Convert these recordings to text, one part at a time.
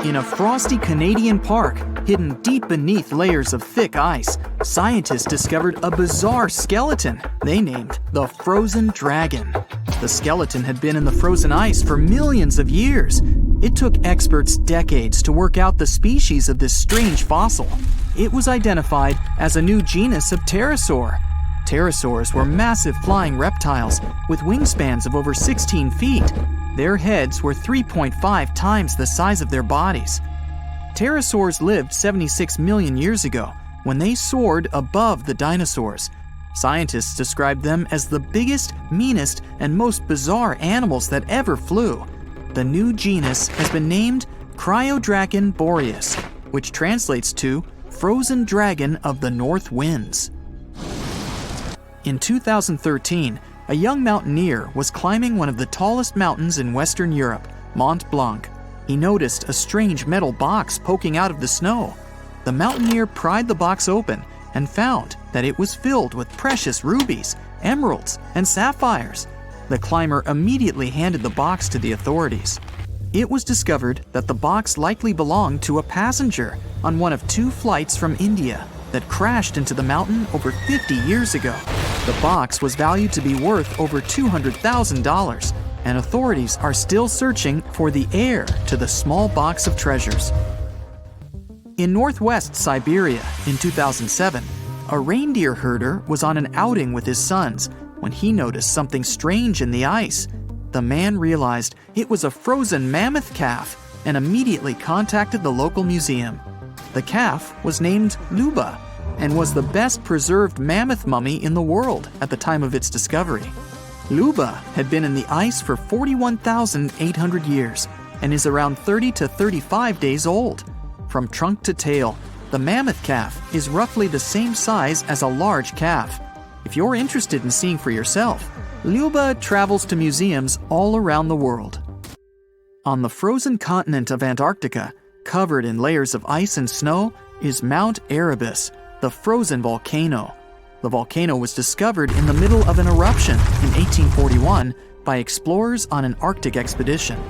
In a frosty Canadian park, hidden deep beneath layers of thick ice, scientists discovered a bizarre skeleton they named the Frozen Dragon. The skeleton had been in the frozen ice for millions of years. It took experts decades to work out the species of this strange fossil. It was identified as a new genus of pterosaur. Pterosaurs were massive flying reptiles with wingspans of over 16 feet. Their heads were 3.5 times the size of their bodies. Pterosaurs lived 76 million years ago when they soared above the dinosaurs. Scientists described them as the biggest, meanest, and most bizarre animals that ever flew. The new genus has been named Cryodragon boreas, which translates to Frozen Dragon of the North Winds. In 2013, a young mountaineer was climbing one of the tallest mountains in Western Europe, Mont Blanc. He noticed a strange metal box poking out of the snow. The mountaineer pried the box open and found that it was filled with precious rubies, emeralds, and sapphires. The climber immediately handed the box to the authorities. It was discovered that the box likely belonged to a passenger on one of 2 flights from India that crashed into the mountain over 50 years ago. The box was valued to be worth over $200,000, and authorities are still searching for the heir to the small box of treasures. In northwest Siberia in 2007, a reindeer herder was on an outing with his sons when he noticed something strange in the ice. The man realized it was a frozen mammoth calf and immediately contacted the local museum. The calf was named Luba and was the best preserved mammoth mummy in the world at the time of its discovery. Luba had been in the ice for 41,800 years and is around 30 to 35 days old. From trunk to tail, the mammoth calf is roughly the same size as a large calf. If you're interested in seeing for yourself, Luba travels to museums all around the world. On the frozen continent of Antarctica, covered in layers of ice and snow, is Mount Erebus, the frozen volcano. The volcano was discovered in the middle of an eruption in 1841 by explorers on an Arctic expedition.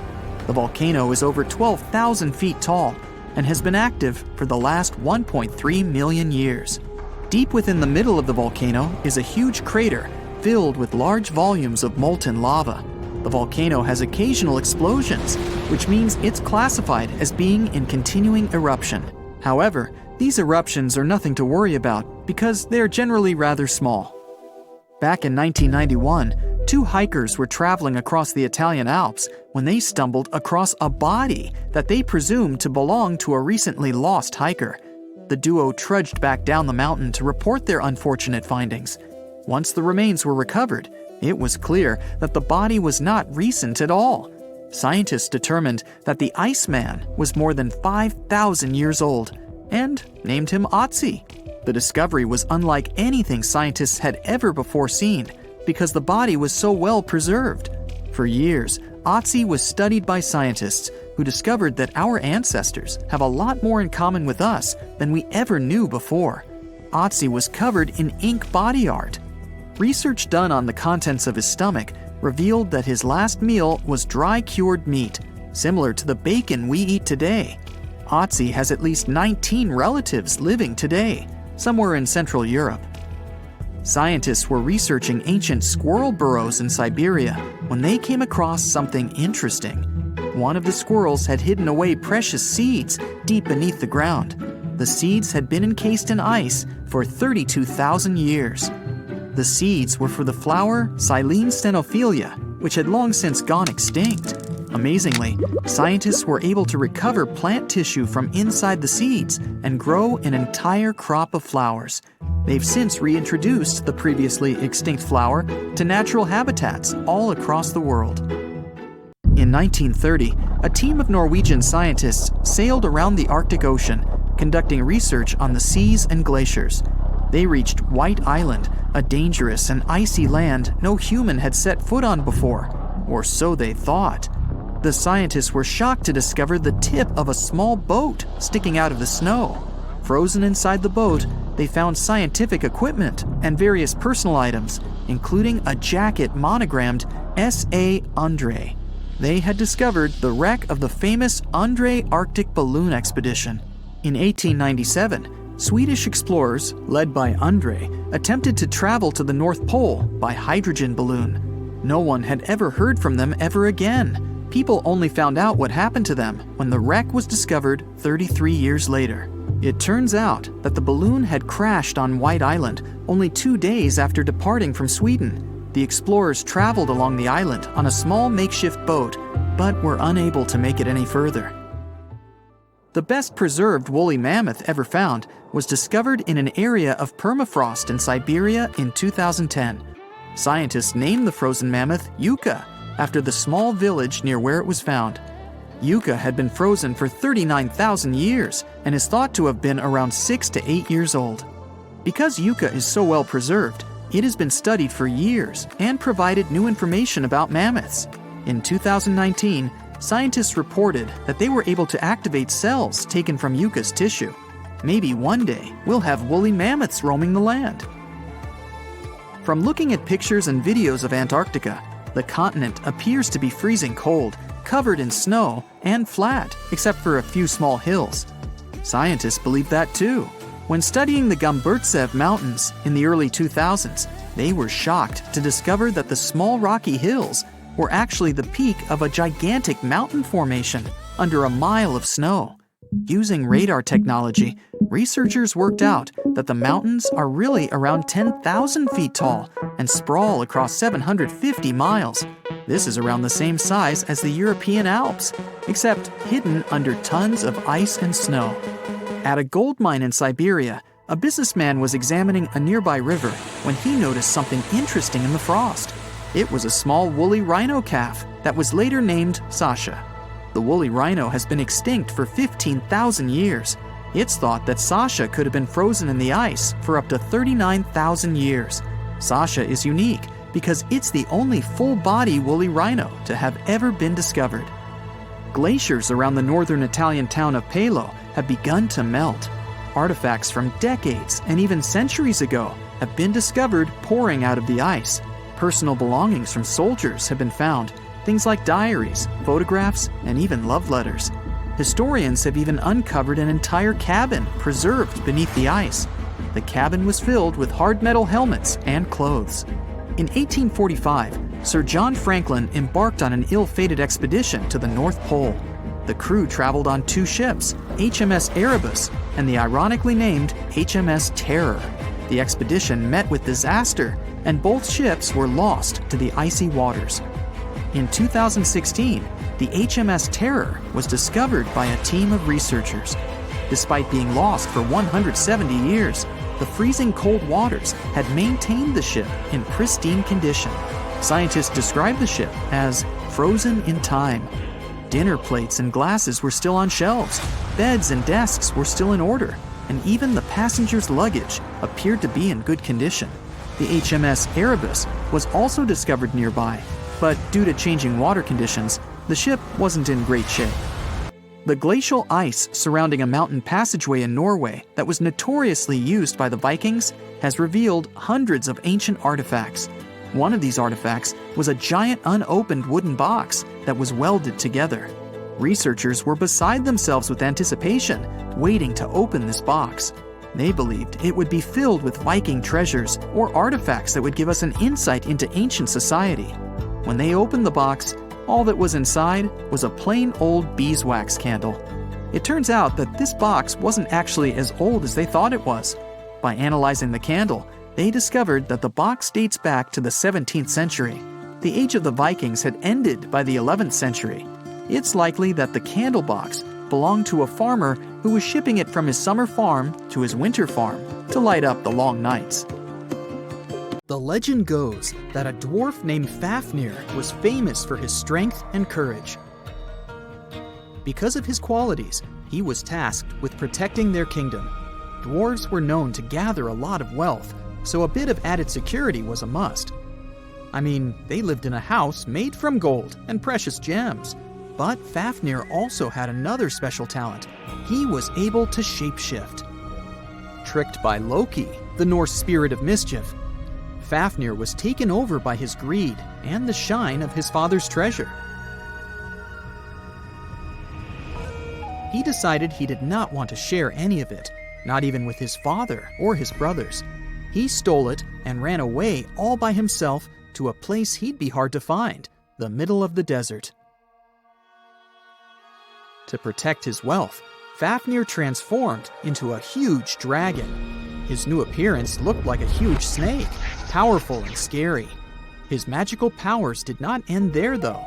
The volcano is over 12,000 feet tall and has been active for the last 1.3 million years. Deep within the middle of the volcano is a huge crater filled with large volumes of molten lava. The volcano has occasional explosions, which means it's classified as being in continuing eruption. However, these eruptions are nothing to worry about because they're generally rather small. Back in 1991, 2 hikers were traveling across the Italian Alps when they stumbled across a body that they presumed to belong to a recently lost hiker. The duo trudged back down the mountain to report their unfortunate findings. Once the remains were recovered, it was clear that the body was not recent at all. Scientists determined that the Iceman was more than 5,000 years old and named him Otzi. The discovery was unlike anything scientists had ever before seen because the body was so well preserved. For years, Otzi was studied by scientists who discovered that our ancestors have a lot more in common with us than we ever knew before. Otzi was covered in ink body art. Research done on the contents of his stomach revealed that his last meal was dry cured meat, similar to the bacon we eat today. Otzi has at least 19 relatives living today, somewhere in Central Europe. Scientists were researching ancient squirrel burrows in Siberia when they came across something interesting. One of the squirrels had hidden away precious seeds deep beneath the ground. The seeds had been encased in ice for 32,000 years. The seeds were for the flower Silene stenophilia, which had long since gone extinct. Amazingly, scientists were able to recover plant tissue from inside the seeds and grow an entire crop of flowers. They've since reintroduced the previously extinct flower to natural habitats all across the world. In 1930, a team of Norwegian scientists sailed around the Arctic Ocean, conducting research on the seas and glaciers. They reached White Island, a dangerous and icy land no human had set foot on before, or so they thought. The scientists were shocked to discover the tip of a small boat sticking out of the snow. Frozen inside the boat, they found scientific equipment and various personal items, including a jacket monogrammed S.A. Andre. They had discovered the wreck of the famous André Arctic balloon expedition. In 1897, Swedish explorers, led by André, attempted to travel to the North Pole by hydrogen balloon. No one had ever heard from them ever again. People only found out what happened to them when the wreck was discovered 33 years later. It turns out that the balloon had crashed on White Island only 2 days after departing from Sweden. The explorers traveled along the island on a small makeshift boat, but were unable to make it any further. The best preserved woolly mammoth ever found was discovered in an area of permafrost in Siberia in 2010. Scientists named the frozen mammoth Yucca, after the small village near where it was found. Yucca had been frozen for 39,000 years and is thought to have been around 6 to 8 years old. Because Yucca is so well preserved, it has been studied for years and provided new information about mammoths. In 2019, scientists reported that they were able to activate cells taken from Yucca's tissue. Maybe one day we'll have woolly mammoths roaming the land. From looking at pictures and videos of Antarctica, the continent appears to be freezing cold, covered in snow, and flat, except for a few small hills. Scientists believe that too. When studying the Gomburtsev Mountains in the early 2000s, they were shocked to discover that the small rocky hills were actually the peak of a gigantic mountain formation under a mile of snow. Using radar technology, researchers worked out that the mountains are really around 10,000 feet tall and sprawl across 750 miles. This is around the same size as the European Alps, except hidden under tons of ice and snow. At a gold mine in Siberia, a businessman was examining a nearby river when he noticed something interesting in the frost. It was a small woolly rhino calf that was later named Sasha. The woolly rhino has been extinct for 15,000 years. It's thought that Sasha could have been frozen in the ice for up to 39,000 years. Sasha is unique because it's the only full-body woolly rhino to have ever been discovered. Glaciers around the northern Italian town of Paleo have begun to melt. Artifacts from decades and even centuries ago have been discovered pouring out of the ice. Personal belongings from soldiers have been found, things like diaries, photographs, and even love letters. Historians have even uncovered an entire cabin preserved beneath the ice. The cabin was filled with hard metal helmets and clothes. In 1845, Sir John Franklin embarked on an ill-fated expedition to the North Pole. The crew traveled on 2 ships, HMS Erebus and the ironically named HMS Terror. The expedition met with disaster, and both ships were lost to the icy waters. In 2016, the HMS Terror was discovered by a team of researchers. Despite being lost for 170 years, the freezing cold waters had maintained the ship in pristine condition. Scientists described the ship as frozen in time. Dinner plates and glasses were still on shelves, beds and desks were still in order, and even the passengers' luggage appeared to be in good condition. The HMS Erebus was also discovered nearby, but due to changing water conditions, the ship wasn't in great shape. The glacial ice surrounding a mountain passageway in Norway that was notoriously used by the Vikings has revealed hundreds of ancient artifacts. One of these artifacts was a giant unopened wooden box that was welded together. Researchers were beside themselves with anticipation, waiting to open this box. They believed it would be filled with Viking treasures or artifacts that would give us an insight into ancient society. When they opened the box, all that was inside was a plain old beeswax candle. It turns out that this box wasn't actually as old as they thought it was. By analyzing the candle, they discovered that the box dates back to the 17th century. The age of the Vikings had ended by the 11th century. It's likely that the candle box belonged to a farmer who was shipping it from his summer farm to his winter farm to light up the long nights. The legend goes that a dwarf named Fafnir was famous for his strength and courage. Because of his qualities, he was tasked with protecting their kingdom. Dwarves were known to gather a lot of wealth, so a bit of added security was a must. I mean, they lived in a house made from gold and precious gems. But Fafnir also had another special talent. He was able to shapeshift. Tricked by Loki, the Norse spirit of mischief, Fafnir was taken over by his greed and the shine of his father's treasure. he decided he did not want to share any of it, not even with his father or his brothers. He stole it and ran away all by himself to a place he'd be hard to find, the middle of the desert. To protect his wealth, Fafnir transformed into a huge dragon. His new appearance looked like a huge snake, powerful and scary. His magical powers did not end there, though.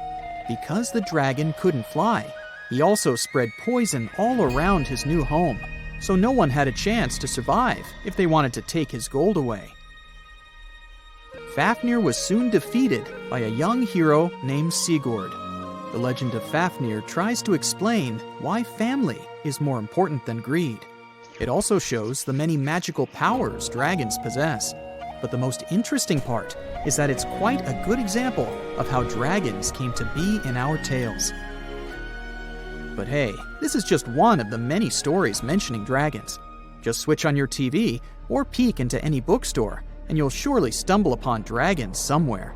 Because the dragon couldn't fly, he also spread poison all around his new home, so no one had a chance to survive if they wanted to take his gold away. Fafnir was soon defeated by a young hero named Sigurd. The legend of Fafnir tries to explain why family is more important than greed. It also shows the many magical powers dragons possess. But the most interesting part is that it's quite a good example of how dragons came to be in our tales. But hey, this is just one of the many stories mentioning dragons. Just switch on your TV or peek into any bookstore, and you'll surely stumble upon dragons somewhere.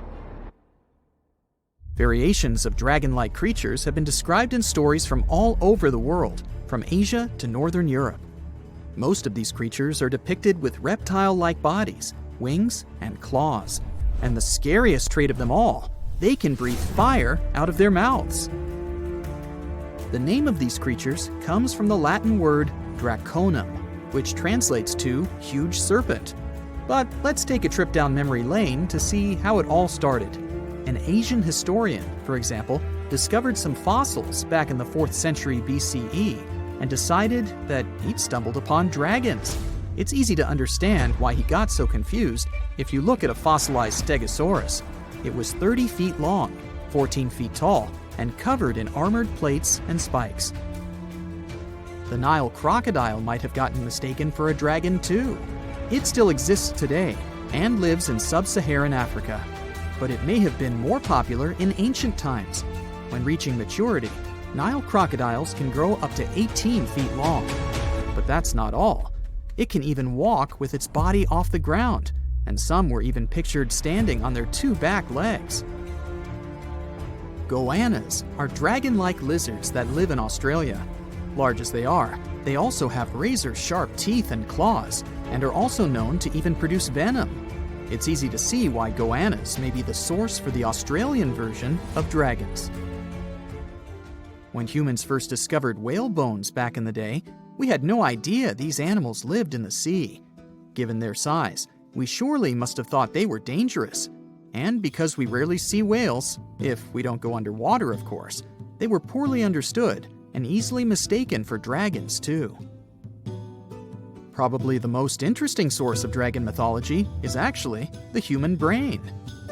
Variations of dragon-like creatures have been described in stories from all over the world, from Asia to Northern Europe. Most of these creatures are depicted with reptile-like bodies, wings, and claws. And the scariest trait of them all, they can breathe fire out of their mouths. The name of these creatures comes from the Latin word draconum, which translates to huge serpent. But let's take a trip down memory lane to see how it all started. An Asian historian, for example, discovered some fossils back in the 4th century BCE and decided that he'd stumbled upon dragons. It's easy to understand why he got so confused if you look at a fossilized stegosaurus. It was 30 feet long, 14 feet tall, and covered in armored plates and spikes. The Nile crocodile might have gotten mistaken for a dragon too. It still exists today and lives in sub-Saharan Africa. But it may have been more popular in ancient times. When reaching maturity, Nile crocodiles can grow up to 18 feet long. But that's not all. It can even walk with its body off the ground, and some were even pictured standing on their 2 back legs. Goannas are dragon-like lizards that live in Australia. Large as they are, they also have razor-sharp teeth and claws, and are also known to even produce venom. It's easy to see why goannas may be the source for the Australian version of dragons. When humans first discovered whale bones back in the day, we had no idea these animals lived in the sea. Given their size, we surely must have thought they were dangerous. And because we rarely see whales, if we don't go underwater of course, they were poorly understood and easily mistaken for dragons too. Probably the most interesting source of dragon mythology is actually the human brain.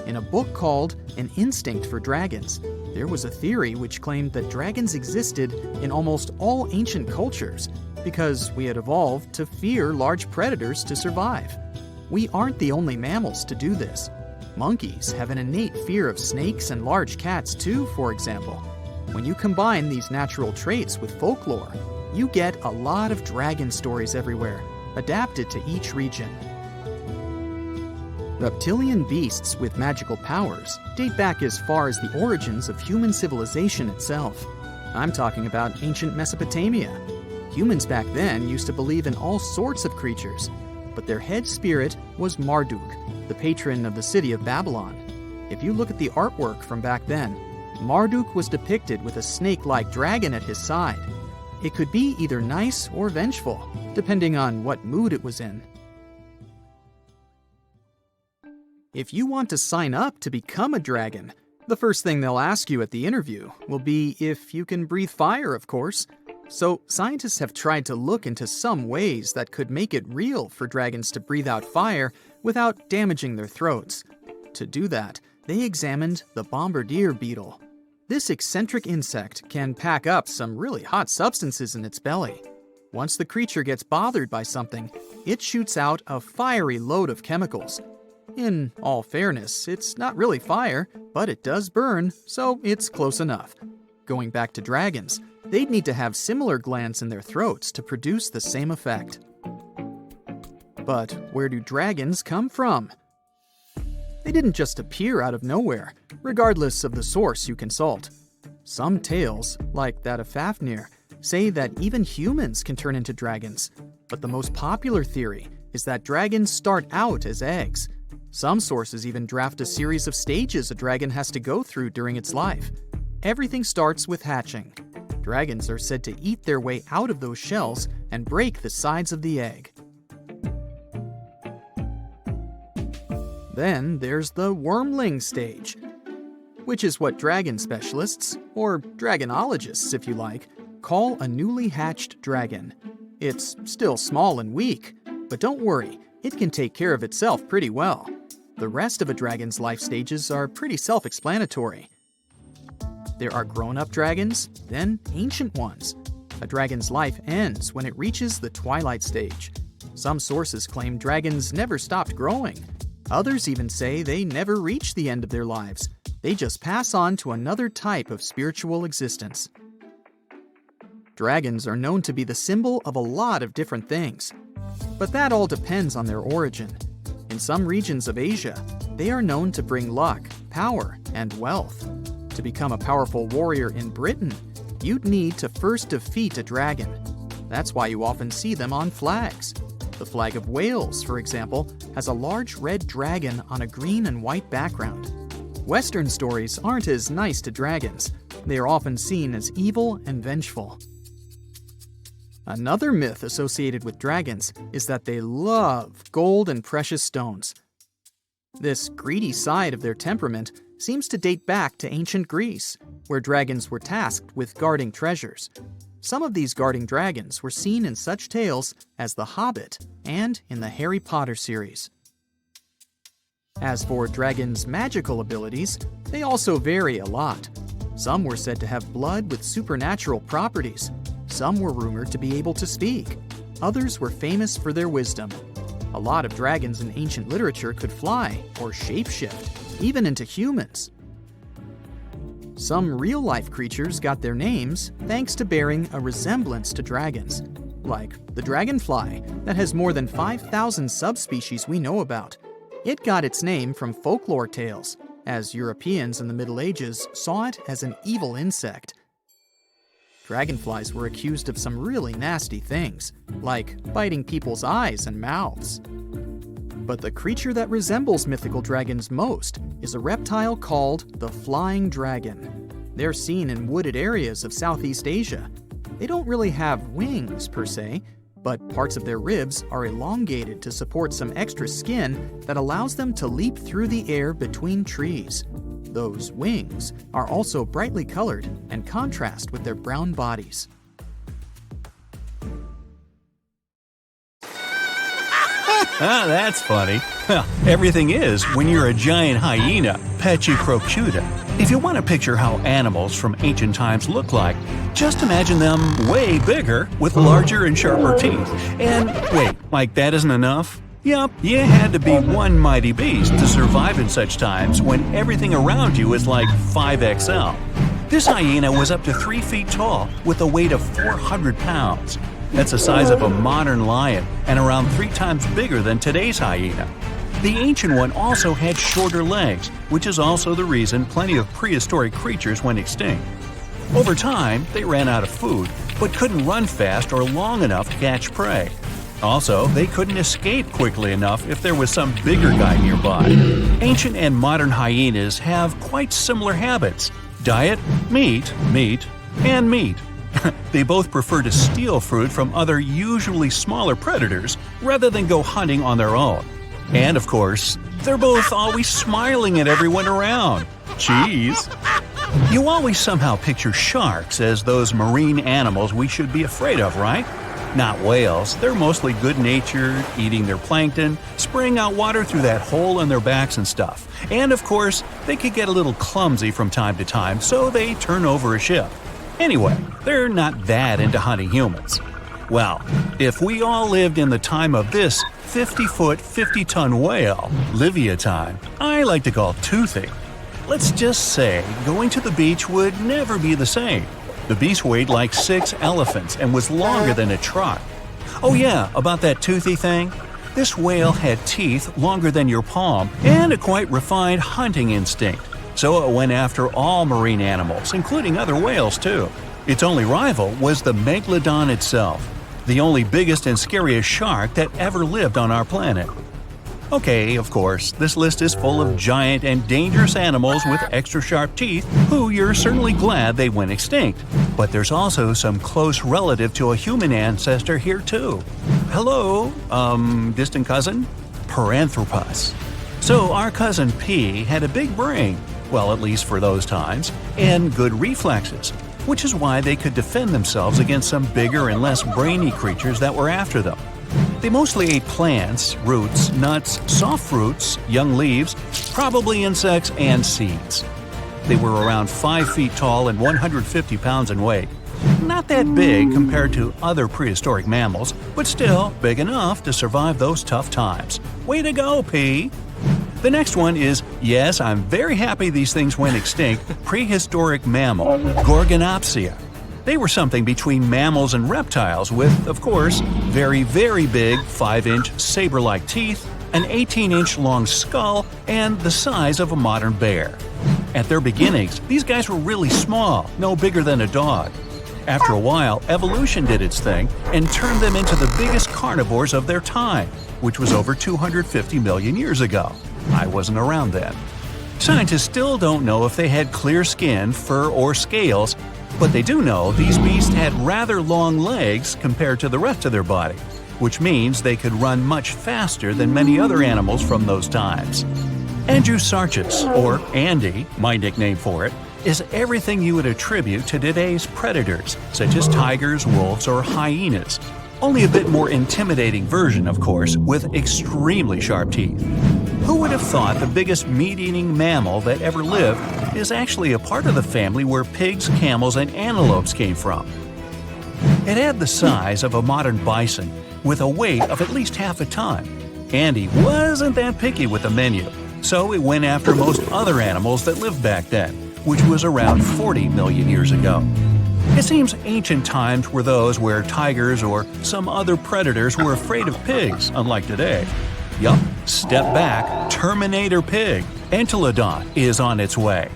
In a book called An Instinct for Dragons, there was a theory which claimed that dragons existed in almost all ancient cultures because we had evolved to fear large predators to survive. We aren't the only mammals to do this. Monkeys have an innate fear of snakes and large cats too, for example. When you combine these natural traits with folklore, you get a lot of dragon stories everywhere, adapted to each region. Reptilian beasts with magical powers date back as far as the origins of human civilization itself. I'm talking about ancient Mesopotamia. Humans back then used to believe in all sorts of creatures, but their head spirit was Marduk, the patron of the city of Babylon. If you look at the artwork from back then, Marduk was depicted with a snake-like dragon at his side. It could be either nice or vengeful, depending on what mood it was in. If you want to sign up to become a dragon, the first thing they'll ask you at the interview will be if you can breathe fire, of course. So scientists have tried to look into some ways that could make it real for dragons to breathe out fire without damaging their throats. To do that, they examined the bombardier beetle. This eccentric insect can pack up some really hot substances in its belly. Once the creature gets bothered by something, it shoots out a fiery load of chemicals. In all fairness, it's not really fire, but it does burn, so it's close enough. Going back to dragons, they'd need to have similar glands in their throats to produce the same effect. But where do dragons come from? They didn't just appear out of nowhere, regardless of the source you consult. Some tales, like that of Fafnir, say that even humans can turn into dragons, but the most popular theory is that dragons start out as eggs. Some sources even draft a series of stages a dragon has to go through during its life. Everything starts with hatching. Dragons are said to eat their way out of those shells and break the sides of the egg. Then there's the wormling stage, which is what dragon specialists, or dragonologists if you like, call a newly hatched dragon. It's still small and weak, but don't worry, it can take care of itself pretty well. The rest of a dragon's life stages are pretty self-explanatory. There are grown-up dragons, then ancient ones. A dragon's life ends when it reaches the twilight stage. Some sources claim dragons never stopped growing. Others even say they never reach the end of their lives. They just pass on to another type of spiritual existence. Dragons are known to be the symbol of a lot of different things, but that all depends on their origin. In some regions of Asia, they are known to bring luck, power, and wealth. To become a powerful warrior in Britain, you'd need to first defeat a dragon. That's why you often see them on flags. The flag of Wales, for example, has a large red dragon on a green and white background. Western stories aren't as nice to dragons. They are often seen as evil and vengeful. Another myth associated with dragons is that they love gold and precious stones. This greedy side of their temperament seems to date back to ancient Greece, where dragons were tasked with guarding treasures. Some of these guarding dragons were seen in such tales as The Hobbit and in the Harry Potter series. As for dragons' magical abilities, they also vary a lot. Some were said to have blood with supernatural properties. Some were rumored to be able to speak. Others were famous for their wisdom. A lot of dragons in ancient literature could fly or shapeshift, even into humans. Some real-life creatures got their names thanks to bearing a resemblance to dragons, like the dragonfly that has more than 5,000 subspecies we know about. It got its name from folklore tales, as Europeans in the Middle Ages saw it as an evil insect. Dragonflies were accused of some really nasty things, like biting people's eyes and mouths. But the creature that resembles mythical dragons most is a reptile called the flying dragon. They're seen in wooded areas of Southeast Asia. They don't really have wings per se, but parts of their ribs are elongated to support some extra skin that allows them to leap through the air between trees. Those wings are also brightly colored and contrast with their brown bodies. Ah, that's funny. Well, everything is when you're a giant hyena, Pachyrhinoceros. If you want to picture how animals from ancient times look like, just imagine them way bigger with larger and sharper teeth. And wait, like that isn't enough? Yup, you had to be one mighty beast to survive in such times when everything around you is like 5XL. This hyena was up to 3 feet tall with a weight of 400 pounds. That's the size of a modern lion and around 3 times bigger than today's hyena. The ancient one also had shorter legs, which is also the reason plenty of prehistoric creatures went extinct. Over time, they ran out of food, but couldn't run fast or long enough to catch prey. Also, they couldn't escape quickly enough if there was some bigger guy nearby. Ancient and modern hyenas have quite similar habits. Diet, meat, and meat. They both prefer to steal food from other usually smaller predators rather than go hunting on their own. And of course, they're both always smiling at everyone around. Cheese! You always somehow picture sharks as those marine animals we should be afraid of, right? Not whales. They're mostly good-natured, eating their plankton, spraying out water through that hole in their backs and stuff. And of course, they could get a little clumsy from time to time, so they turn over a ship. Anyway, they're not that into hunting humans. Well, if we all lived in the time of this 50-foot, 50-ton whale, Leviathan, I like to call Toothy. Let's just say going to the beach would never be the same. The beast weighed like 6 elephants and was longer than a truck. Oh yeah, about that Toothy thing? This whale had teeth longer than your palm and a quite refined hunting instinct. So it went after all marine animals, including other whales too. Its only rival was the megalodon itself, the only biggest and scariest shark that ever lived on our planet. Okay, of course, this list is full of giant and dangerous animals with extra sharp teeth who you're certainly glad they went extinct. But there's also some close relative to a human ancestor here too. Hello, distant cousin? Paranthropus. So our cousin P had a big brain, well at least for those times, and good reflexes, which is why they could defend themselves against some bigger and less brainy creatures that were after them. They mostly ate plants, roots, nuts, soft fruits, young leaves, probably insects, and seeds. They were around 5 feet tall and 150 pounds in weight. Not that big compared to other prehistoric mammals, but still big enough to survive those tough times. Way to go, P! The next one is, yes, I'm very happy these things went extinct, prehistoric mammal, Gorgonopsia. They were something between mammals and reptiles with, of course, very, very big 5-inch saber-like teeth, an 18-inch long skull, and the size of a modern bear. At their beginnings, these guys were really small, no bigger than a dog. After a while, evolution did its thing and turned them into the biggest carnivores of their time, which was over 250 million years ago. I wasn't around then. Scientists still don't know if they had clear skin, fur, or scales, but they do know these beasts had rather long legs compared to the rest of their body, which means they could run much faster than many other animals from those times. Andrewsarchus, or Andy, my nickname for it, is everything you would attribute to today's predators, such as tigers, wolves, or hyenas. Only a bit more intimidating version, of course, with extremely sharp teeth. Who would have thought the biggest meat-eating mammal that ever lived is actually a part of the family where pigs, camels, and antelopes came from? It had the size of a modern bison, with a weight of at least half a ton. Andy wasn't that picky with the menu, so it went after most other animals that lived back then, which was around 40 million years ago. It seems ancient times were those where tigers or some other predators were afraid of pigs, unlike today. Yup, step back, Terminator pig, Entelodon, is on its way.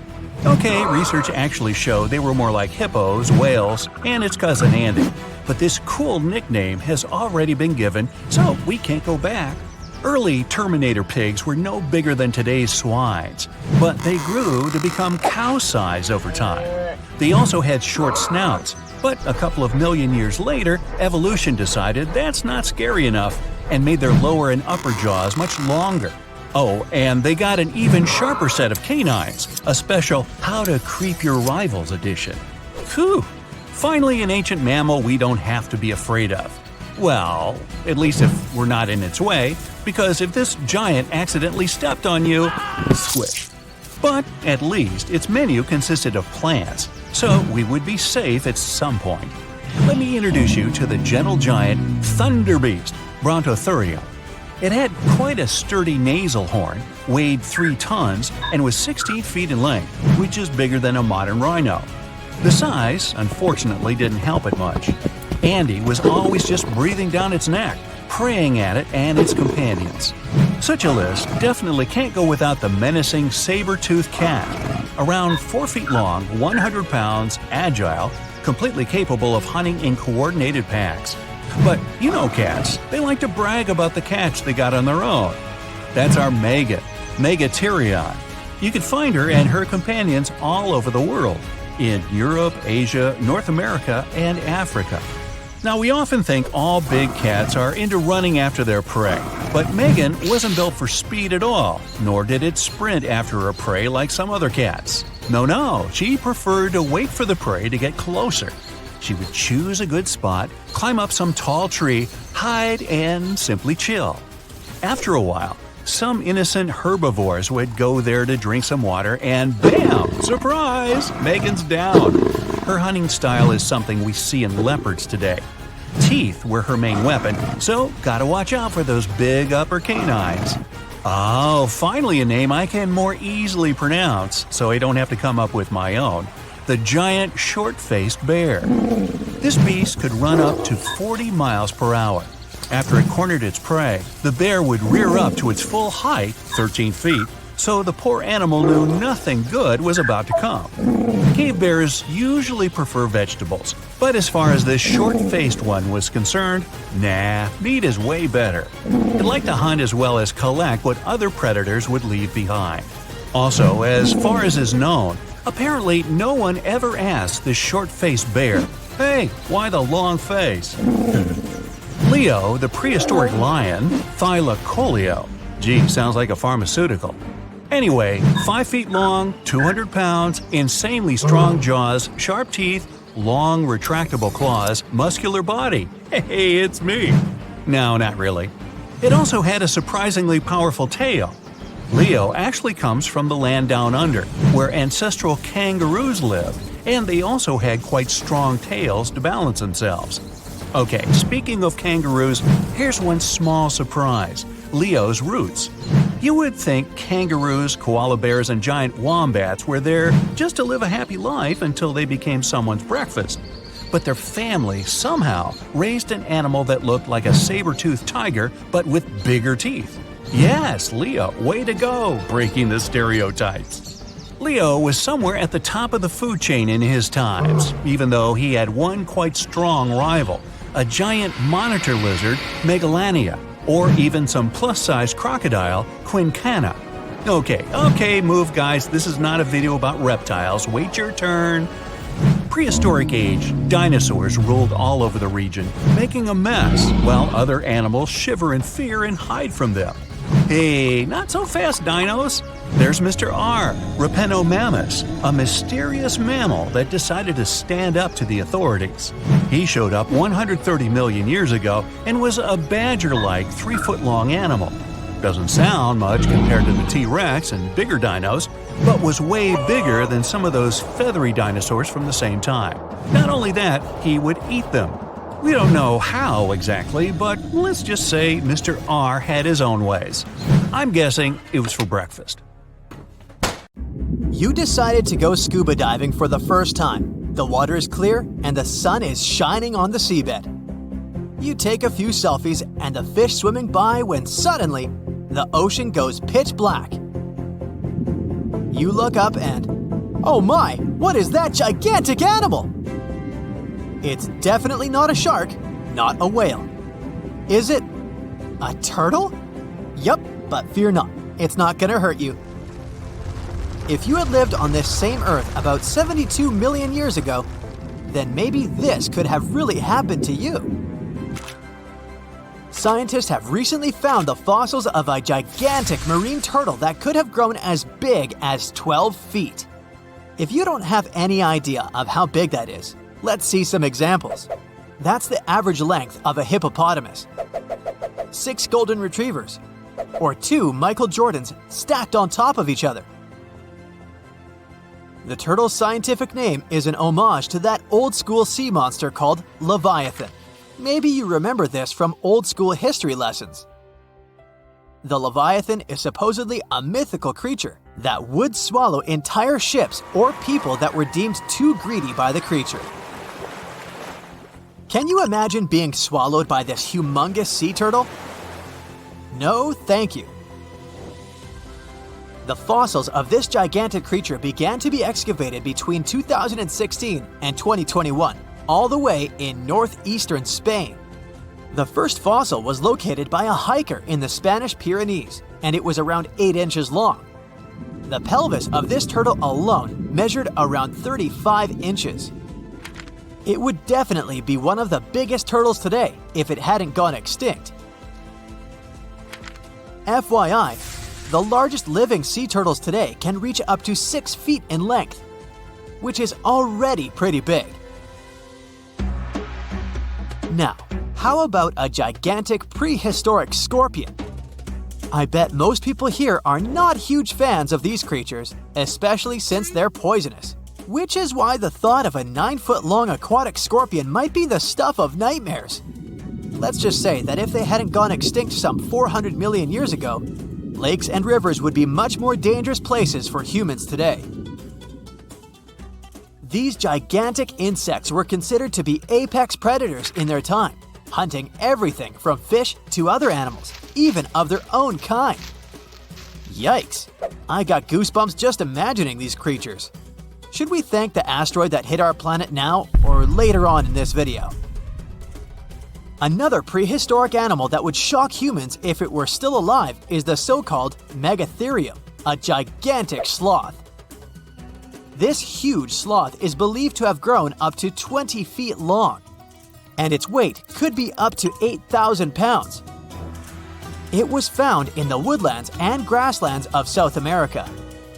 Okay, research actually showed they were more like hippos, whales, and its cousin Andy. But this cool nickname has already been given, so we can't go back. Early Terminator pigs were no bigger than today's swines, but they grew to become cow-size over time. They also had short snouts, but a couple of million years later, evolution decided that's not scary enough and made their lower and upper jaws much longer. Oh, and they got an even sharper set of canines, a special How to Creep Your Rivals edition. Whew! Finally, an ancient mammal we don't have to be afraid of. Well, at least if we're not in its way, because if this giant accidentally stepped on you, squish. But at least its menu consisted of plants, so we would be safe at some point. Let me introduce you to the gentle giant Thunder Beast, Brontotherium. It had quite a sturdy nasal horn, weighed 3 tons, and was 16 feet in length, which is bigger than a modern rhino. The size, unfortunately, didn't help it much. Andy was always just breathing down its neck, preying at it and its companions. Such a list definitely can't go without the menacing saber-toothed cat. Around 4 feet long, 100 pounds, agile, completely capable of hunting in coordinated packs. But you know cats, they like to brag about the catch they got on their own. That's our Megatherion. You can find her and her companions all over the world, in Europe, Asia, North America, and Africa. Now, we often think all big cats are into running after their prey, but Megan wasn't built for speed at all, nor did it sprint after her prey like some other cats. No, she preferred to wait for the prey to get closer. She would choose a good spot, climb up some tall tree, hide, and simply chill. After a while, some innocent herbivores would go there to drink some water, and bam! Surprise! Megan's down. Her hunting style is something we see in leopards today. Teeth were her main weapon, so gotta watch out for those big upper canines. Oh, finally a name I can more easily pronounce, so I don't have to come up with my own. The giant short-faced bear. This beast could run up to 40 miles per hour. After it cornered its prey, the bear would rear up to its full height, 13 feet, so the poor animal knew nothing good was about to come. Cave bears usually prefer vegetables, but as far as this short-faced one was concerned, nah, meat is way better. It liked to hunt as well as collect what other predators would leave behind. Also, as far as is known, apparently no one ever asked this short-faced bear, "Hey, why the long face?" Leo, the prehistoric lion, Thylacoleo. Gee, sounds like a pharmaceutical. Anyway, 5 feet long, 200 pounds, insanely strong jaws, sharp teeth, long retractable claws, muscular body. Hey, it's me. No, not really. It also had a surprisingly powerful tail. Leo actually comes from the land down under, where ancestral kangaroos lived, and they also had quite strong tails to balance themselves. Okay, speaking of kangaroos, here's one small surprise: Leo's roots. You would think kangaroos, koala bears, and giant wombats were there just to live a happy life until they became someone's breakfast. But their family somehow raised an animal that looked like a saber-toothed tiger but with bigger teeth. Yes, Leo, way to go, breaking the stereotypes. Leo was somewhere at the top of the food chain in his times, even though he had one quite strong rival, a giant monitor lizard, Megalania, or even some plus-size crocodile, Quincana. Okay, move guys, this is not a video about reptiles, wait your turn. Prehistoric age, dinosaurs ruled all over the region, making a mess, while other animals shiver in fear and hide from them. Hey, not so fast, dinos! There's Mr. R, Rapenomamus, a mysterious mammal that decided to stand up to the authorities. He showed up 130 million years ago and was a badger-like 3-foot-long animal. Doesn't sound much compared to the T-Rex and bigger dinos, but was way bigger than some of those feathery dinosaurs from the same time. Not only that, he would eat them. We don't know how exactly, but let's just say Mr. R had his own ways. I'm guessing it was for breakfast. You decided to go scuba diving for the first time. The water is clear and the sun is shining on the seabed. You take a few selfies and the fish swimming by when suddenly the ocean goes pitch black. You look up and, oh my, what is that gigantic animal? It's definitely not a shark, not a whale. Is it a turtle? Yup, but fear not, it's not gonna hurt you. If you had lived on this same Earth about 72 million years ago, then maybe this could have really happened to you. Scientists have recently found the fossils of a gigantic marine turtle that could have grown as big as 12 feet. If you don't have any idea of how big that is, let's see some examples. That's the average length of a hippopotamus, 6 golden retrievers, or 2 Michael Jordans stacked on top of each other. The turtle's scientific name is an homage to that old-school sea monster called Leviathan. Maybe you remember this from old-school history lessons. The Leviathan is supposedly a mythical creature that would swallow entire ships or people that were deemed too greedy by the creature. Can you imagine being swallowed by this humongous sea turtle? No, thank you. The fossils of this gigantic creature began to be excavated between 2016 and 2021, all the way in northeastern Spain. The first fossil was located by a hiker in the Spanish Pyrenees, and it was around 8 inches long. The pelvis of this turtle alone measured around 35 inches. It would definitely be one of the biggest turtles today if it hadn't gone extinct. FYI, the largest living sea turtles today can reach up to 6 feet in length, which is already pretty big. Now, how about a gigantic prehistoric scorpion? I bet most people here are not huge fans of these creatures, especially since they're poisonous, which is why the thought of a 9-foot-long aquatic scorpion might be the stuff of nightmares. Let's just say that if they hadn't gone extinct some 400 million years ago, lakes and rivers would be much more dangerous places for humans today. These gigantic insects were considered to be apex predators in their time, hunting everything from fish to other animals, even of their own kind. Yikes! I got goosebumps just imagining these creatures. Should we thank the asteroid that hit our planet now or later on in this video? Another prehistoric animal that would shock humans if it were still alive is the so-called Megatherium, a gigantic sloth. This huge sloth is believed to have grown up to 20 feet long, and its weight could be up to 8,000 pounds. It was found in the woodlands and grasslands of South America.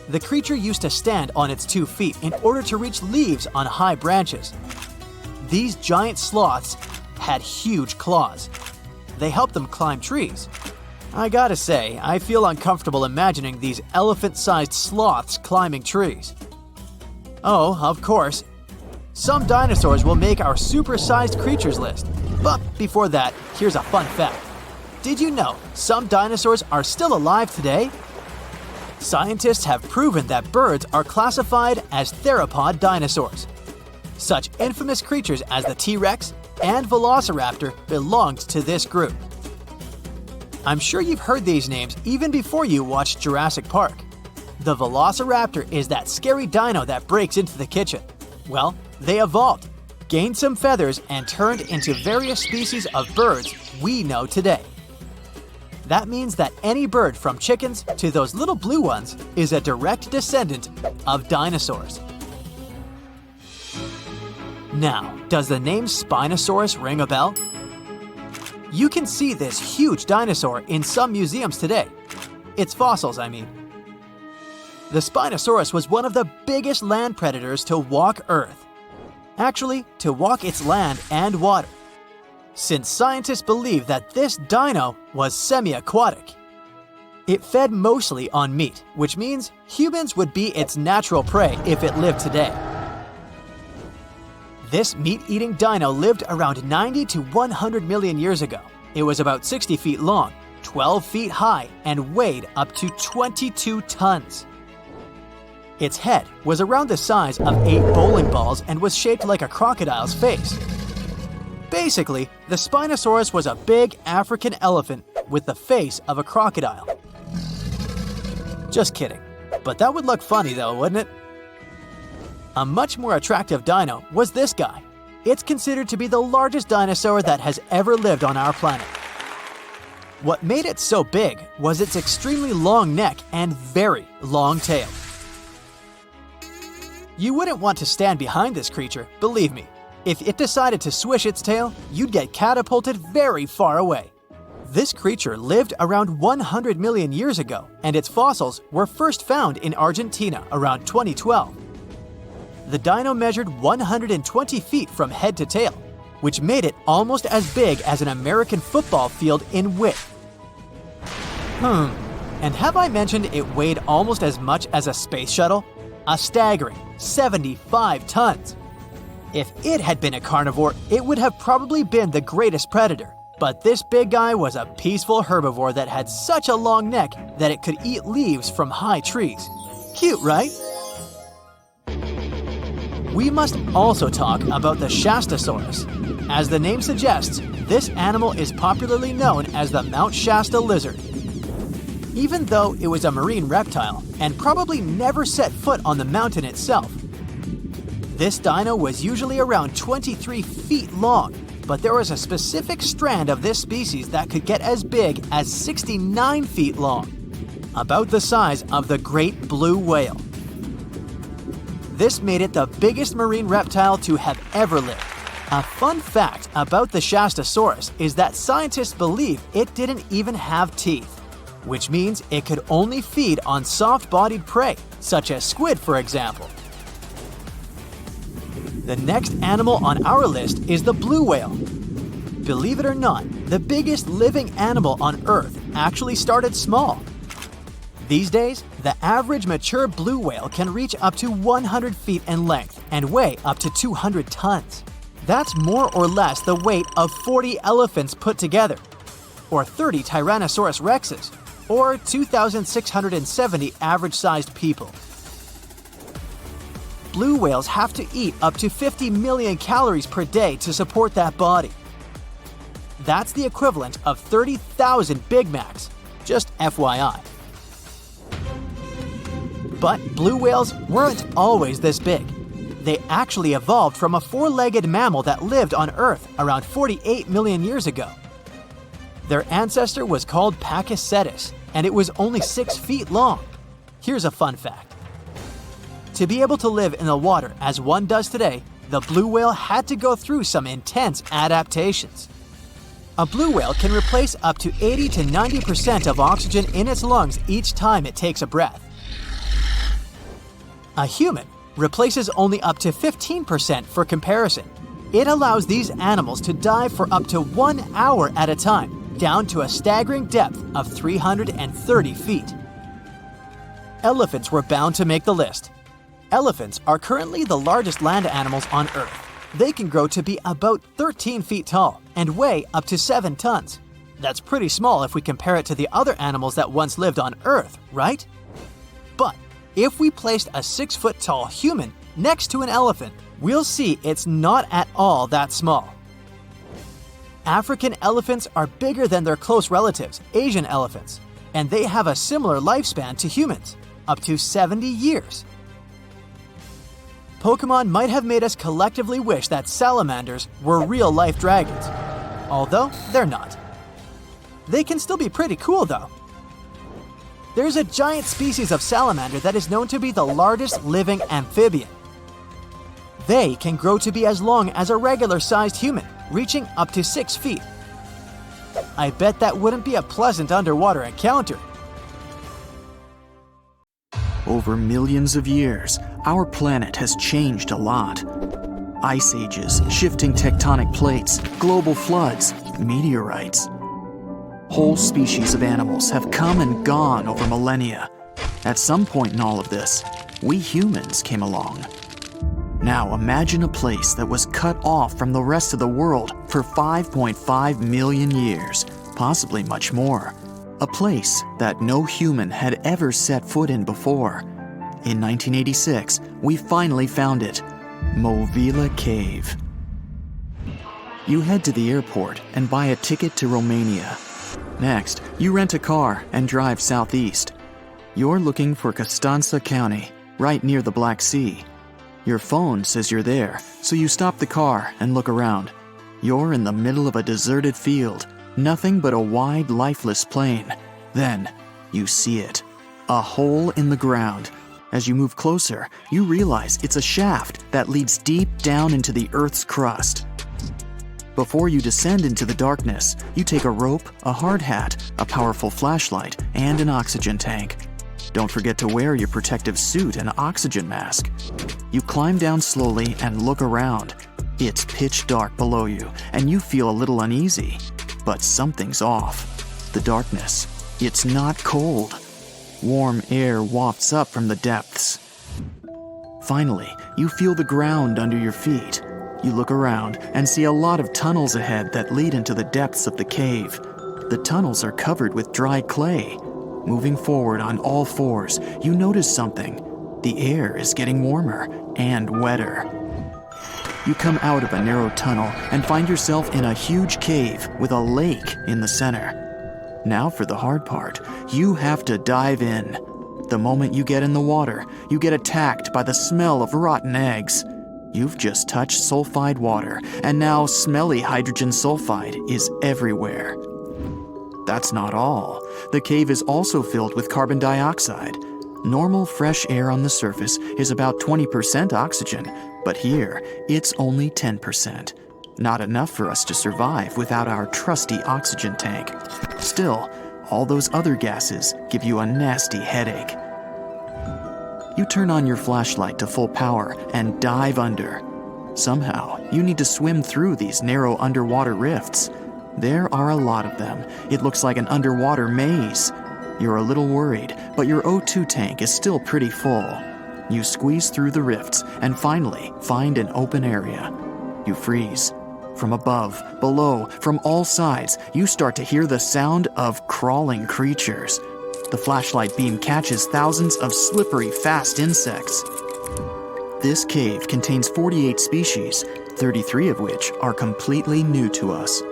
The creature used to stand on its 2 feet in order to reach leaves on high branches. These giant sloths had huge claws. They helped them climb trees. I gotta say, I feel uncomfortable imagining these elephant-sized sloths climbing trees. Oh, of course, some dinosaurs will make our super-sized creatures list. But before that, here's a fun fact. Did you know some dinosaurs are still alive today? Scientists have proven that birds are classified as theropod dinosaurs. Such infamous creatures as the T-Rex and Velociraptor belonged to this group. I'm sure you've heard these names even before you watched Jurassic Park. The Velociraptor is that scary dino that breaks into the kitchen. Well, they evolved, gained some feathers, and turned into various species of birds we know today. That means that any bird from chickens to those little blue ones is a direct descendant of dinosaurs. Now, does the name Spinosaurus ring a bell? You can see this huge dinosaur in some museums today. Its fossils, I mean. The Spinosaurus was one of the biggest land predators to walk Earth. Actually, to walk its land and water, since scientists believe that this dino was semi-aquatic. It fed mostly on meat, which means humans would be its natural prey if it lived today. This meat-eating dino lived around 90 to 100 million years ago. It was about 60 feet long, 12 feet high, and weighed up to 22 tons. Its head was around the size of 8 bowling balls and was shaped like a crocodile's face. Basically, the Spinosaurus was a big African elephant with the face of a crocodile. Just kidding. But that would look funny though, wouldn't it? A much more attractive dino was this guy. It's considered to be the largest dinosaur that has ever lived on our planet. What made it so big was its extremely long neck and very long tail. You wouldn't want to stand behind this creature, believe me. If it decided to swish its tail, you'd get catapulted very far away. This creature lived around 100 million years ago, and its fossils were first found in Argentina around 2012. The dino measured 120 feet from head to tail, which made it almost as big as an American football field in width. And have I mentioned it weighed almost as much as a space shuttle? A staggering 75 tons. If it had been a carnivore, it would have probably been the greatest predator. But this big guy was a peaceful herbivore that had such a long neck that it could eat leaves from high trees. Cute, right? We must also talk about the Shastasaurus. As the name suggests, this animal is popularly known as the Mount Shasta lizard. Even though it was a marine reptile and probably never set foot on the mountain itself, this dino was usually around 23 feet long, but there was a specific strand of this species that could get as big as 69 feet long, about the size of the great blue whale. This made it the biggest marine reptile to have ever lived. A fun fact about the Shastasaurus is that scientists believe it didn't even have teeth, which means it could only feed on soft-bodied prey, such as squid, for example. The next animal on our list is the blue whale. Believe it or not, the biggest living animal on Earth actually started small. These days, the average mature blue whale can reach up to 100 feet in length and weigh up to 200 tons. That's more or less the weight of 40 elephants put together, or 30 Tyrannosaurus rexes, or 2,670 average-sized people. Blue whales have to eat up to 50 million calories per day to support that body. That's the equivalent of 30,000 Big Macs, just FYI. But blue whales weren't always this big. They actually evolved from a four-legged mammal that lived on Earth around 48 million years ago. Their ancestor was called Pachycetus, and it was only 6 feet long. Here's a fun fact. To be able to live in the water as one does today, the blue whale had to go through some intense adaptations. A blue whale can replace up to 80 to 90% of oxygen in its lungs each time it takes a breath. A human replaces only up to 15% for comparison. It allows these animals to dive for up to 1 hour at a time, down to a staggering depth of 330 feet. Elephants were bound to make the list. Elephants are currently the largest land animals on Earth. They can grow to be about 13 feet tall and weigh up to 7 tons. That's pretty small if we compare it to the other animals that once lived on Earth, right? But if we placed a 6-foot-tall human next to an elephant, we'll see it's not at all that small. African elephants are bigger than their close relatives, Asian elephants, and they have a similar lifespan to humans, up to 70 years. Pokemon might have made us collectively wish that salamanders were real-life dragons, although they're not. They can still be pretty cool though. There's a giant species of salamander that is known to be the largest living amphibian. They can grow to be as long as a regular-sized human, reaching up to 6 feet. I bet that wouldn't be a pleasant underwater encounter. Over millions of years, our planet has changed a lot. Ice ages, shifting tectonic plates, global floods, meteorites. Whole species of animals have come and gone over millennia. At some point in all of this, we humans came along. Now imagine a place that was cut off from the rest of the world for 5.5 million years, possibly much more. A place that no human had ever set foot in before. In 1986, we finally found it, Movile Cave. You head to the airport and buy a ticket to Romania. Next, you rent a car and drive southeast. You're looking for Constanța County, right near the Black Sea. Your phone says you're there, so you stop the car and look around. You're in the middle of a deserted field, nothing but a wide, lifeless plain. Then, you see it. A hole in the ground. As you move closer, you realize it's a shaft that leads deep down into the Earth's crust. Before you descend into the darkness, you take a rope, a hard hat, a powerful flashlight, and an oxygen tank. Don't forget to wear your protective suit and oxygen mask. You climb down slowly and look around. It's pitch dark below you, and you feel a little uneasy. But something's off. The darkness. It's not cold. Warm air wafts up from the depths. Finally, you feel the ground under your feet. You look around and see a lot of tunnels ahead that lead into the depths of the cave. The tunnels are covered with dry clay. Moving forward on all fours, you notice something. The air is getting warmer and wetter. You come out of a narrow tunnel and find yourself in a huge cave with a lake in the center. Now for the hard part, you have to dive in. The moment you get in the water, you get attacked by the smell of rotten eggs. You've just touched sulfide water, and now smelly hydrogen sulfide is everywhere. That's not all. The cave is also filled with carbon dioxide. Normal fresh air on the surface is about 20% oxygen, but here it's only 10%. Not enough for us to survive without our trusty oxygen tank. Still, all those other gases give you a nasty headache. You turn on your flashlight to full power and dive under. Somehow, you need to swim through these narrow underwater rifts. There are a lot of them. It looks like an underwater maze. You're a little worried, but your O2 tank is still pretty full. You squeeze through the rifts and finally find an open area. You freeze. From above, below, from all sides, you start to hear the sound of crawling creatures. The flashlight beam catches thousands of slippery, fast insects. This cave contains 48 species, 33 of which are completely new to us.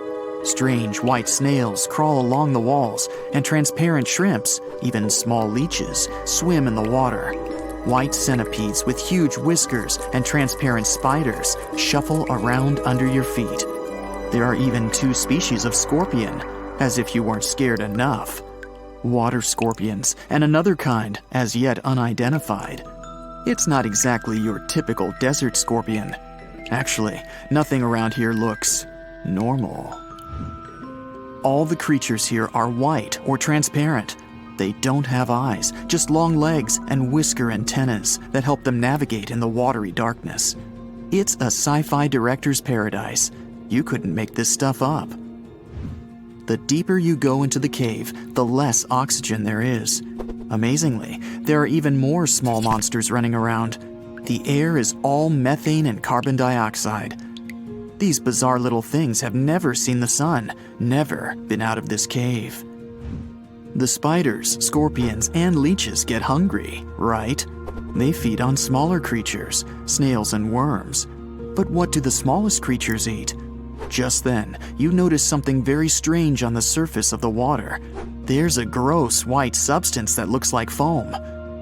Strange white snails crawl along the walls, and transparent shrimps, even small leeches, swim in the water. White centipedes with huge whiskers and transparent spiders shuffle around under your feet. There are even 2 species of scorpion, as if you weren't scared enough. Water scorpions and another kind, as yet unidentified. It's not exactly your typical desert scorpion. Actually, nothing around here looks normal. All the creatures here are white or transparent. They don't have eyes, just long legs and whisker antennas that help them navigate in the watery darkness. It's a sci-fi director's paradise. You couldn't make this stuff up. The deeper you go into the cave, the less oxygen there is. Amazingly, there are even more small monsters running around. The air is all methane and carbon dioxide. These bizarre little things have never seen the sun, never been out of this cave. The spiders, scorpions, and leeches get hungry, right? They feed on smaller creatures, snails and worms. But what do the smallest creatures eat? Just then, you notice something very strange on the surface of the water. There's a gross white substance that looks like foam.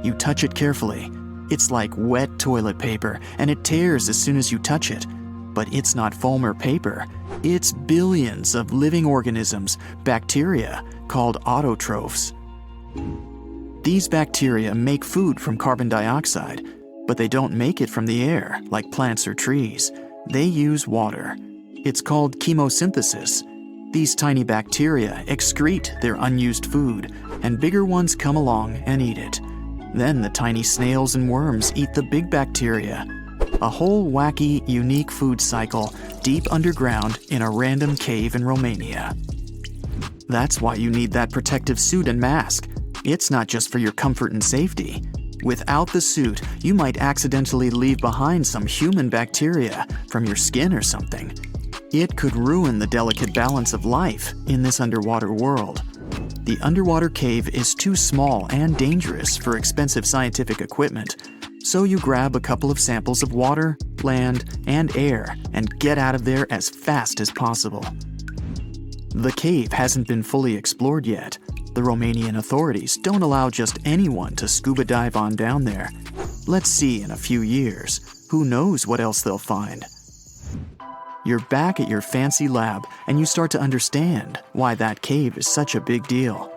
You touch it carefully. It's like wet toilet paper, and it tears as soon as you touch it. But it's not foam or paper. It's billions of living organisms, bacteria, called autotrophs. These bacteria make food from carbon dioxide, but they don't make it from the air like plants or trees. They use water. It's called chemosynthesis. These tiny bacteria excrete their unused food, and bigger ones come along and eat it. Then the tiny snails and worms eat the big bacteria. A whole wacky, unique food cycle deep underground in a random cave in Romania. That's why you need that protective suit and mask. It's not just for your comfort and safety. Without the suit, you might accidentally leave behind some human bacteria from your skin or something. It could ruin the delicate balance of life in this underwater world. The underwater cave is too small and dangerous for expensive scientific equipment, so you grab a couple of samples of water, land, and air and get out of there as fast as possible. The cave hasn't been fully explored yet. The Romanian authorities don't allow just anyone to scuba dive on down there. Let's see in a few years. Who knows what else they'll find? You're back at your fancy lab, and you start to understand why that cave is such a big deal.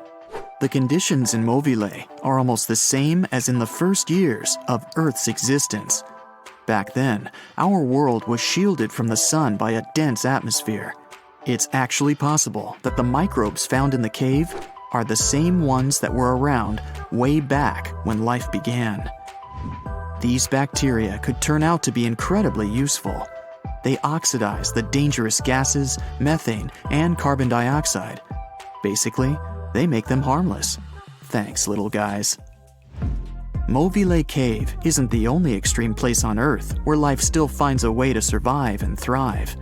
The conditions in Movile are almost the same as in the first years of Earth's existence. Back then, our world was shielded from the sun by a dense atmosphere. It's actually possible that the microbes found in the cave are the same ones that were around way back when life began. These bacteria could turn out to be incredibly useful. They oxidize the dangerous gases, methane, and carbon dioxide. Basically, they make them harmless. Thanks, little guys. Movile Cave isn't the only extreme place on Earth where life still finds a way to survive and thrive.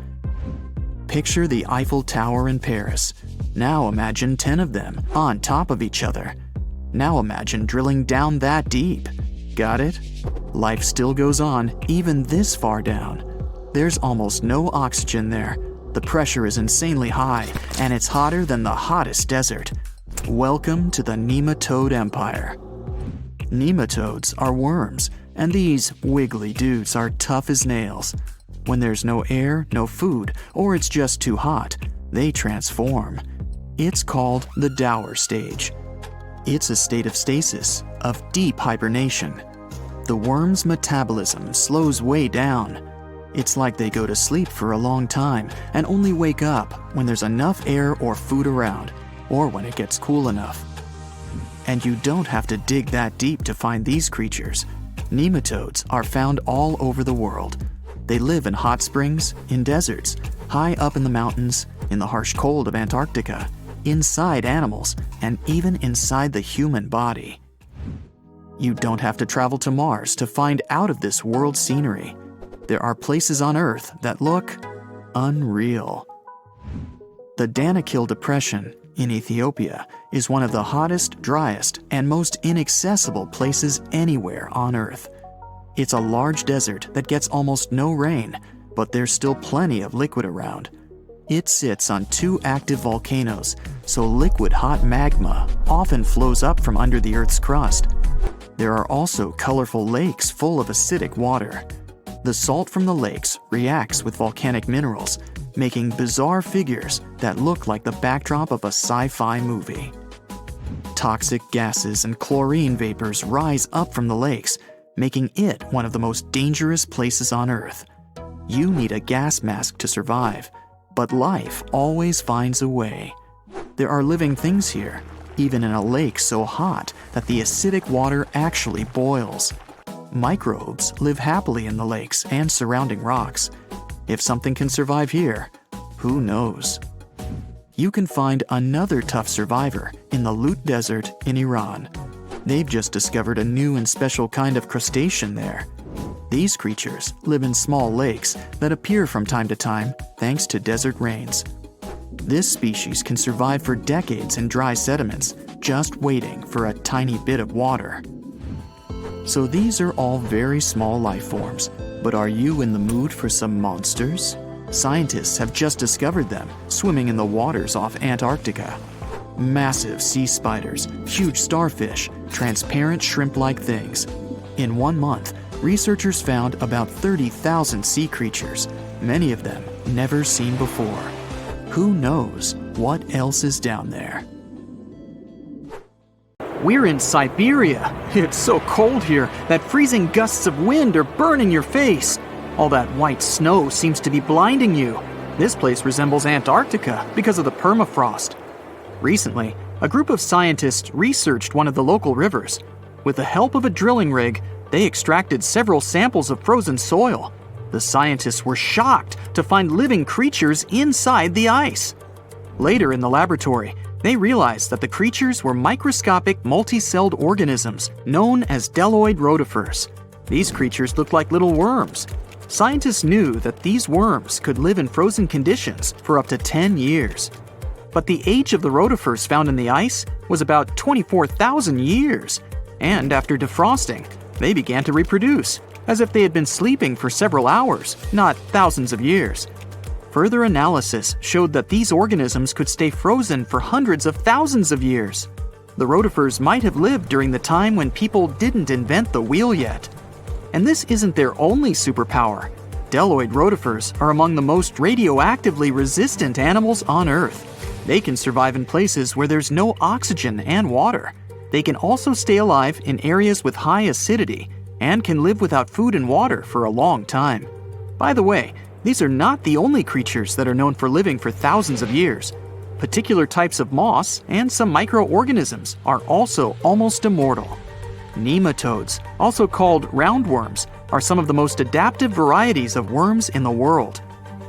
Picture the Eiffel Tower in Paris. Now imagine 10 of them on top of each other. Now imagine drilling down that deep. Got it? Life still goes on, even this far down. There's almost no oxygen there. The pressure is insanely high, and it's hotter than the hottest desert. Welcome to the nematode empire. Nematodes are worms, and these wiggly dudes are tough as nails. When there's no air, no food, or it's just too hot, they transform. It's called the Dower stage. It's a state of stasis, of deep hibernation. The worm's metabolism slows way down. It's like they go to sleep for a long time and only wake up when there's enough air or food around, or when it gets cool enough. And you don't have to dig that deep to find these creatures. Nematodes are found all over the world. They live in hot springs, in deserts, high up in the mountains, in the harsh cold of Antarctica, inside animals, and even inside the human body. You don't have to travel to Mars to find out of this world scenery. There are places on Earth that look unreal. The Danakil Depression in Ethiopia is one of the hottest, driest, and most inaccessible places anywhere on Earth. It's a large desert that gets almost no rain, but there's still plenty of liquid around. It sits on 2 active volcanoes, so liquid hot magma often flows up from under the Earth's crust. There are also colorful lakes full of acidic water. The salt from the lakes reacts with volcanic minerals, making bizarre figures that look like the backdrop of a sci-fi movie. Toxic gases and chlorine vapors rise up from the lakes, making it one of the most dangerous places on Earth. You need a gas mask to survive, but life always finds a way. There are living things here, even in a lake so hot that the acidic water actually boils. Microbes live happily in the lakes and surrounding rocks. If something can survive here, who knows? You can find another tough survivor in the Lut Desert in Iran. They've just discovered a new and special kind of crustacean there. These creatures live in small lakes that appear from time to time thanks to desert rains. This species can survive for decades in dry sediments, just waiting for a tiny bit of water. So these are all very small life forms, but are you in the mood for some monsters? Scientists have just discovered them swimming in the waters off Antarctica. Massive sea spiders, huge starfish, transparent shrimp-like things. In 1 month, researchers found about 30,000 sea creatures, many of them never seen before. Who knows what else is down there? We're in Siberia. It's so cold here that freezing gusts of wind are burning your face. All that white snow seems to be blinding you. This place resembles Antarctica because of the permafrost. Recently, a group of scientists researched one of the local rivers. With the help of a drilling rig, they extracted several samples of frozen soil. The scientists were shocked to find living creatures inside the ice. Later in the laboratory, they realized that the creatures were microscopic multi-celled organisms known as bdelloid rotifers. These creatures looked like little worms. Scientists knew that these worms could live in frozen conditions for up to 10 years. But the age of the rotifers found in the ice was about 24,000 years. And after defrosting, they began to reproduce, as if they had been sleeping for several hours, not thousands of years. Further analysis showed that these organisms could stay frozen for hundreds of thousands of years. The rotifers might have lived during the time when people didn't invent the wheel yet. And this isn't their only superpower. Bdelloid rotifers are among the most radioactively resistant animals on Earth. They can survive in places where there's no oxygen and water. They can also stay alive in areas with high acidity and can live without food and water for a long time. By the way, these are not the only creatures that are known for living for thousands of years. Particular types of moss and some microorganisms are also almost immortal. Nematodes, also called roundworms, are some of the most adaptive varieties of worms in the world.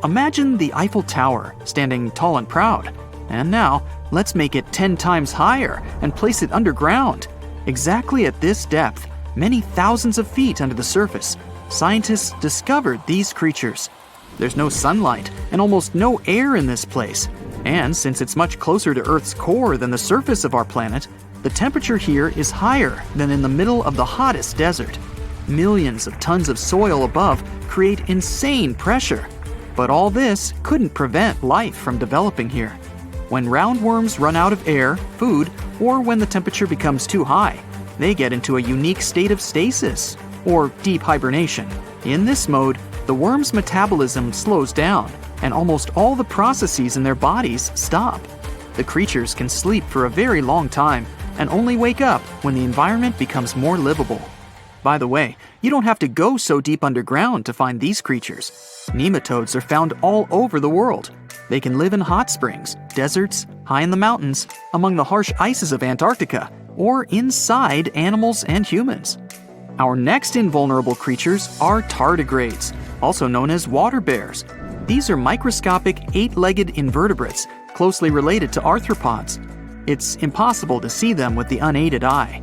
Imagine the Eiffel Tower standing tall and proud. And now, let's make it 10 times higher and place it underground. Exactly at this depth, many thousands of feet under the surface, scientists discovered these creatures. There's no sunlight and almost no air in this place. And since it's much closer to Earth's core than the surface of our planet, the temperature here is higher than in the middle of the hottest desert. Millions of tons of soil above create insane pressure. But all this couldn't prevent life from developing here. When roundworms run out of air, food, or when the temperature becomes too high, they get into a unique state of stasis, or deep hibernation. In this mode, the worm's metabolism slows down, and almost all the processes in their bodies stop. The creatures can sleep for a very long time, and only wake up when the environment becomes more livable. By the way, you don't have to go so deep underground to find these creatures. Nematodes are found all over the world. They can live in hot springs, deserts, high in the mountains, among the harsh ices of Antarctica, or inside animals and humans. Our next invulnerable creatures are tardigrades, also known as water bears. These are microscopic, 8-legged invertebrates, closely related to arthropods. It's impossible to see them with the unaided eye.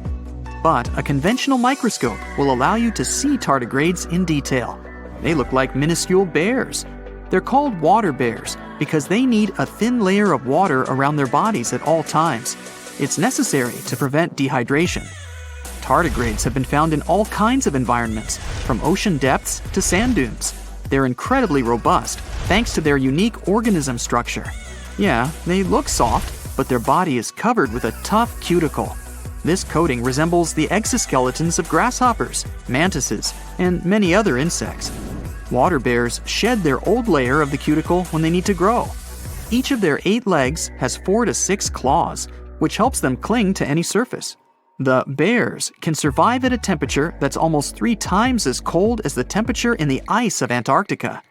But a conventional microscope will allow you to see tardigrades in detail. They look like minuscule bears. They're called water bears because they need a thin layer of water around their bodies at all times. It's necessary to prevent dehydration. Tardigrades have been found in all kinds of environments, from ocean depths to sand dunes. They're incredibly robust thanks to their unique organism structure. Yeah, they look soft, but their body is covered with a tough cuticle. This coating resembles the exoskeletons of grasshoppers, mantises, and many other insects. Water bears shed their old layer of the cuticle when they need to grow. Each of their 8 legs has 4 to 6 claws, which helps them cling to any surface. The bears can survive at a temperature that's almost 3 times as cold as the temperature in the ice of Antarctica.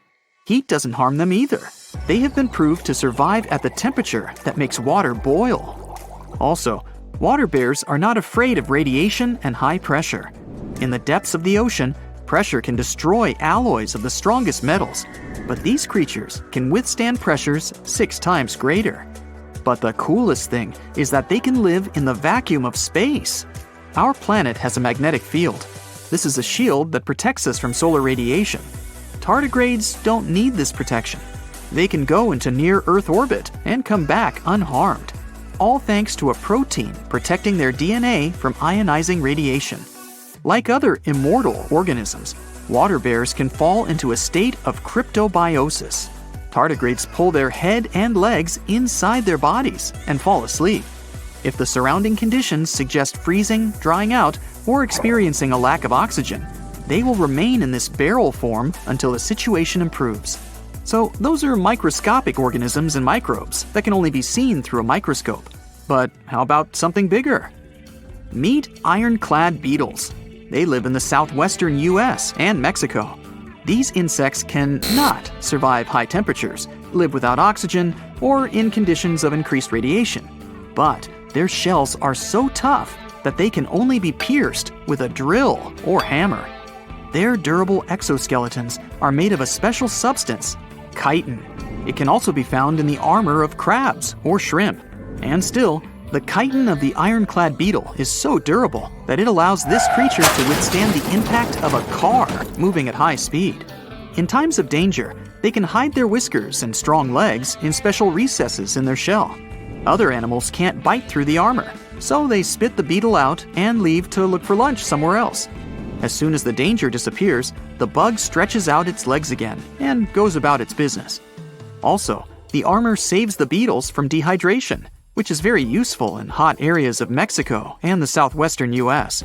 Heat doesn't harm them either. They have been proved to survive at the temperature that makes water boil. Also, water bears are not afraid of radiation and high pressure. In the depths of the ocean, pressure can destroy alloys of the strongest metals, but these creatures can withstand pressures 6 times greater. But the coolest thing is that they can live in the vacuum of space. Our planet has a magnetic field. This is a shield that protects us from solar radiation. Tardigrades don't need this protection. They can go into near-Earth orbit and come back unharmed, all thanks to a protein protecting their DNA from ionizing radiation. Like other immortal organisms, water bears can fall into a state of cryptobiosis. Tardigrades pull their head and legs inside their bodies and fall asleep. If the surrounding conditions suggest freezing, drying out, or experiencing a lack of oxygen, they will remain in this barrel form until the situation improves. So those are microscopic organisms and microbes that can only be seen through a microscope. But how about something bigger? Meet ironclad beetles. They live in the southwestern US and Mexico. These insects cannot survive high temperatures, live without oxygen, or in conditions of increased radiation. But their shells are so tough that they can only be pierced with a drill or hammer. Their durable exoskeletons are made of a special substance, chitin. It can also be found in the armor of crabs or shrimp. And still, the chitin of the ironclad beetle is so durable that it allows this creature to withstand the impact of a car moving at high speed. In times of danger, they can hide their whiskers and strong legs in special recesses in their shell. Other animals can't bite through the armor, so they spit the beetle out and leave to look for lunch somewhere else. As soon as the danger disappears, the bug stretches out its legs again and goes about its business. Also, the armor saves the beetles from dehydration, which is very useful in hot areas of Mexico and the southwestern US.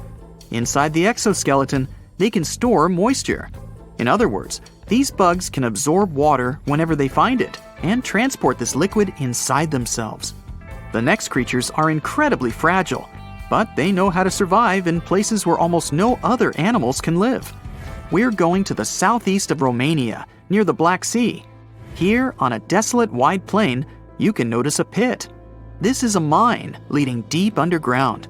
Inside the exoskeleton, they can store moisture. In other words, these bugs can absorb water whenever they find it and transport this liquid inside themselves. The next creatures are incredibly fragile, but they know how to survive in places where almost no other animals can live. We're going to the southeast of Romania, near the Black Sea. Here, on a desolate wide plain, you can notice a pit. This is a mine leading deep underground.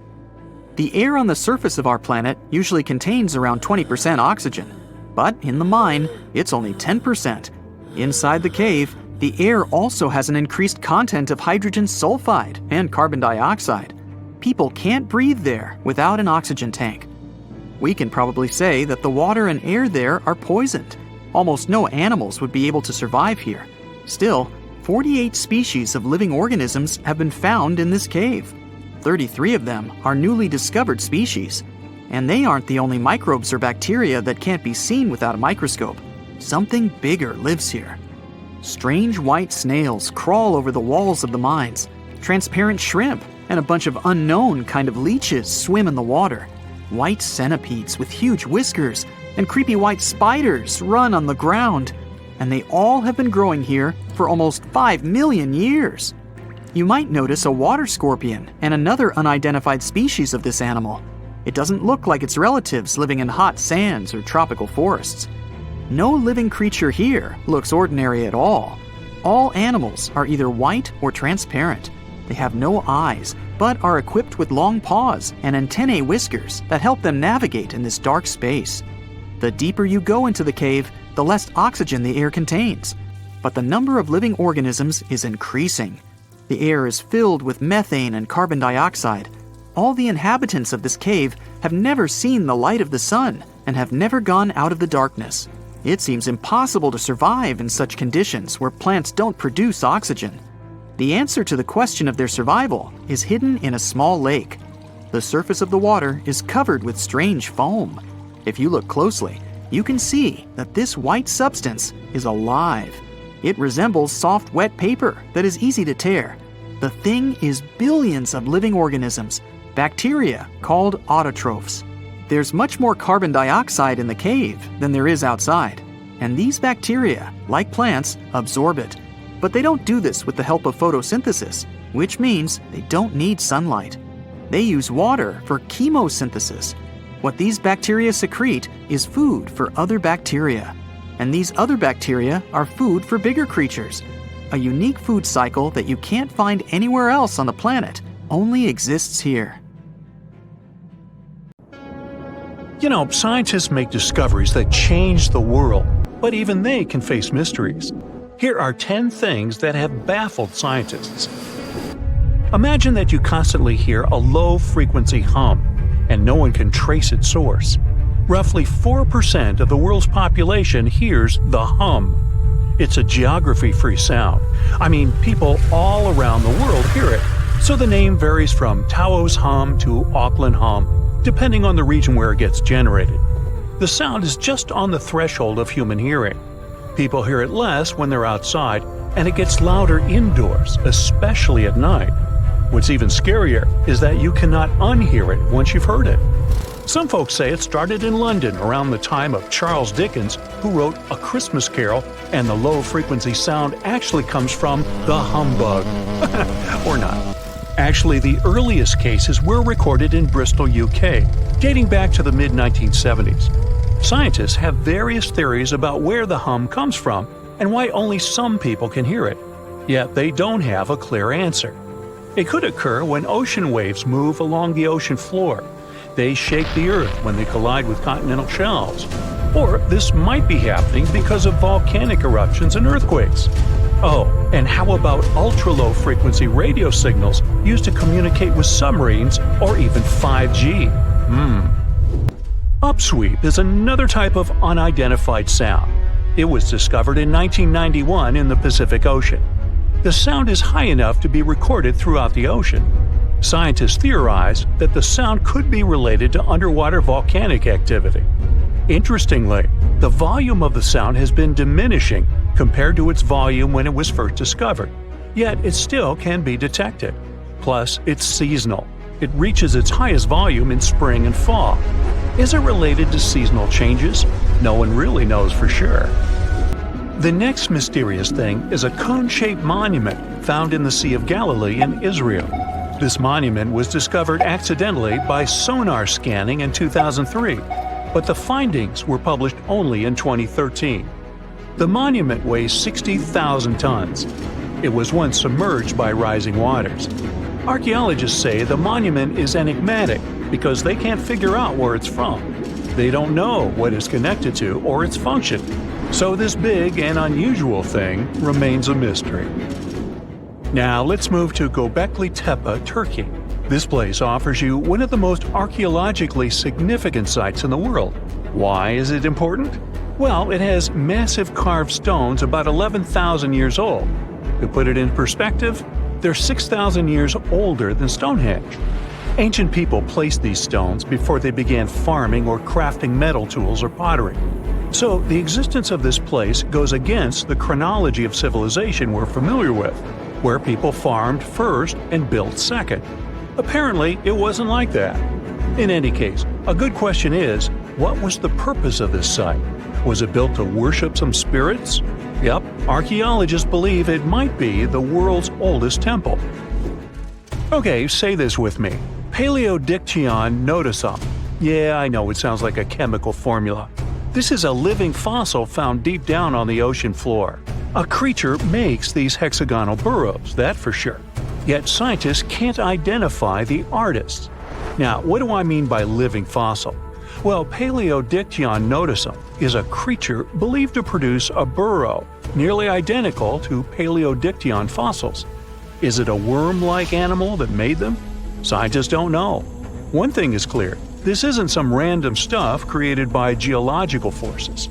The air on the surface of our planet usually contains around 20% oxygen, but in the mine, it's only 10%. Inside the cave, the air also has an increased content of hydrogen sulfide and carbon dioxide. People can't breathe there without an oxygen tank. We can probably say that the water and air there are poisoned. Almost no animals would be able to survive here. Still, 48 species of living organisms have been found in this cave. 33 of them are newly discovered species. And they aren't the only microbes or bacteria that can't be seen without a microscope. Something bigger lives here. Strange white snails crawl over the walls of the mines. Transparent shrimp and a bunch of unknown kind of leeches swim in the water. White centipedes with huge whiskers and creepy white spiders run on the ground. And they all have been growing here for almost 5 million years. You might notice a water scorpion and another unidentified species of this animal. It doesn't look like its relatives living in hot sands or tropical forests. No living creature here looks ordinary at all. All animals are either white or transparent. They have no eyes, but are equipped with long paws and antennae whiskers that help them navigate in this dark space. The deeper you go into the cave, the less oxygen the air contains. But the number of living organisms is increasing. The air is filled with methane and carbon dioxide. All the inhabitants of this cave have never seen the light of the sun and have never gone out of the darkness. It seems impossible to survive in such conditions where plants don't produce oxygen. The answer to the question of their survival is hidden in a small lake. The surface of the water is covered with strange foam. If you look closely, you can see that this white substance is alive. It resembles soft, wet paper that is easy to tear. The thing is billions of living organisms, bacteria called autotrophs. There's much more carbon dioxide in the cave than there is outside, and these bacteria, like plants, absorb it. But they don't do this with the help of photosynthesis, which means they don't need sunlight. They use water for chemosynthesis. What these bacteria secrete is food for other bacteria, and these other bacteria are food for bigger creatures. A unique food cycle that you can't find anywhere else on the planet only exists here. You know, scientists make discoveries that change the world, but even they can face mysteries. Here are 10 things that have baffled scientists. Imagine that you constantly hear a low-frequency hum, and no one can trace its source. Roughly 4% of the world's population hears the hum. It's a geography-free sound. I mean, people all around the world hear it, so the name varies from Tao's hum to Auckland hum, depending on the region where it gets generated. The sound is just on the threshold of human hearing. People hear it less when they're outside, and it gets louder indoors, especially at night. What's even scarier is that you cannot unhear it once you've heard it. Some folks say it started in London around the time of Charles Dickens, who wrote A Christmas Carol, and the low-frequency sound actually comes from the humbug. Or not. Actually, the earliest cases were recorded in Bristol, UK, dating back to the mid-1970s. Scientists have various theories about where the hum comes from and why only some people can hear it, yet they don't have a clear answer. It could occur when ocean waves move along the ocean floor. They shake the Earth when they collide with continental shelves. Or this might be happening because of volcanic eruptions and earthquakes. Oh, and how about ultra-low frequency radio signals used to communicate with submarines or even 5G? Upsweep is another type of unidentified sound. It was discovered in 1991 in the Pacific Ocean. The sound is high enough to be recorded throughout the ocean. Scientists theorize that the sound could be related to underwater volcanic activity. Interestingly, the volume of the sound has been diminishing compared to its volume when it was first discovered, yet it still can be detected. Plus, it's seasonal. It reaches its highest volume in spring and fall. Is it related to seasonal changes? No one really knows for sure. The next mysterious thing is a cone-shaped monument found in the Sea of Galilee in Israel. This monument was discovered accidentally by sonar scanning in 2003, but the findings were published only in 2013. The monument weighs 60,000 tons. It was once submerged by rising waters. Archaeologists say the monument is enigmatic because they can't figure out where it's from. They don't know what it's connected to or its function. So this big and unusual thing remains a mystery. Now let's move to Göbekli Tepe, Turkey. This place offers you one of the most archaeologically significant sites in the world. Why is it important? Well, it has massive carved stones about 11,000 years old. To put it in perspective, they're 6,000 years older than Stonehenge. Ancient people placed these stones before they began farming or crafting metal tools or pottery. So the existence of this place goes against the chronology of civilization we're familiar with, where people farmed first and built second. Apparently, it wasn't like that. In any case, a good question is, what was the purpose of this site? Was it built to worship some spirits? Yep, archaeologists believe it might be the world's oldest temple. Okay, say this with me. Paleodictyon notusum. Yeah, I know it sounds like a chemical formula. This is a living fossil found deep down on the ocean floor. A creature makes these hexagonal burrows, that for sure. Yet scientists can't identify the artist. Now, what do I mean by living fossil? Well, Paleodictyon notusum is a creature believed to produce a burrow nearly identical to Paleodictyon fossils. Is it a worm-like animal that made them? Scientists don't know. One thing is clear. This isn't some random stuff created by geological forces.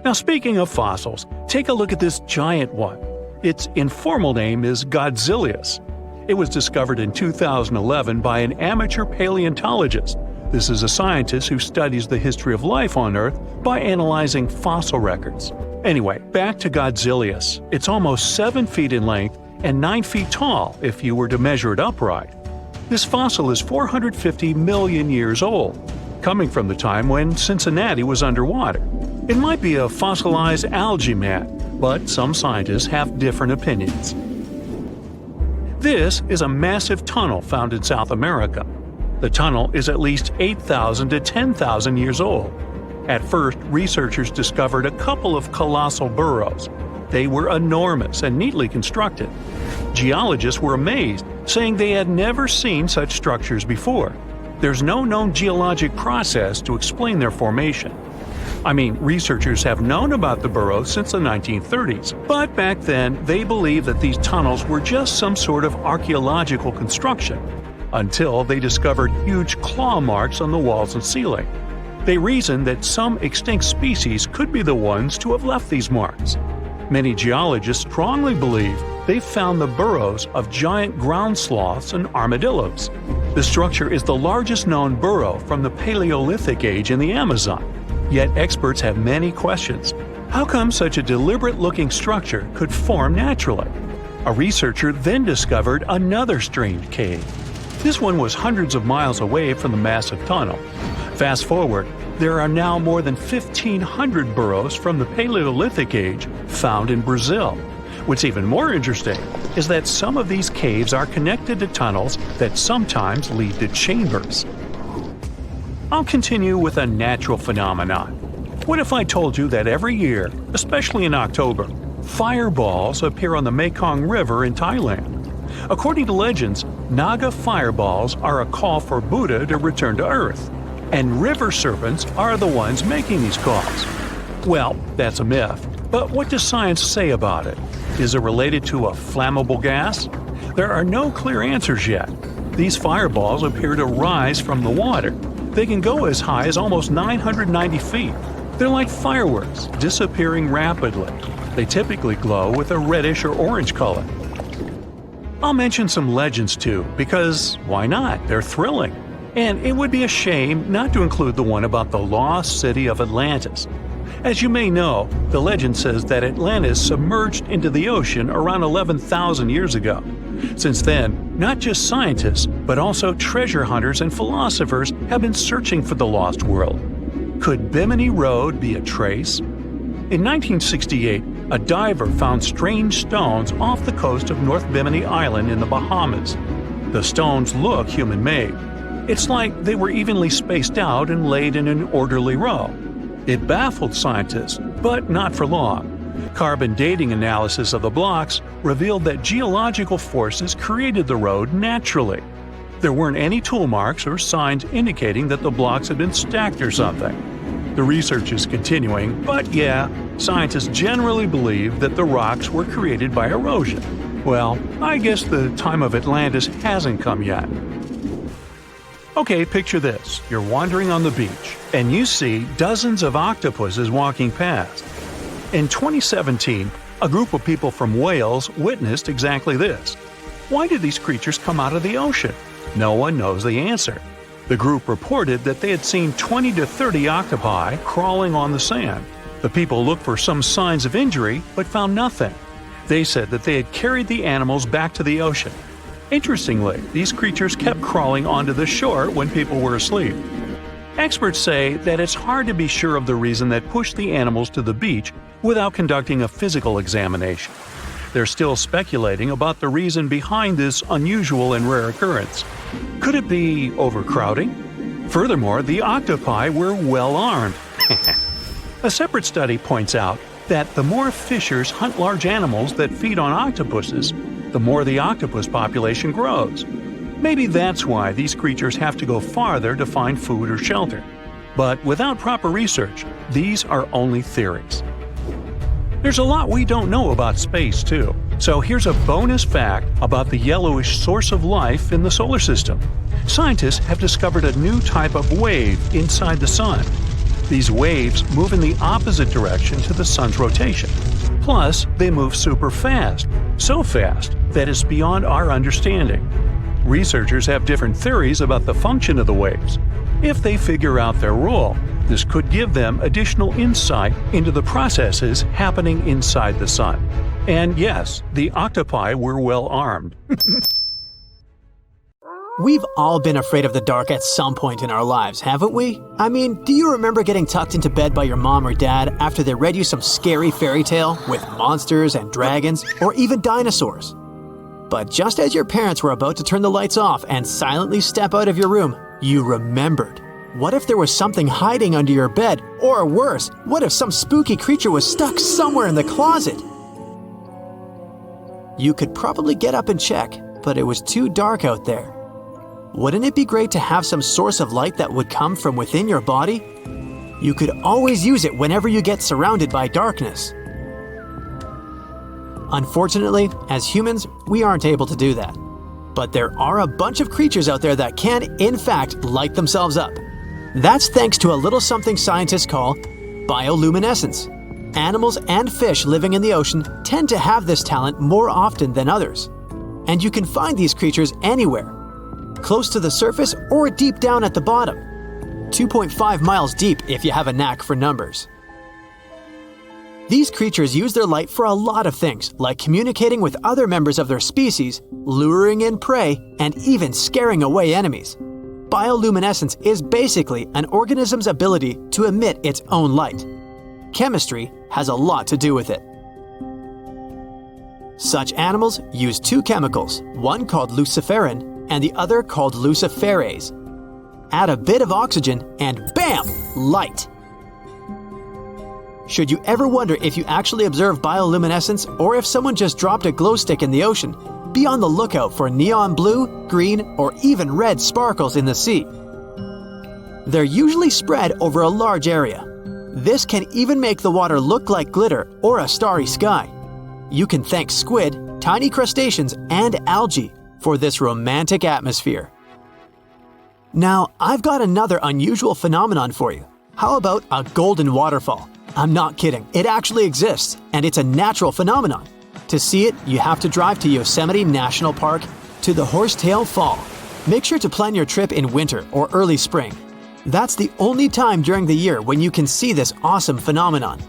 Now, speaking of fossils, take a look at this giant one. Its informal name is Godzillius. It was discovered in 2011 by an amateur paleontologist. This is a scientist who studies the history of life on Earth by analyzing fossil records. Anyway, back to Godzillius. It's almost 7 feet in length and 9 feet tall if you were to measure it upright. This fossil is 450 million years old, coming from the time when Cincinnati was underwater. It might be a fossilized algae mat, but some scientists have different opinions. This is a massive tunnel found in South America. The tunnel is at least 8,000 to 10,000 years old. At first, researchers discovered a couple of colossal burrows. They were enormous and neatly constructed. Geologists were amazed, saying they had never seen such structures before. There's no known geologic process to explain their formation. I mean, researchers have known about the burrows since the 1930s, but back then they believed that these tunnels were just some sort of archaeological construction, until they discovered huge claw marks on the walls and ceiling. They reasoned that some extinct species could be the ones to have left these marks. Many geologists strongly believe they found the burrows of giant ground sloths and armadillos. The structure is the largest known burrow from the Paleolithic age in the Amazon. Yet experts have many questions. How come such a deliberate-looking structure could form naturally? A researcher then discovered another strange cave. This one was hundreds of miles away from the massive tunnel. Fast forward, there are now more than 1,500 burrows from the Paleolithic age found in Brazil. What's even more interesting is that some of these caves are connected to tunnels that sometimes lead to chambers. I'll continue with a natural phenomenon. What if I told you that every year, especially in October, fireballs appear on the Mekong River in Thailand? According to legends, Naga fireballs are a call for Buddha to return to Earth, and river serpents are the ones making these calls. Well, that's a myth, but what does science say about it? Is it related to a flammable gas? There are no clear answers yet. These fireballs appear to rise from the water. They can go as high as almost 990 feet. They're like fireworks, disappearing rapidly. They typically glow with a reddish or orange color. I'll mention some legends too, because why not? They're thrilling. And it would be a shame not to include the one about the lost city of Atlantis. As you may know, the legend says that Atlantis submerged into the ocean around 11,000 years ago. Since then, not just scientists, but also treasure hunters and philosophers have been searching for the lost world. Could Bimini Road be a trace? In 1968, a diver found strange stones off the coast of North Bimini Island in the Bahamas. The stones look human-made. It's like they were evenly spaced out and laid in an orderly row. It baffled scientists, but not for long. Carbon dating analysis of the blocks revealed that geological forces created the road naturally. There weren't any tool marks or signs indicating that the blocks had been stacked or something. The research is continuing, but yeah, scientists generally believe that the rocks were created by erosion. Well, I guess the time of Atlantis hasn't come yet. Okay, picture this. You're wandering on the beach, and you see dozens of octopuses walking past. In 2017, a group of people from Wales witnessed exactly this. Why did these creatures come out of the ocean? No one knows the answer. The group reported that they had seen 20 to 30 octopi crawling on the sand. The people looked for some signs of injury, but found nothing. They said that they had carried the animals back to the ocean. Interestingly, these creatures kept crawling onto the shore when people were asleep. Experts say that it's hard to be sure of the reason that pushed the animals to the beach without conducting a physical examination. They're still speculating about the reason behind this unusual and rare occurrence. Could it be overcrowding? Furthermore, the octopi were well armed. A separate study points out that the more fishers hunt large animals that feed on octopuses, the more the octopus population grows. Maybe that's why these creatures have to go farther to find food or shelter. But without proper research, these are only theories. There's a lot we don't know about space, too. So here's a bonus fact about the yellowish source of life in the solar system. Scientists have discovered a new type of wave inside the sun. These waves move in the opposite direction to the sun's rotation. Plus, they move super fast, so fast that it's beyond our understanding. Researchers have different theories about the function of the waves. If they figure out their role, this could give them additional insight into the processes happening inside the sun. And yes, the octopi were well armed. We've all been afraid of the dark at some point in our lives, haven't we? I mean, do you remember getting tucked into bed by your mom or dad after they read you some scary fairy tale with monsters and dragons or even dinosaurs? But just as your parents were about to turn the lights off and silently step out of your room, you remembered. What if there was something hiding under your bed? Or worse, what if some spooky creature was stuck somewhere in the closet? You could probably get up and check, but it was too dark out there. Wouldn't it be great to have some source of light that would come from within your body? You could always use it whenever you get surrounded by darkness. Unfortunately, as humans, we aren't able to do that. But there are a bunch of creatures out there that can, in fact, light themselves up. That's thanks to a little something scientists call bioluminescence. Animals and fish living in the ocean tend to have this talent more often than others. And you can find these creatures anywhere, close to the surface or deep down at the bottom. 2.5 miles deep if you have a knack for numbers. These creatures use their light for a lot of things, like communicating with other members of their species, luring in prey, and even scaring away enemies. Bioluminescence is basically an organism's ability to emit its own light. Chemistry has a lot to do with it. Such animals use two chemicals, one called luciferin and the other called luciferase. Add a bit of oxygen and bam! Light! Should you ever wonder if you actually observe bioluminescence or if someone just dropped a glow stick in the ocean, be on the lookout for neon blue, green, or even red sparkles in the sea. They're usually spread over a large area. This can even make the water look like glitter or a starry sky. You can thank squid, tiny crustaceans, and algae for this romantic atmosphere. Now, I've got another unusual phenomenon for you. How about a golden waterfall? I'm not kidding, it actually exists, and it's a natural phenomenon. To see it, you have to drive to Yosemite National Park to the Horsetail Fall. Make sure to plan your trip in winter or early spring. That's the only time during the year when you can see this awesome phenomenon.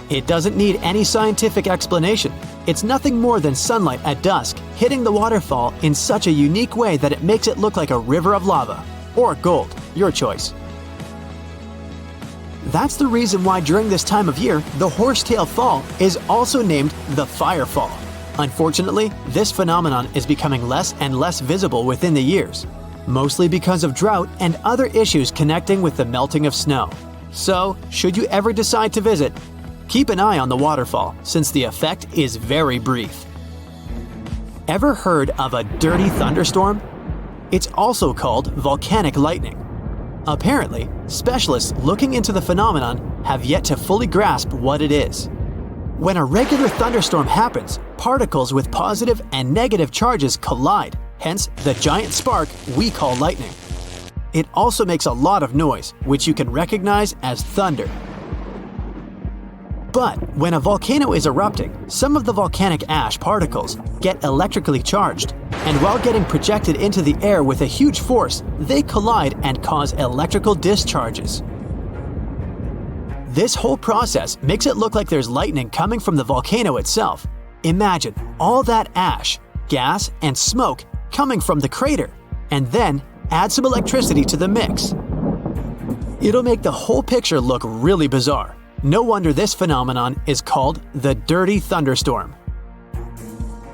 It doesn't need any scientific explanation. It's nothing more than sunlight at dusk hitting the waterfall in such a unique way that it makes it look like a river of lava. Or gold, your choice. That's the reason why during this time of year, the Horsetail Fall is also named the Fire Fall. Unfortunately, this phenomenon is becoming less and less visible within the years, mostly because of drought and other issues connecting with the melting of snow. So, should you ever decide to visit, keep an eye on the waterfall, since the effect is very brief. Ever heard of a dirty thunderstorm? It's also called volcanic lightning. Apparently, specialists looking into the phenomenon have yet to fully grasp what it is. When a regular thunderstorm happens, particles with positive and negative charges collide, hence the giant spark we call lightning. It also makes a lot of noise, which you can recognize as thunder. But when a volcano is erupting, some of the volcanic ash particles get electrically charged, and while getting projected into the air with a huge force, they collide and cause electrical discharges. This whole process makes it look like there's lightning coming from the volcano itself. Imagine all that ash, gas, and smoke coming from the crater, and then add some electricity to the mix. It'll make the whole picture look really bizarre. No wonder this phenomenon is called the dirty thunderstorm.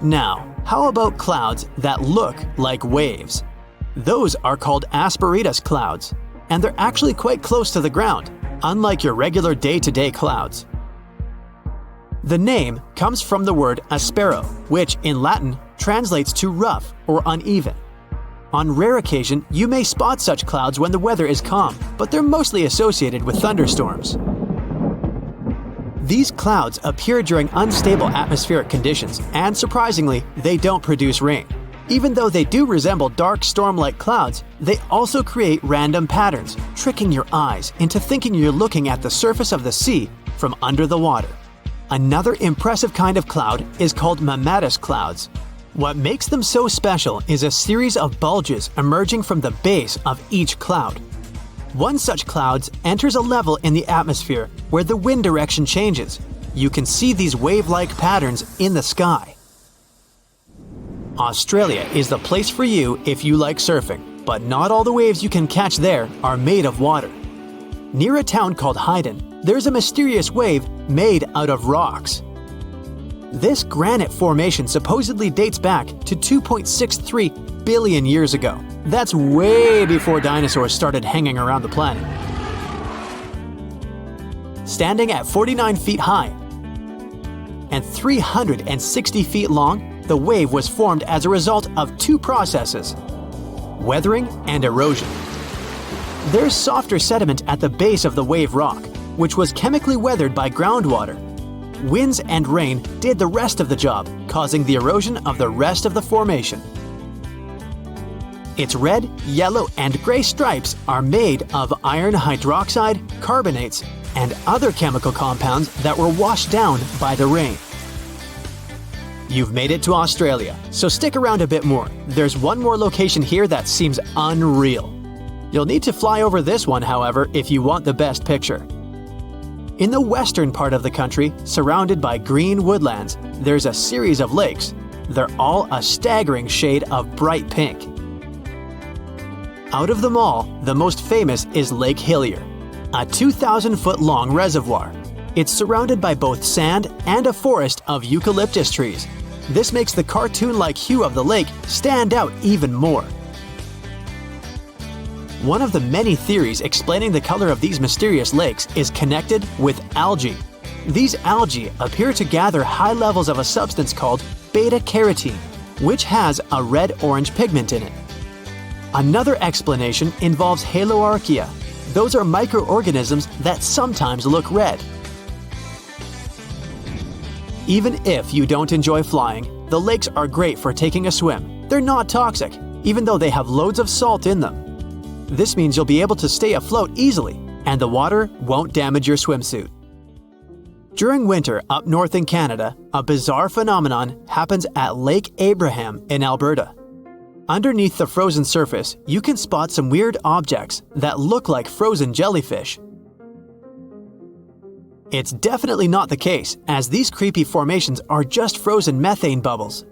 Now, how about clouds that look like waves? Those are called asperitas clouds, and they're actually quite close to the ground, unlike your regular day-to-day clouds. The name comes from the word aspero, which in Latin translates to rough or uneven. On rare occasion, you may spot such clouds when the weather is calm, but they're mostly associated with thunderstorms. These clouds appear during unstable atmospheric conditions, and surprisingly, they don't produce rain. Even though they do resemble dark storm-like clouds, they also create random patterns, tricking your eyes into thinking you're looking at the surface of the sea from under the water. Another impressive kind of cloud is called mammatus clouds. What makes them so special is a series of bulges emerging from the base of each cloud. One such cloud enters a level in the atmosphere where the wind direction changes. You can see these wave-like patterns in the sky. Australia is the place for you if you like surfing, but not all the waves you can catch there are made of water. Near a town called Haydn, there's a mysterious wave made out of rocks. This granite formation supposedly dates back to 2.63 billion years ago. That's way before dinosaurs started hanging around the planet. Standing at 49 feet high and 360 feet long, the wave was formed as a result of two processes: weathering and erosion. There's softer sediment at the base of the wave rock, which was chemically weathered by groundwater. Winds and rain did the rest of the job, causing the erosion of the rest of the formation. Its red, yellow, and gray stripes are made of iron hydroxide, carbonates, and other chemical compounds that were washed down by the rain. You've made it to Australia, so stick around a bit more. There's one more location here that seems unreal. You'll need to fly over this one, however, if you want the best picture. In the western part of the country, surrounded by green woodlands, there's a series of lakes. They're all a staggering shade of bright pink. Out of them all, the most famous is Lake Hillier, a 2,000-foot-long reservoir. It's surrounded by both sand and a forest of eucalyptus trees. This makes the cartoon-like hue of the lake stand out even more. One of the many theories explaining the color of these mysterious lakes is connected with algae. These algae appear to gather high levels of a substance called beta-carotene, which has a red-orange pigment in it. Another explanation involves haloarchaea. Those are microorganisms that sometimes look red. Even if you don't enjoy flying, the lakes are great for taking a swim. They're not toxic, even though they have loads of salt in them. This means you'll be able to stay afloat easily, and the water won't damage your swimsuit. During winter up north in Canada, a bizarre phenomenon happens at Lake Abraham in Alberta. Underneath the frozen surface, you can spot some weird objects that look like frozen jellyfish. It's definitely not the case, as these creepy formations are just frozen methane bubbles.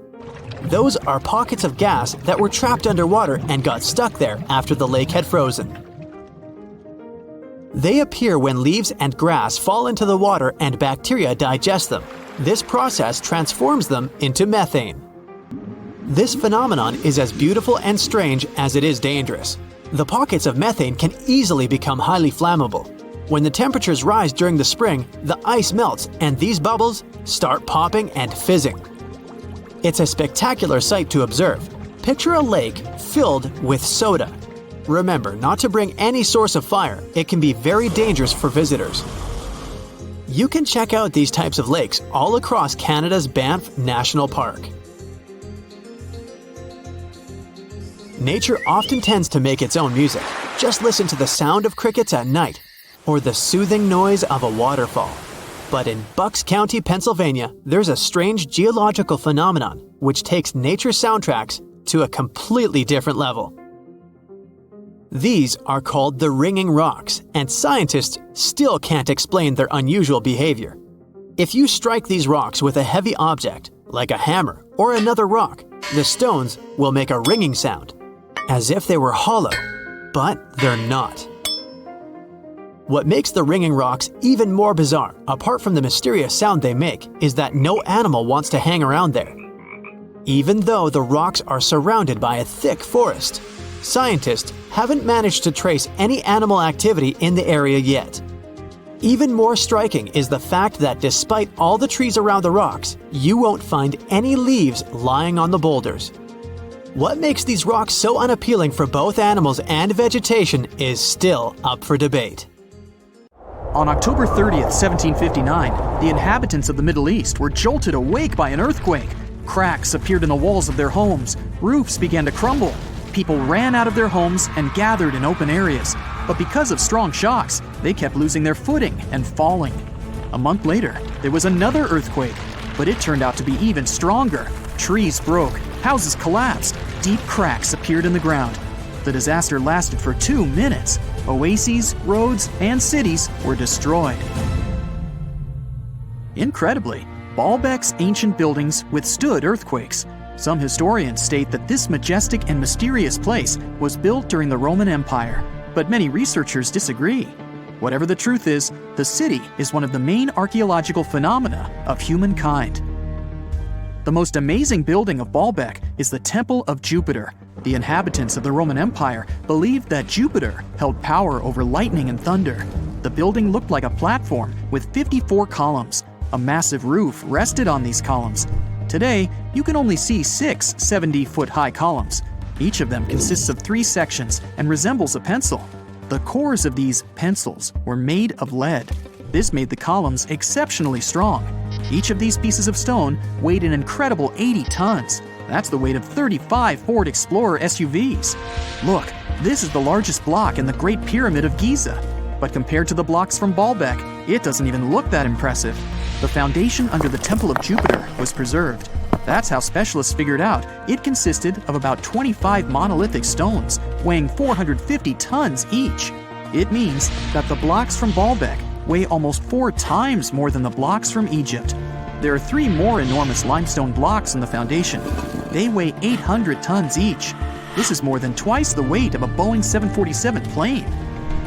Those are pockets of gas that were trapped underwater and got stuck there after the lake had frozen. They appear when leaves and grass fall into the water and bacteria digest them. This process transforms them into methane. This phenomenon is as beautiful and strange as it is dangerous. The pockets of methane can easily become highly flammable. When the temperatures rise during the spring, the ice melts and these bubbles start popping and fizzing. It's a spectacular sight to observe. Picture a lake filled with soda. Remember not to bring any source of fire. It can be very dangerous for visitors. You can check out these types of lakes all across Canada's Banff National Park. Nature often tends to make its own music. Just listen to the sound of crickets at night, or the soothing noise of a waterfall. But in Bucks County, Pennsylvania, there's a strange geological phenomenon which takes nature soundtracks to a completely different level. These are called the ringing rocks, and scientists still can't explain their unusual behavior. If you strike these rocks with a heavy object, like a hammer or another rock, the stones will make a ringing sound, as if they were hollow, but they're not. What makes the ringing rocks even more bizarre, apart from the mysterious sound they make, is that no animal wants to hang around there. Even though the rocks are surrounded by a thick forest, scientists haven't managed to trace any animal activity in the area yet. Even more striking is the fact that despite all the trees around the rocks, you won't find any leaves lying on the boulders. What makes these rocks so unappealing for both animals and vegetation is still up for debate. On October 30th, 1759, the inhabitants of the Middle East were jolted awake by an earthquake. Cracks appeared in the walls of their homes, roofs began to crumble. People ran out of their homes and gathered in open areas. But because of strong shocks, they kept losing their footing and falling. A month later, there was another earthquake, but it turned out to be even stronger. Trees broke, houses collapsed, deep cracks appeared in the ground. The disaster lasted for 2 minutes. Oases, roads, and cities were destroyed. Incredibly, Balbeck's ancient buildings withstood earthquakes. Some historians state that this majestic and mysterious place was built during the Roman Empire, but many researchers disagree. Whatever the truth is, the city is one of the main archaeological phenomena of humankind. The most amazing building of Balbeck is the Temple of Jupiter. The inhabitants of the Roman Empire believed that Jupiter held power over lightning and thunder. The building looked like a platform with 54 columns. A massive roof rested on these columns. Today, you can only see 6 70-foot-high columns. Each of them consists of 3 sections and resembles a pencil. The cores of these pencils were made of lead. This made the columns exceptionally strong. Each of these pieces of stone weighed an incredible 80 tons. That's the weight of 35 Ford Explorer SUVs. Look, this is the largest block in the Great Pyramid of Giza. But compared to the blocks from Balbeck, it doesn't even look that impressive. The foundation under the Temple of Jupiter was preserved. That's how specialists figured out it consisted of about 25 monolithic stones, weighing 450 tons each. It means that the blocks from Balbeck weigh almost 4 times more than the blocks from Egypt. There are 3 more enormous limestone blocks in the foundation. They weigh 800 tons each. This is more than twice the weight of a Boeing 747 plane.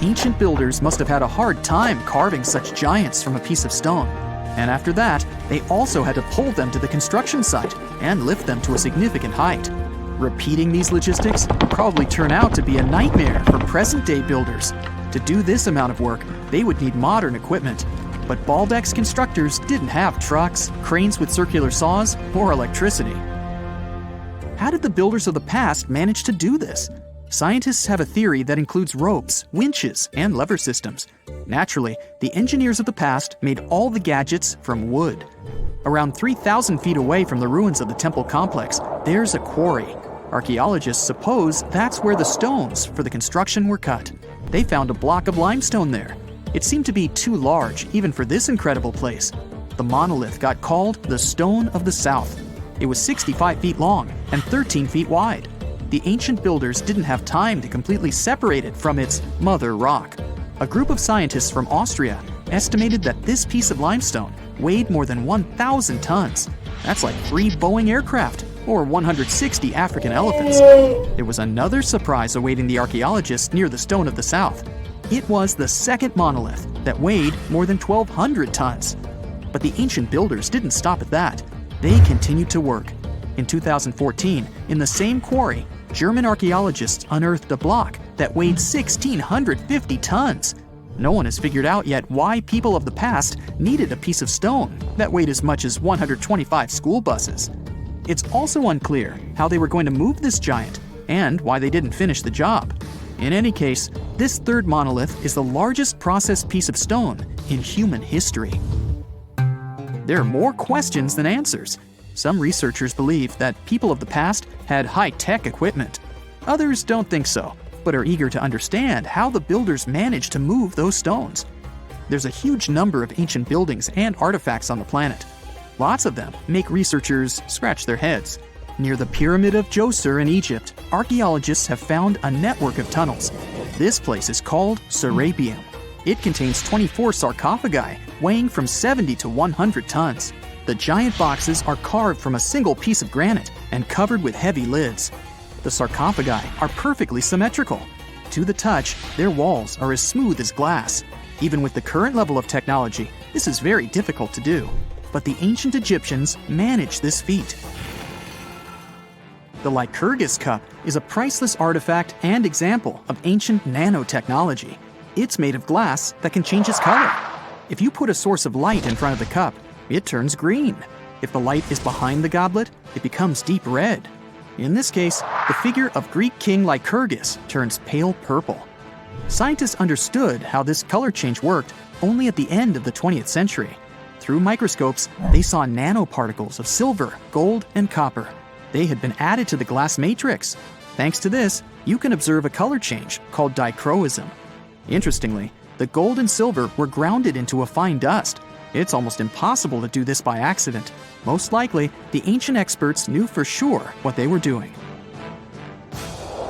Ancient builders must have had a hard time carving such giants from a piece of stone. And after that, they also had to pull them to the construction site and lift them to a significant height. Repeating these logistics would probably turn out to be a nightmare for present-day builders. To do this amount of work, they would need modern equipment. But Balbeck's constructors didn't have trucks, cranes with circular saws, or electricity. How did the builders of the past manage to do this? Scientists have a theory that includes ropes, winches, and lever systems. Naturally, the engineers of the past made all the gadgets from wood. Around 3,000 feet away from the ruins of the temple complex, there's a quarry. Archaeologists suppose that's where the stones for the construction were cut. They found a block of limestone there. It seemed to be too large, even for this incredible place. The monolith got called the Stone of the South. It was 65 feet long and 13 feet wide. The ancient builders didn't have time to completely separate it from its mother rock. A group of scientists from Austria estimated that this piece of limestone weighed more than 1,000 tons. That's like 3 Boeing aircraft or 160 African elephants. There was another surprise awaiting the archaeologists near the Stone of the South. It was the second monolith that weighed more than 1,200 tons. But the ancient builders didn't stop at that. They continued to work. In 2014, in the same quarry, German archaeologists unearthed a block that weighed 1,650 tons. No one has figured out yet why people of the past needed a piece of stone that weighed as much as 125 school buses. It's also unclear how they were going to move this giant and why they didn't finish the job. In any case, this third monolith is the largest processed piece of stone in human history. There are more questions than answers. Some researchers believe that people of the past had high-tech equipment. Others don't think so, but are eager to understand how the builders managed to move those stones. There's a huge number of ancient buildings and artifacts on the planet. Lots of them make researchers scratch their heads. Near the Pyramid of Djoser in Egypt, archaeologists have found a network of tunnels. This place is called Serapeum. It contains 24 sarcophagi weighing from 70 to 100 tons. The giant boxes are carved from a single piece of granite and covered with heavy lids. The sarcophagi are perfectly symmetrical. To the touch, their walls are as smooth as glass. Even with the current level of technology, this is very difficult to do. But the ancient Egyptians managed this feat. The Lycurgus cup is a priceless artifact and example of ancient nanotechnology. It's made of glass that can change its color. If you put a source of light in front of the cup, it turns green. If the light is behind the goblet, it becomes deep red. In this case, the figure of Greek king Lycurgus turns pale purple. Scientists understood how this color change worked only at the end of the 20th century. Through microscopes, they saw nanoparticles of silver, gold, and copper. They had been added to the glass matrix. Thanks to this, you can observe a color change called dichroism. Interestingly, the gold and silver were grounded into a fine dust. It's almost impossible to do this by accident. Most likely, the ancient experts knew for sure what they were doing.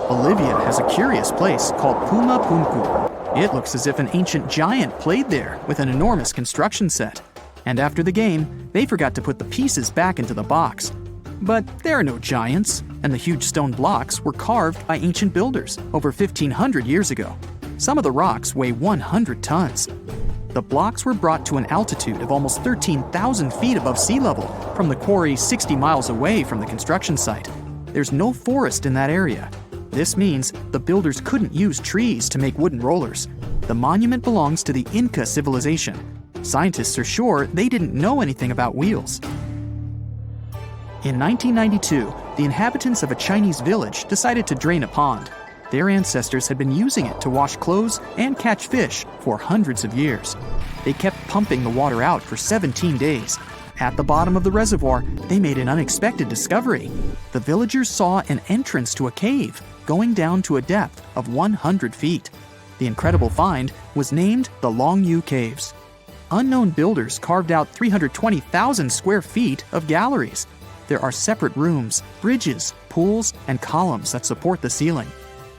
Bolivia has a curious place called Puma Punku. It looks as if an ancient giant played there with an enormous construction set. And after the game, they forgot to put the pieces back into the box. But there are no giants, and the huge stone blocks were carved by ancient builders over 1,500 years ago. Some of the rocks weigh 100 tons. The blocks were brought to an altitude of almost 13,000 feet above sea level from the quarry 60 miles away from the construction site. There's no forest in that area. This means the builders couldn't use trees to make wooden rollers. The monument belongs to the Inca civilization. Scientists are sure they didn't know anything about wheels. In 1992, the inhabitants of a Chinese village decided to drain a pond. Their ancestors had been using it to wash clothes and catch fish for hundreds of years. They kept pumping the water out for 17 days. At the bottom of the reservoir, they made an unexpected discovery. The villagers saw an entrance to a cave going down to a depth of 100 feet. The incredible find was named the Long Yu Caves. Unknown builders carved out 320,000 square feet of galleries. There are separate rooms, bridges, pools, and columns that support the ceiling.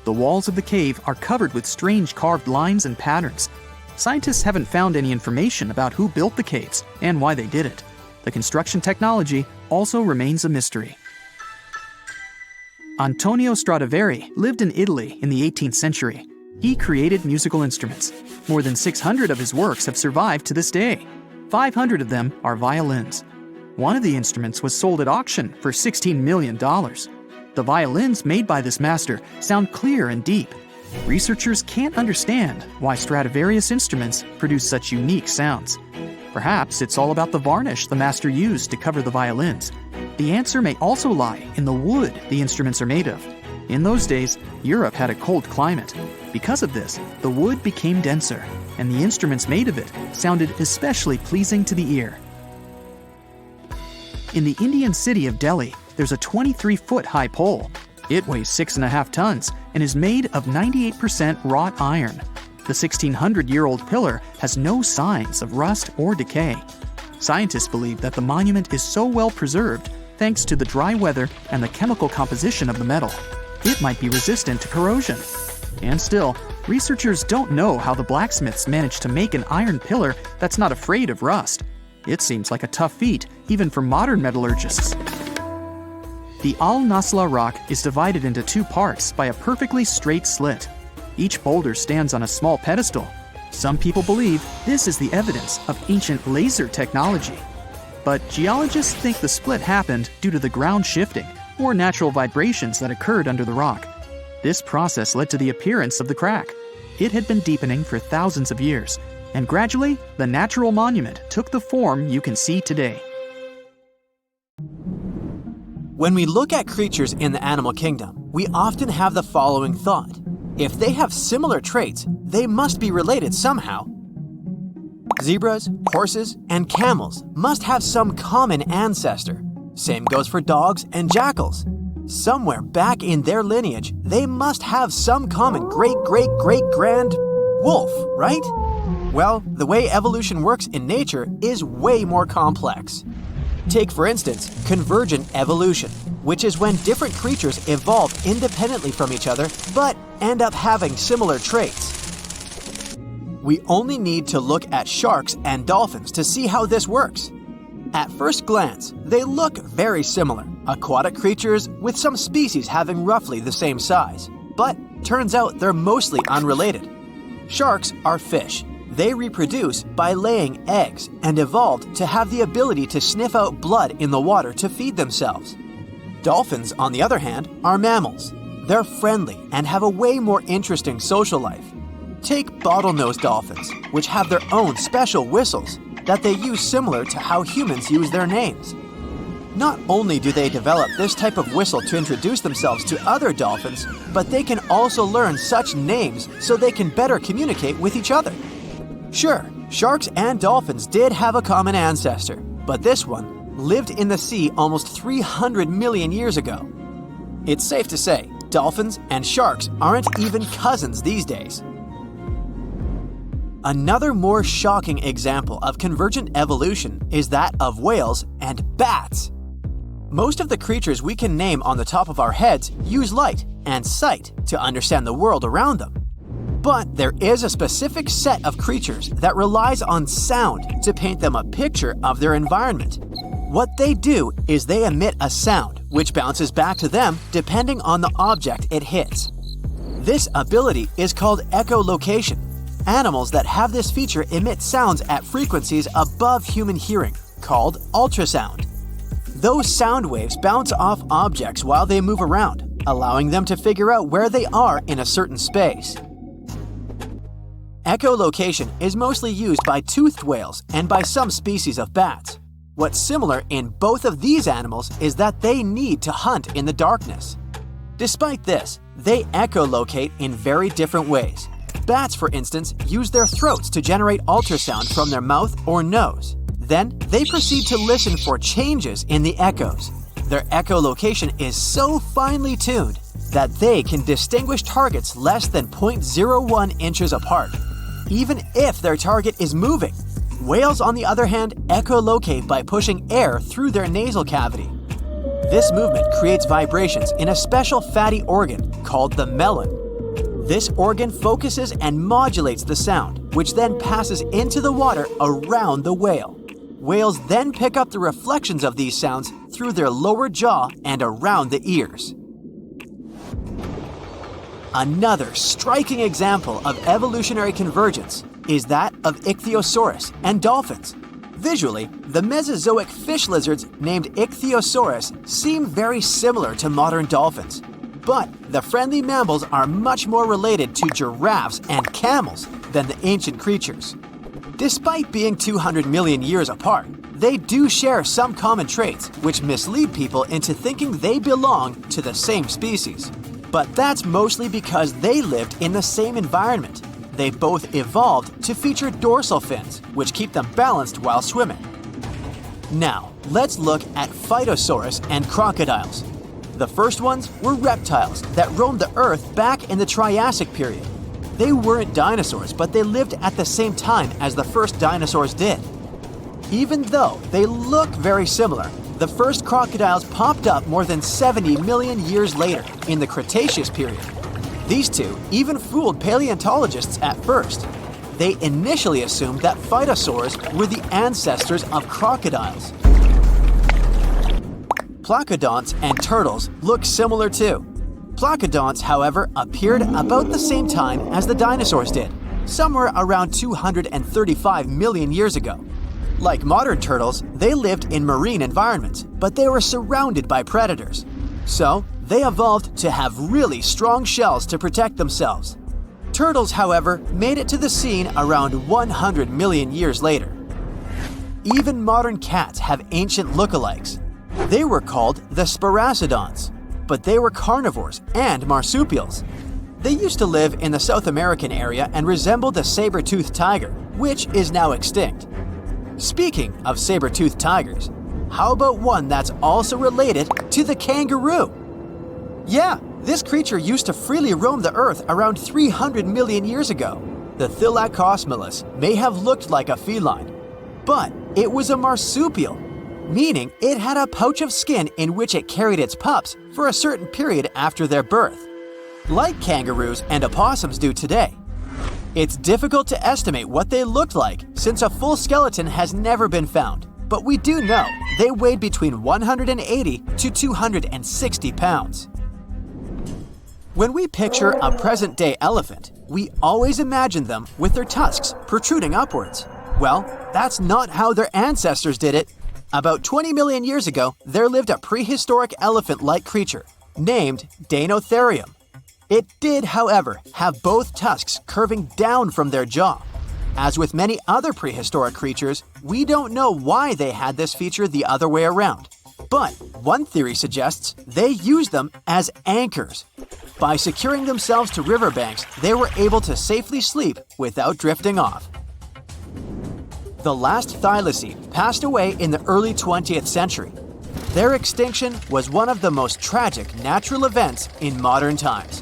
The walls of the cave are covered with strange carved lines and patterns. Scientists haven't found any information about who built the caves and why they did it. The construction technology also remains a mystery. Antonio Stradivari lived in Italy in the 18th century. He created musical instruments. More than 600 of his works have survived to this day. 500 of them are violins. One of the instruments was sold at auction for $16 million. The violins made by this master sound clear and deep. Researchers can't understand why Stradivarius instruments produce such unique sounds. Perhaps it's all about the varnish the master used to cover the violins. The answer may also lie in the wood the instruments are made of. In those days, Europe had a cold climate. Because of this, the wood became denser, and the instruments made of it sounded especially pleasing to the ear. In the Indian city of Delhi, there's a 23-foot-high pole. It weighs 6.5 tons and is made of 98% wrought iron. The 1,600-year-old pillar has no signs of rust or decay. Scientists believe that the monument is so well preserved thanks to the dry weather and the chemical composition of the metal. It might be resistant to corrosion. And still, researchers don't know how the blacksmiths managed to make an iron pillar that's not afraid of rust. It seems like a tough feat, even for modern metallurgists. The Al-Nasla rock is divided into two parts by a perfectly straight slit. Each boulder stands on a small pedestal. Some people believe this is the evidence of ancient laser technology. But geologists think the split happened due to the ground shifting or natural vibrations that occurred under the rock. This process led to the appearance of the crack. It had been deepening for thousands of years, and gradually, the natural monument took the form you can see today. When we look at creatures in the animal kingdom, we often have the following thought. If they have similar traits, they must be related somehow. Zebras, horses, and camels must have some common ancestor. Same goes for dogs and jackals. Somewhere back in their lineage, they must have some common great-great-great-grand wolf, right? Well, the way evolution works in nature is way more complex. Take, for instance, convergent evolution, which is when different creatures evolve independently from each other but end up having similar traits. We only need to look at sharks and dolphins to see how this works. At first glance, they look very similar, aquatic creatures with some species having roughly the same size. But turns out they're mostly unrelated. Sharks are fish. They reproduce by laying eggs and evolved to have the ability to sniff out blood in the water to feed themselves. Dolphins, on the other hand, are mammals. They're friendly and have a way more interesting social life. Take bottlenose dolphins, which have their own special whistles that they use similar to how humans use their names. Not only do they develop this type of whistle to introduce themselves to other dolphins, but they can also learn such names so they can better communicate with each other. Sure, sharks and dolphins did have a common ancestor, but this one lived in the sea almost 300 million years ago. It's safe to say, dolphins and sharks aren't even cousins these days. Another more shocking example of convergent evolution is that of whales and bats. Most of the creatures we can name on the top of our heads use light and sight to understand the world around them. But there is a specific set of creatures that relies on sound to paint them a picture of their environment. What they do is they emit a sound, which bounces back to them depending on the object it hits. This ability is called echolocation. Animals that have this feature emit sounds at frequencies above human hearing, called ultrasound. Those sound waves bounce off objects while they move around, allowing them to figure out where they are in a certain space. Echolocation is mostly used by toothed whales and by some species of bats. What's similar in both of these animals is that they need to hunt in the darkness. Despite this, they echolocate in very different ways. Bats, for instance, use their throats to generate ultrasound from their mouth or nose. Then, they proceed to listen for changes in the echoes. Their echolocation is so finely tuned that they can distinguish targets less than 0.01 inches apart, even if their target is moving. Whales, on the other hand, echolocate by pushing air through their nasal cavity. This movement creates vibrations in a special fatty organ called the melon. This organ focuses and modulates the sound, which then passes into the water around the whale. Whales then pick up the reflections of these sounds through their lower jaw and around the ears. Another striking example of evolutionary convergence is that of Ichthyosaurus and dolphins. Visually, the Mesozoic fish lizards named Ichthyosaurus seem very similar to modern dolphins. But the friendly mammals are much more related to giraffes and camels than the ancient creatures. Despite being 200 million years apart, they do share some common traits which mislead people into thinking they belong to the same species. But that's mostly because they lived in the same environment. They both evolved to feature dorsal fins, which keep them balanced while swimming. Now, let's look at Phytosaurus and crocodiles. The first ones were reptiles that roamed the Earth back in the Triassic period. They weren't dinosaurs, but they lived at the same time as the first dinosaurs did. Even though they look very similar, the first crocodiles popped up more than 70 million years later in the Cretaceous period. These two even fooled paleontologists at first. They initially assumed that phytosaurs were the ancestors of crocodiles. Placodonts and turtles look similar too. Placodonts, however, appeared about the same time as the dinosaurs did, somewhere around 235 million years ago. Like modern turtles, they lived in marine environments, but they were surrounded by predators. So, they evolved to have really strong shells to protect themselves. Turtles, however, made it to the scene around 100 million years later. Even modern cats have ancient lookalikes. They were called the Sparacidons, but they were carnivores and marsupials. They used to live in the South American area and resembled the saber-toothed tiger, which is now extinct. Speaking of saber-toothed tigers, how about one that's also related to the kangaroo? Yeah, this creature used to freely roam the Earth around 300 million years ago. The Thylacosmilus may have looked like a feline, but it was a marsupial, meaning it had a pouch of skin in which it carried its pups for a certain period after their birth, like kangaroos and opossums do today. It's difficult to estimate what they looked like since a full skeleton has never been found, but we do know they weighed between 180 to 260 pounds. When we picture a present-day elephant, we always imagine them with their tusks protruding upwards. Well, that's not how their ancestors did it. About 20 million years ago, there lived a prehistoric elephant-like creature named Deinotherium. It did, however, have both tusks curving down from their jaw. As with many other prehistoric creatures, we don't know why they had this feature the other way around. But one theory suggests they used them as anchors. By securing themselves to riverbanks, they were able to safely sleep without drifting off. The last thylacine passed away in the early 20th century. Their extinction was one of the most tragic natural events in modern times.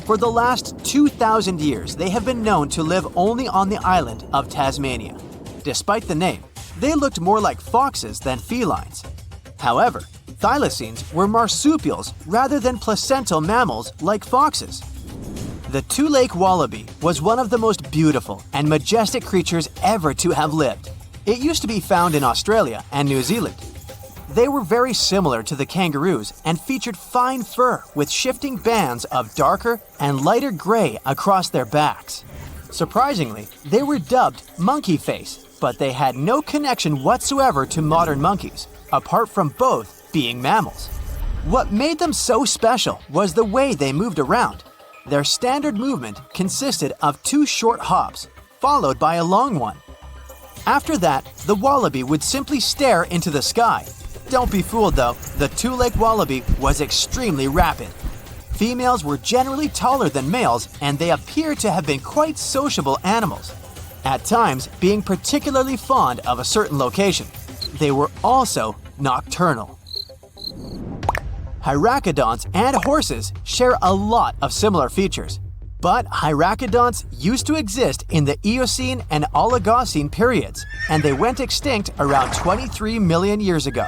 For the last 2,000 years, they have been known to live only on the island of Tasmania. Despite the name, they looked more like foxes than felines. However, thylacines were marsupials rather than placental mammals like foxes. The two-lake wallaby was one of the most beautiful and majestic creatures ever to have lived. It used to be found in Australia and New Zealand. They were very similar to the kangaroos and featured fine fur with shifting bands of darker and lighter gray across their backs. Surprisingly, they were dubbed monkey face, but they had no connection whatsoever to modern monkeys, apart from both being mammals. What made them so special was the way they moved around. Their standard movement consisted of 2 short hops, followed by a long one. After that, the wallaby would simply stare into the sky. Don't be fooled though, the 2-legged wallaby was extremely rapid. Females were generally taller than males, and they appear to have been quite sociable animals, at times being particularly fond of a certain location. They were also nocturnal. Hyracoodonts and horses share a lot of similar features, but hyracoodonts used to exist in the Eocene and Oligocene periods, and they went extinct around 23 million years ago.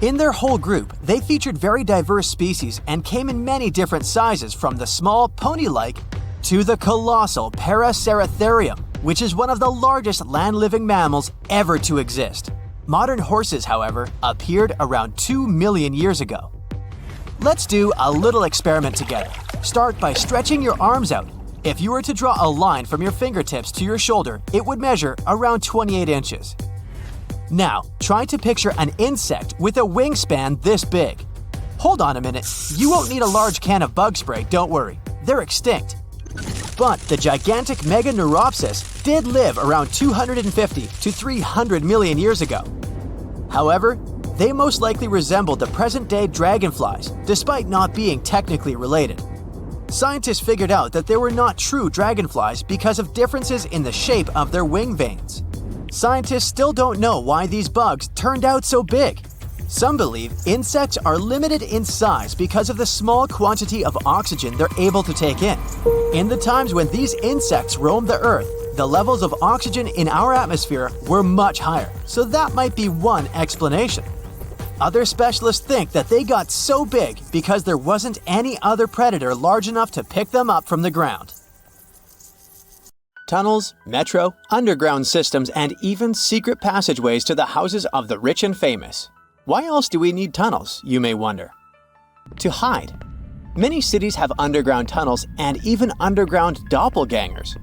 In their whole group, they featured very diverse species and came in many different sizes, from the small pony-like to the colossal Paraceratherium, which is one of the largest land-living mammals ever to exist. Modern horses, however, appeared around 2 million years ago. Let's do a little experiment together. Start by stretching your arms out. If you were to draw a line from your fingertips to your shoulder, it would measure around 28 inches. Now, try to picture an insect with a wingspan this big. Hold on a minute, you won't need a large can of bug spray, don't worry. They're extinct. But the gigantic Meganeuropsis did live around 250 to 300 million years ago. However, they most likely resembled the present-day dragonflies, despite not being technically related. Scientists figured out that they were not true dragonflies because of differences in the shape of their wing veins. Scientists still don't know why these bugs turned out so big. Some believe insects are limited in size because of the small quantity of oxygen they're able to take in. In the times when these insects roamed the Earth, the levels of oxygen in our atmosphere were much higher, so that might be one explanation. Other specialists think that they got so big because there wasn't any other predator large enough to pick them up from the ground. Tunnels, metro, underground systems, and even secret passageways to the houses of the rich and famous. Why else do we need tunnels, you may wonder? To hide. Many cities have underground tunnels and even underground doppelgangers.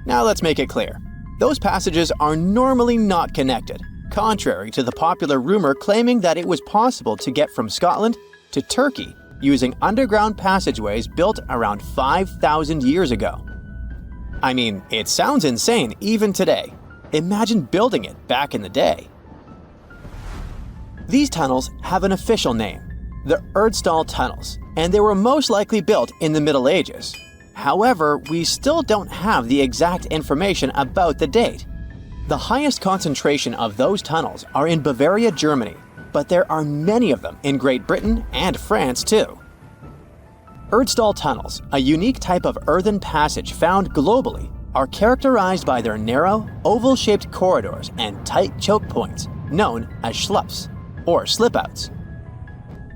Now let's make it clear. Those passages are normally not connected, contrary to the popular rumor claiming that it was possible to get from Scotland to Turkey using underground passageways built around 5,000 years ago. I mean, it sounds insane even today. Imagine building it back in the day. These tunnels have an official name, the Erdstall Tunnels, and they were most likely built in the Middle Ages. However, we still don't have the exact information about the date. The highest concentration of those tunnels are in Bavaria, Germany, but there are many of them in Great Britain and France too. Erdstall tunnels, a unique type of earthen passage found globally, are characterized by their narrow, oval-shaped corridors and tight choke points, known as schlups, or slip-outs.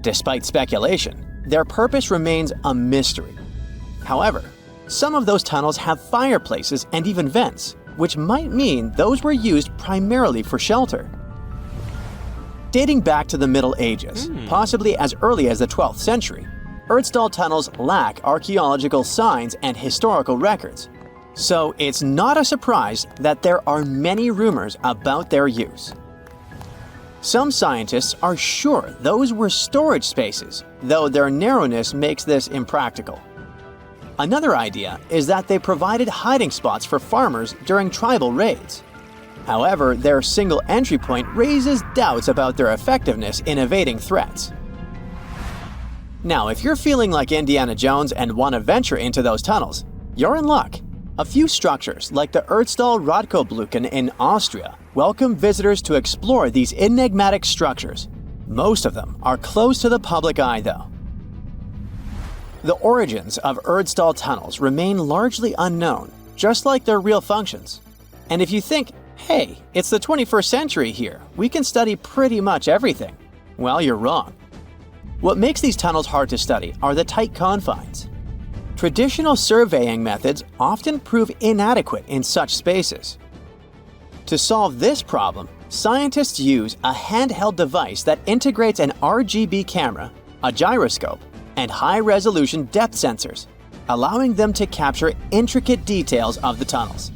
Despite speculation, their purpose remains a mystery. However, some of those tunnels have fireplaces and even vents, which might mean those were used primarily for shelter. Dating back to the Middle Ages, possibly as early as the 12th century, Erdstall tunnels lack archaeological signs and historical records, so it's not a surprise that there are many rumors about their use. Some scientists are sure those were storage spaces, though their narrowness makes this impractical. Another idea is that they provided hiding spots for farmers during tribal raids. However, their single entry point raises doubts about their effectiveness in evading threats. Now, if you're feeling like Indiana Jones and want to venture into those tunnels, you're in luck. A few structures, like the Erdstall Radkobluken in Austria, welcome visitors to explore these enigmatic structures. Most of them are closed to the public eye, though. The origins of Erdstall tunnels remain largely unknown, just like their real functions. And if you think, hey, it's the 21st century here, we can study pretty much everything, well, you're wrong. What makes these tunnels hard to study are the tight confines. Traditional surveying methods often prove inadequate in such spaces. To solve this problem, Scientists use a handheld device that integrates an RGB camera, a gyroscope, and high-resolution depth sensors, allowing them to capture intricate details of the tunnels.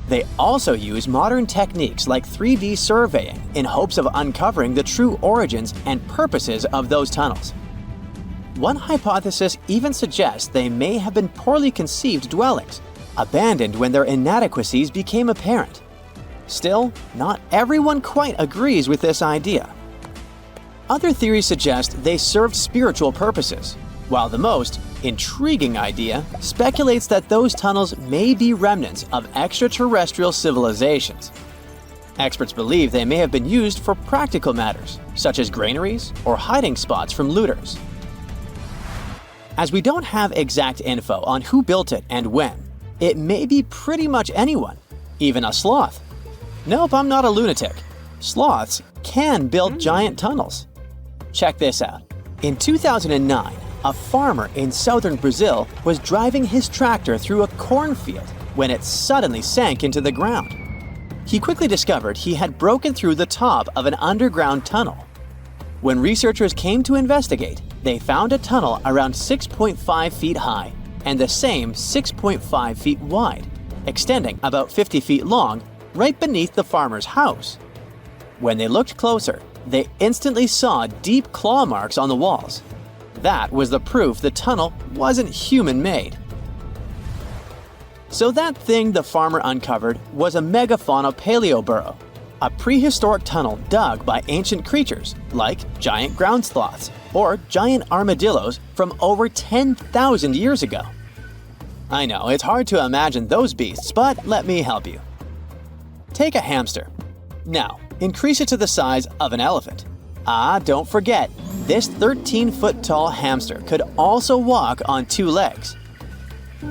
They also use modern techniques like 3D surveying in hopes of uncovering the true origins and purposes of those tunnels. One hypothesis even suggests they may have been poorly conceived dwellings, abandoned when their inadequacies became apparent. Still, not everyone quite agrees with this idea. Other theories suggest they served spiritual purposes, while the most intriguing idea speculates that those tunnels may be remnants of extraterrestrial civilizations. Experts believe they may have been used for practical matters, such as granaries or hiding spots from looters. As we don't have exact info on who built it and when, it may be pretty much anyone, even a sloth. Nope, I'm not a lunatic. Sloths can build giant tunnels. Check this out. In 2009, a farmer in southern Brazil was driving his tractor through a cornfield when it suddenly sank into the ground. He quickly discovered he had broken through the top of an underground tunnel. When researchers came to investigate, they found a tunnel around 6.5 feet high and the same 6.5 feet wide, extending about 50 feet long right beneath the farmer's house. When they looked closer, they instantly saw deep claw marks on the walls. That was the proof the tunnel wasn't human-made. So that thing the farmer uncovered was a megafauna paleo-burrow, a prehistoric tunnel dug by ancient creatures like giant ground sloths or giant armadillos from over 10,000 years ago. I know, it's hard to imagine those beasts, but let me help you. Take a hamster. Now, increase it to the size of an elephant. Don't forget, this 13-foot-tall hamster could also walk on two legs.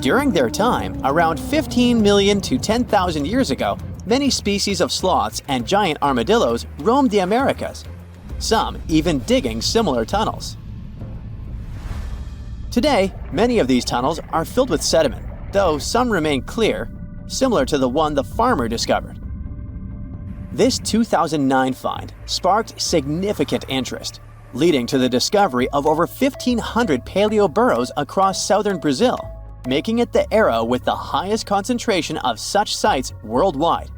During their time, around 15 million to 10,000 years ago, many species of sloths and giant armadillos roamed the Americas, some even digging similar tunnels. Today, many of these tunnels are filled with sediment, though some remain clear, similar to the one the farmer discovered. This 2009 find sparked significant interest, leading to the discovery of over 1,500 paleo-burrows across southern Brazil, making it the era with the highest concentration of such sites worldwide.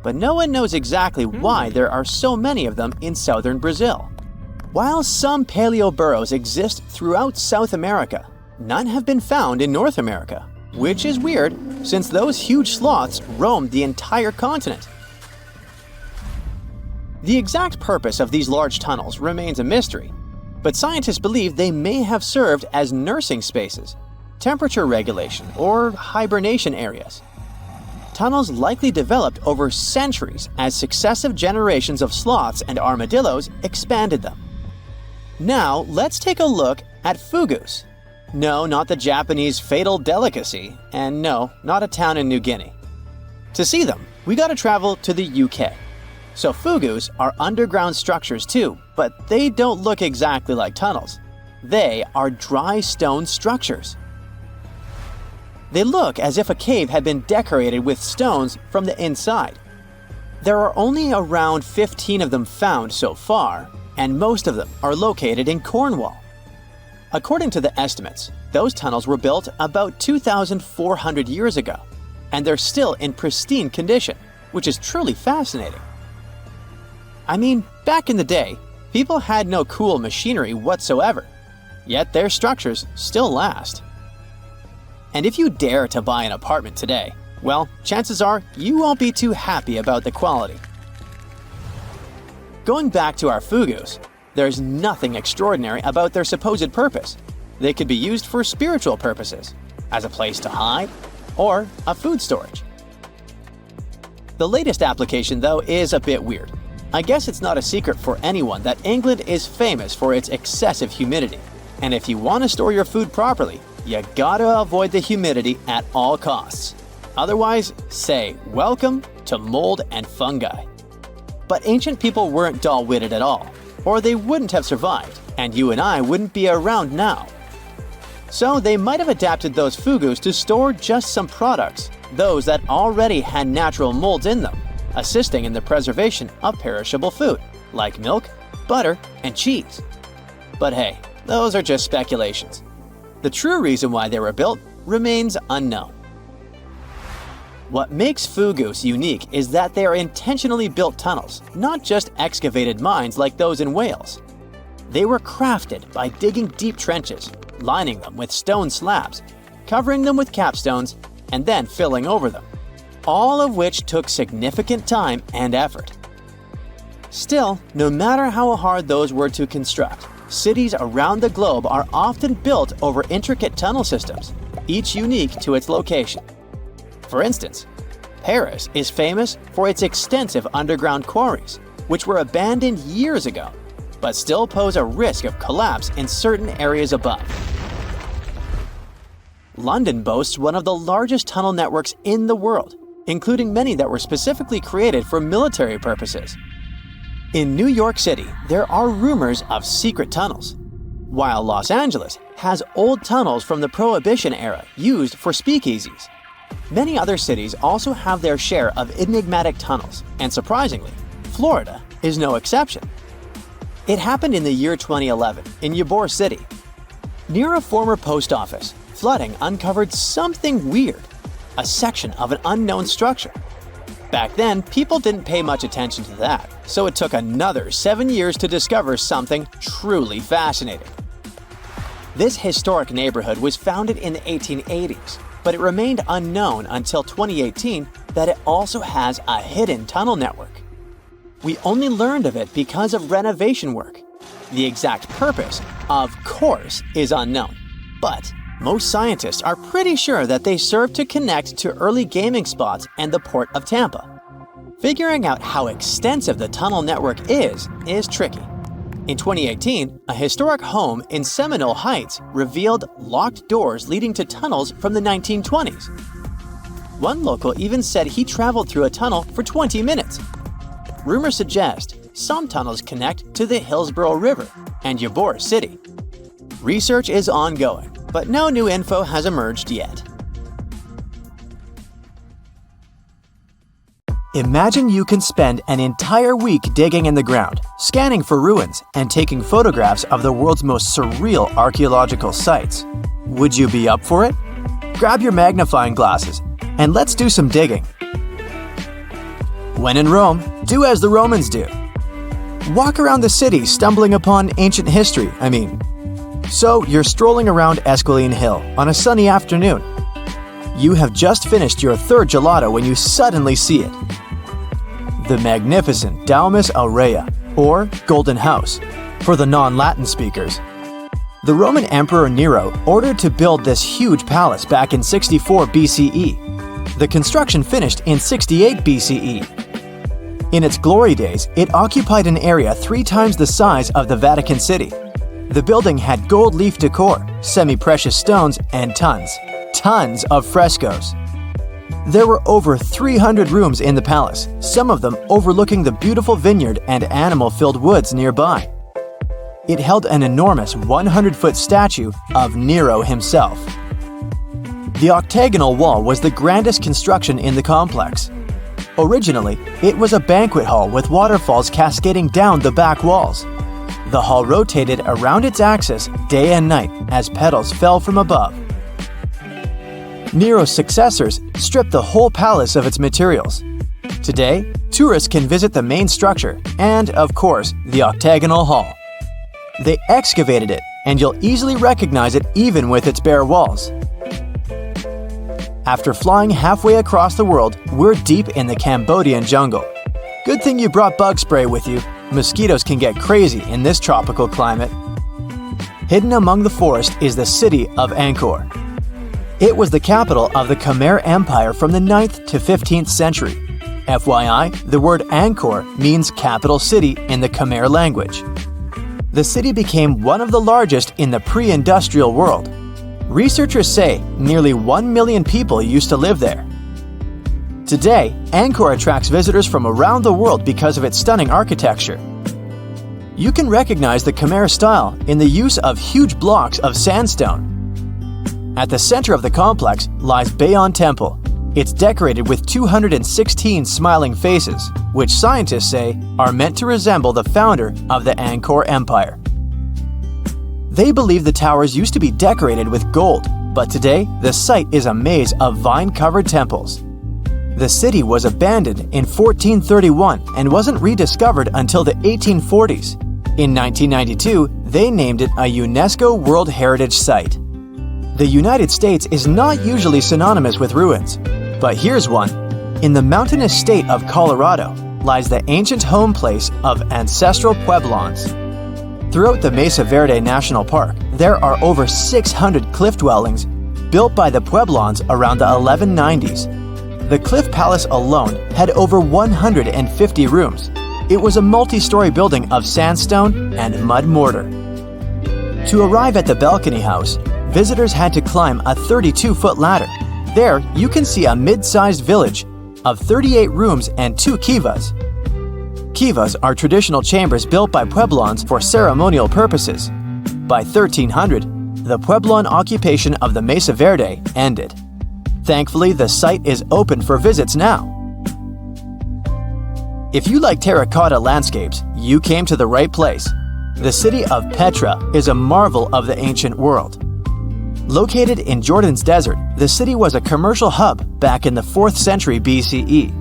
But no one knows exactly why there are so many of them in southern Brazil. While some paleo-burrows exist throughout South America, none have been found in North America, which is weird since those huge sloths roamed the entire continent. The exact purpose of these large tunnels remains a mystery, but scientists believe they may have served as nursing spaces, temperature regulation, or hibernation areas. Tunnels likely developed over centuries as successive generations of sloths and armadillos expanded them. Now, let's take a look at fougous. No, not the Japanese fatal delicacy, and no, not a town in New Guinea. To see them, we gotta travel to the UK. So fougous are underground structures too, but they don't look exactly like tunnels. They are dry stone structures. They look as if a cave had been decorated with stones from the inside. There are only around 15 of them found so far, and most of them are located in Cornwall. According to the estimates, those tunnels were built about 2,400 years ago, and they're still in pristine condition, which is truly fascinating. I mean, back in the day, people had no cool machinery whatsoever, yet their structures still last. And if you dare to buy an apartment today, well, chances are you won't be too happy about the quality. Going back to our fougous, there's nothing extraordinary about their supposed purpose. They could be used for spiritual purposes, as a place to hide, or a food storage. The latest application, though, is a bit weird. I guess it's not a secret for anyone that England is famous for its excessive humidity. And if you want to store your food properly, you gotta avoid the humidity at all costs. Otherwise, say welcome to mold and fungi. But ancient people weren't dull-witted at all, or they wouldn't have survived, and you and I wouldn't be around now. So they might have adapted those fougous to store just some products, those that already had natural molds in them, assisting in the preservation of perishable food, like milk, butter, and cheese. But hey, those are just speculations. The true reason why they were built remains unknown. What makes Fougous unique is that they are intentionally built tunnels, not just excavated mines like those in Wales. They were crafted by digging deep trenches, lining them with stone slabs, covering them with capstones, and then filling over them, all of which took significant time and effort. Still, no matter how hard those were to construct, cities around the globe are often built over intricate tunnel systems, each unique to its location. For instance, Paris is famous for its extensive underground quarries, which were abandoned years ago, but still pose a risk of collapse in certain areas above. London boasts one of the largest tunnel networks in the world, including many that were specifically created for military purposes. In New York City, there are rumors of secret tunnels, while Los Angeles has old tunnels from the Prohibition era used for speakeasies. Many other cities also have their share of enigmatic tunnels, and surprisingly, Florida is no exception. It happened in the year 2011 in Ybor City. Near a former post office, flooding uncovered something weird, a section of an unknown structure. Back then, people didn't pay much attention to that, so it took another 7 years to discover something truly fascinating. This historic neighborhood was founded in the 1880s, but it remained unknown until 2018 that it also has a hidden tunnel network. We only learned of it because of renovation work. The exact purpose, of course, is unknown, but most scientists are pretty sure that they serve to connect to early gaming spots and the port of Tampa. Figuring out how extensive the tunnel network is tricky. In 2018, a historic home in Seminole Heights revealed locked doors leading to tunnels from the 1920s. One local even said he traveled through a tunnel for 20 minutes. Rumors suggest some tunnels connect to the Hillsborough River and Ybor City. Research is ongoing, but no new info has emerged yet. Imagine you can spend an entire week digging in the ground, scanning for ruins, and taking photographs of the world's most surreal archaeological sites. Would you be up for it? Grab your magnifying glasses, and let's do some digging. When in Rome, do as the Romans do. Walk around the city stumbling upon ancient history, So you're strolling around Esquiline Hill on a sunny afternoon. You have just finished your third gelato when you suddenly see it. The magnificent Domus Aurea, or Golden House, for the non-Latin speakers. The Roman Emperor Nero ordered to build this huge palace back in 64 BCE. The construction finished in 68 BCE. In its glory days, it occupied an area 3 times the size of the Vatican City. The building had gold leaf decor, semi-precious stones, and tons of frescoes. There were over 300 rooms in the palace, some of them overlooking the beautiful vineyard and animal-filled woods nearby. It held an enormous 100-foot statue of Nero himself. The octagonal wall was the grandest construction in the complex. Originally, it was a banquet hall with waterfalls cascading down the back walls. The hall rotated around its axis day and night as petals fell from above. Nero's successors stripped the whole palace of its materials. Today, tourists can visit the main structure and, of course, the octagonal hall. They excavated it, and you'll easily recognize it even with its bare walls. After flying halfway across the world, we're deep in the Cambodian jungle. Good thing you brought bug spray with you. Mosquitoes can get crazy in this tropical climate. Hidden among the forest is the city of Angkor. It was the capital of the Khmer Empire from the 9th to 15th century. FYI, the word Angkor means capital city in the Khmer language. The city became one of the largest in the pre-industrial world. Researchers say nearly 1 million people used to live there. Today, Angkor attracts visitors from around the world because of its stunning architecture. You can recognize the Khmer style in the use of huge blocks of sandstone. At the center of the complex lies Bayon Temple, It's decorated with 216 smiling faces, which scientists say are meant to resemble the founder of the Angkor Empire. They believe the towers used to be decorated with gold, but today the site is a maze of vine-covered temples. The city was abandoned in 1431 and wasn't rediscovered until the 1840s. In 1992, they named it a UNESCO World Heritage Site. The United States is not usually synonymous with ruins, but here's one. In the mountainous state of Colorado lies the ancient home place of ancestral Pueblans. Throughout the Mesa Verde National Park, there are over 600 cliff dwellings built by the Pueblans around the 1190s. The Cliff Palace alone had over 150 rooms. It was a multi-story building of sandstone and mud mortar. To arrive at the balcony house, visitors had to climb a 32-foot ladder. There, you can see a mid-sized village of 38 rooms and 2 kivas. Kivas are traditional chambers built by Pueblans for ceremonial purposes. By 1300, the Pueblan occupation of the Mesa Verde ended. Thankfully, the site is open for visits now. If you like terracotta landscapes, you came to the right place. The city of Petra is a marvel of the ancient world. Located in Jordan's desert, the city was a commercial hub back in the 4th century BCE.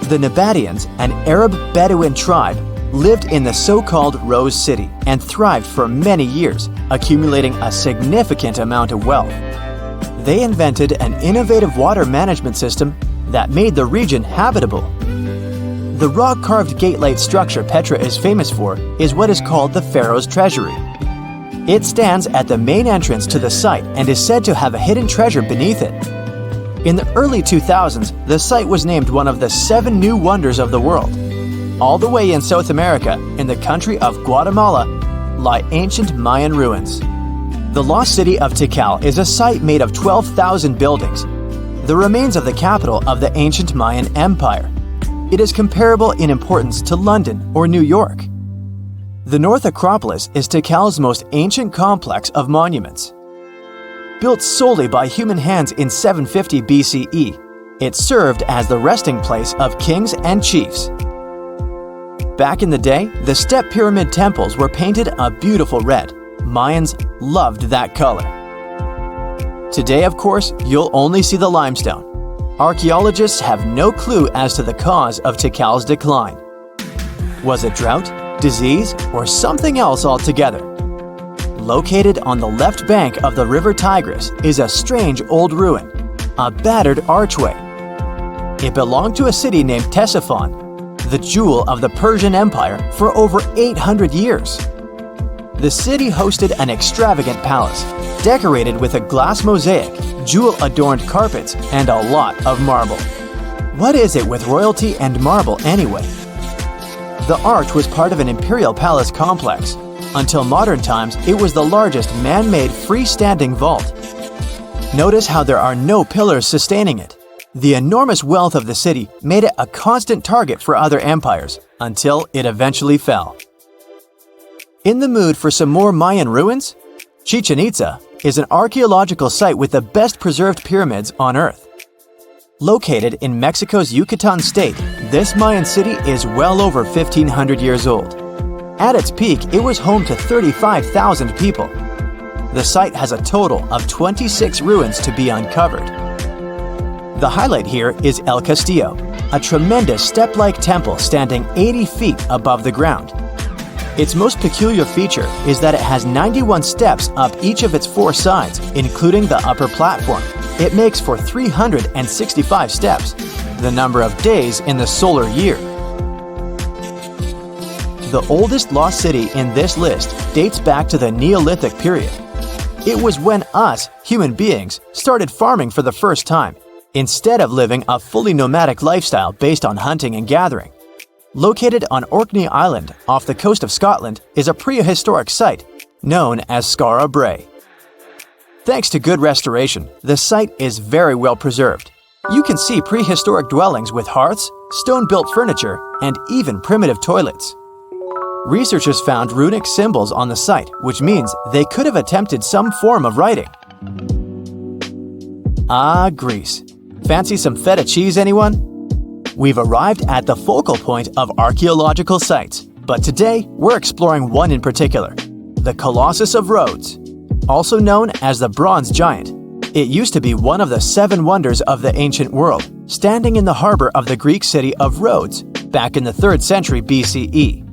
The Nabateans, an Arab Bedouin tribe, lived in the so-called Rose City and thrived for many years, accumulating a significant amount of wealth. They invented an innovative water management system that made the region habitable. The rock-carved gate-like structure Petra is famous for is what is called the Pharaoh's Treasury. It stands at the main entrance to the site and is said to have a hidden treasure beneath it. In the early 2000s, the site was named one of the 7 new wonders of the world. All the way in South America, in the country of Guatemala, lie ancient Mayan ruins. The lost city of Tikal is a site made of 12,000 buildings, the remains of the capital of the ancient Mayan Empire. It is comparable in importance to London or New York. The North Acropolis is Tikal's most ancient complex of monuments. Built solely by human hands in 750 BCE, it served as the resting place of kings and chiefs. Back in the day, the step pyramid temples were painted a beautiful red. Mayans loved that color. Today, of course, you'll only see the limestone. Archaeologists have no clue as to the cause of Tikal's decline. Was it drought, disease, or something else altogether? Located on the left bank of the river Tigris is a strange old ruin, a battered archway. It belonged to a city named Ctesiphon, the jewel of the Persian Empire, for over 800 years. The city hosted an extravagant palace, decorated with a glass mosaic, jewel-adorned carpets, and a lot of marble. What is it with royalty and marble anyway? The arch was part of an imperial palace complex. Until modern times, it was the largest man-made freestanding vault. Notice how there are no pillars sustaining it. The enormous wealth of the city made it a constant target for other empires, until it eventually fell. In the mood for some more Mayan ruins? Chichen Itza is an archaeological site with the best preserved pyramids on Earth. Located in Mexico's Yucatan state, this Mayan city is well over 1,500 years old. At its peak, it was home to 35,000 people. The site has a total of 26 ruins to be uncovered. The highlight here is El Castillo, a tremendous step-like temple standing 80 feet above the ground. Its most peculiar feature is that it has 91 steps up each of its 4 sides, including the upper platform. It makes for 365 steps, the number of days in the solar year. The oldest lost city in this list dates back to the Neolithic period. It was when us, human beings, started farming for the first time, instead of living a fully nomadic lifestyle based on hunting and gathering. Located on Orkney Island off the coast of Scotland is a prehistoric site known as Skara Brae. Thanks to good restoration, the site is very well preserved. You can see prehistoric dwellings with hearths, stone-built furniture, and even primitive toilets. Researchers found runic symbols on the site, which means they could have attempted some form of writing. Ah, Greece. Fancy some feta cheese, anyone? We've arrived at the focal point of archaeological sites, but today we're exploring one in particular, the Colossus of Rhodes, also known as the Bronze Giant. It used to be one of the 7 wonders of the ancient world, standing in the harbor of the Greek city of Rhodes back in the 3rd century BCE.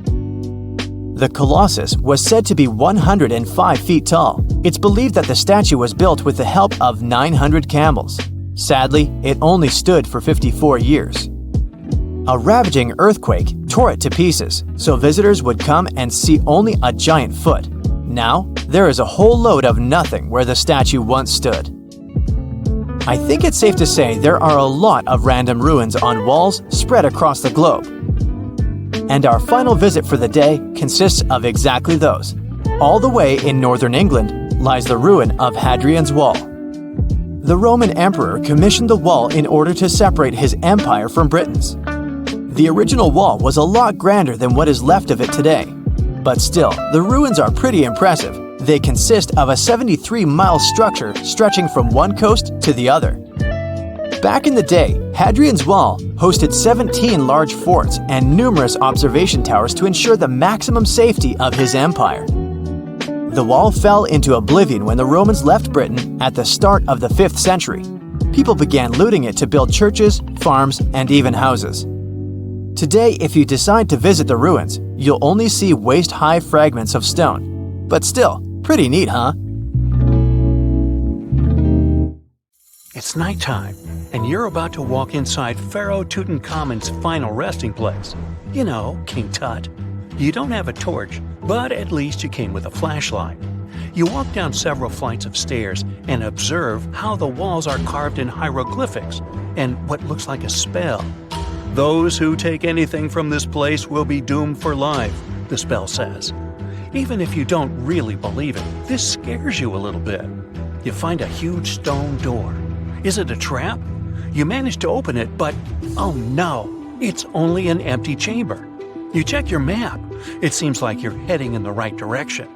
The Colossus was said to be 105 feet tall. It's believed that the statue was built with the help of 900 camels. Sadly, it only stood for 54 years. A ravaging earthquake tore it to pieces, so visitors would come and see only a giant foot. Now, there is a whole load of nothing where the statue once stood. I think it's safe to say there are a lot of random ruins on walls spread across the globe. And our final visit for the day consists of exactly those. All the way in northern England lies the ruin of Hadrian's Wall. The Roman emperor commissioned the wall in order to separate his empire from Britain's. The original wall was a lot grander than what is left of it today. But still, the ruins are pretty impressive. They consist of a 73-mile structure stretching from one coast to the other. Back in the day, Hadrian's Wall hosted 17 large forts and numerous observation towers to ensure the maximum safety of his empire. The wall fell into oblivion when the Romans left Britain at the start of the 5th century. People began looting it to build churches, farms, and even houses. Today, if you decide to visit the ruins, you'll only see waist-high fragments of stone. But still, pretty neat, huh? It's nighttime, and you're about to walk inside Pharaoh Tutankhamun's final resting place. You know, King Tut. You don't have a torch, but at least you came with a flashlight. You walk down several flights of stairs and observe how the walls are carved in hieroglyphics and what looks like a spell. Those who take anything from this place will be doomed for life, the spell says. Even if you don't really believe it, this scares you a little bit. You find a huge stone door. Is it a trap? You manage to open it, but oh no, it's only an empty chamber. You check your map. It seems like you're heading in the right direction.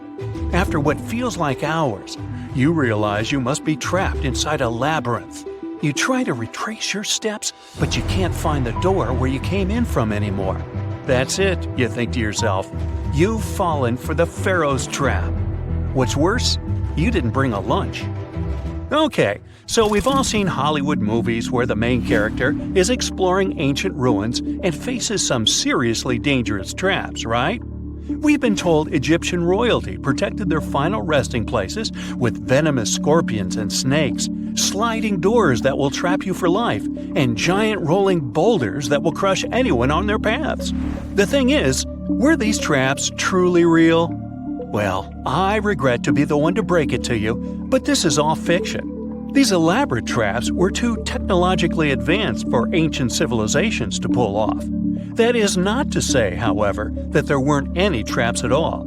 After what feels like hours, you realize you must be trapped inside a labyrinth. You try to retrace your steps, but you can't find the door where you came in from anymore. That's it, you think to yourself. You've fallen for the Pharaoh's trap. What's worse, you didn't bring a lunch. Okay, so we've all seen Hollywood movies where the main character is exploring ancient ruins and faces some seriously dangerous traps, right? We've been told Egyptian royalty protected their final resting places with venomous scorpions and snakes, sliding doors that will trap you for life, and giant rolling boulders that will crush anyone on their paths. The thing is, were these traps truly real? Well, I regret to be the one to break it to you, but this is all fiction. These elaborate traps were too technologically advanced for ancient civilizations to pull off. That is not to say, however, that there weren't any traps at all.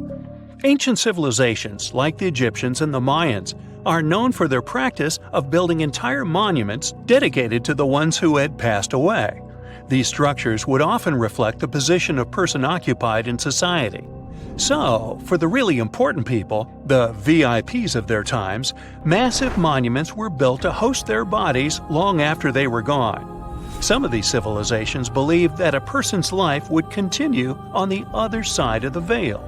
Ancient civilizations, like the Egyptians and the Mayans, are known for their practice of building entire monuments dedicated to the ones who had passed away. These structures would often reflect the position of person occupied in society. So, for the really important people, the VIPs of their times, massive monuments were built to host their bodies long after they were gone. Some of these civilizations believed that a person's life would continue on the other side of the veil.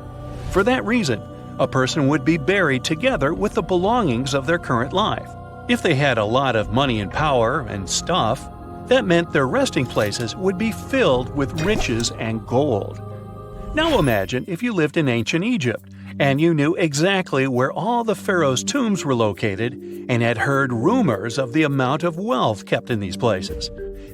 For that reason, a person would be buried together with the belongings of their current life. If they had a lot of money and power and stuff, that meant their resting places would be filled with riches and gold. Now imagine if you lived in ancient Egypt and you knew exactly where all the pharaohs' tombs were located and had heard rumors of the amount of wealth kept in these places.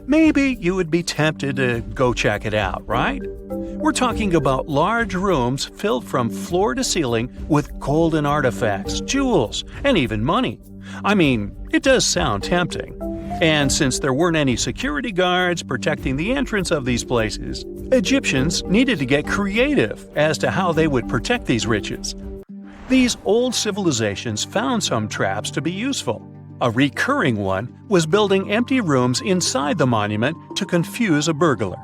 Maybe you would be tempted to go check it out, right? We're talking about large rooms filled from floor to ceiling with golden artifacts, jewels, and even money. I mean, it does sound tempting. And since there weren't any security guards protecting the entrance of these places, Egyptians needed to get creative as to how they would protect these riches. These old civilizations found some traps to be useful. A recurring one was building empty rooms inside the monument to confuse a burglar.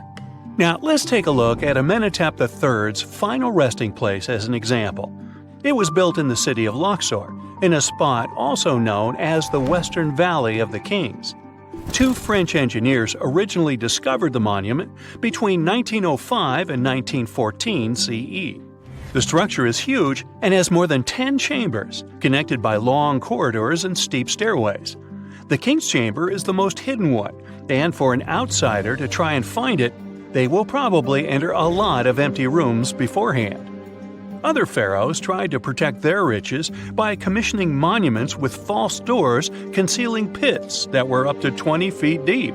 Now, let's take a look at Amenhotep III's final resting place as an example. It was built in the city of Luxor, in a spot also known as the Western Valley of the Kings. Two French engineers originally discovered the monument between 1905 and 1914 CE. The structure is huge and has more than 10 chambers, connected by long corridors and steep stairways. The King's Chamber is the most hidden one, and for an outsider to try and find it, they will probably enter a lot of empty rooms beforehand. Other pharaohs tried to protect their riches by commissioning monuments with false doors concealing pits that were up to 20 feet deep.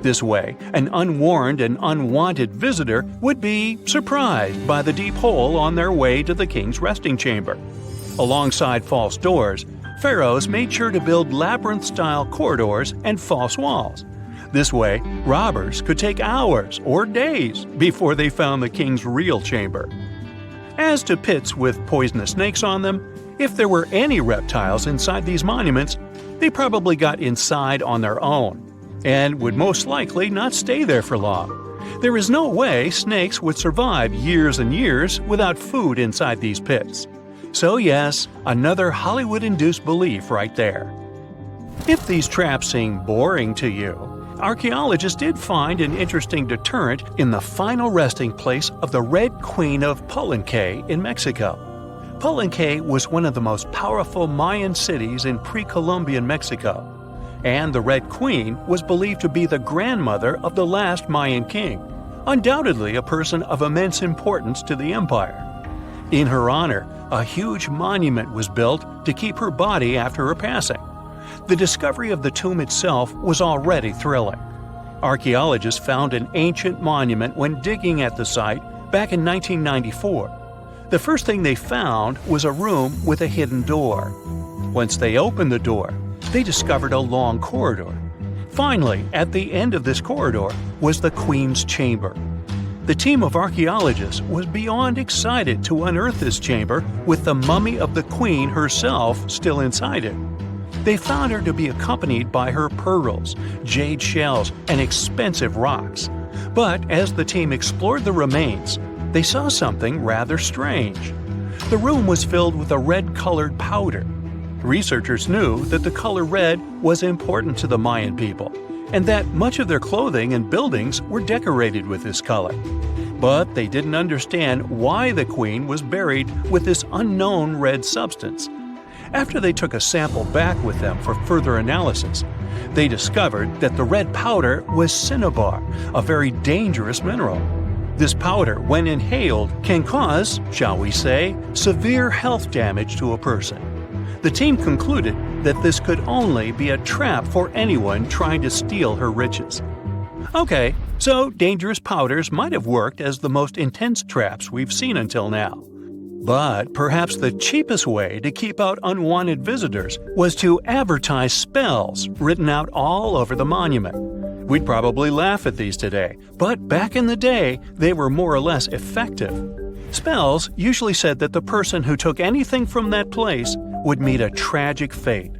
This way, an unwarned and unwanted visitor would be surprised by the deep hole on their way to the king's resting chamber. Alongside false doors, pharaohs made sure to build labyrinth-style corridors and false walls. This way, robbers could take hours or days before they found the king's real chamber. As to pits with poisonous snakes on them, if there were any reptiles inside these monuments, they probably got inside on their own, and would most likely not stay there for long. There is no way snakes would survive years and years without food inside these pits. So yes, another Hollywood-induced belief right there. If these traps seem boring to you, archaeologists did find an interesting deterrent in the final resting place of the Red Queen of Palenque in Mexico. Palenque was one of the most powerful Mayan cities in pre-Columbian Mexico, and the Red Queen was believed to be the grandmother of the last Mayan king, undoubtedly a person of immense importance to the empire. In her honor, a huge monument was built to keep her body after her passing. The discovery of the tomb itself was already thrilling. Archaeologists found an ancient monument when digging at the site back in 1994. The first thing they found was a room with a hidden door. Once they opened the door, they discovered a long corridor. Finally, at the end of this corridor was the Queen's Chamber. The team of archaeologists was beyond excited to unearth this chamber with the mummy of the Queen herself still inside it. They found her to be accompanied by her pearls, jade shells, and expensive rocks. But as the team explored the remains, they saw something rather strange. The room was filled with a red-colored powder. Researchers knew that the color red was important to the Mayan people, and that much of their clothing and buildings were decorated with this color. But they didn't understand why the queen was buried with this unknown red substance. After they took a sample back with them for further analysis, they discovered that the red powder was cinnabar, a very dangerous mineral. This powder, when inhaled, can cause, shall we say, severe health damage to a person. The team concluded that this could only be a trap for anyone trying to steal her riches. Okay, so dangerous powders might have worked as the most intense traps we've seen until now. But perhaps the cheapest way to keep out unwanted visitors was to advertise spells written out all over the monument. We'd probably laugh at these today, but back in the day, they were more or less effective. Spells usually said that the person who took anything from that place would meet a tragic fate.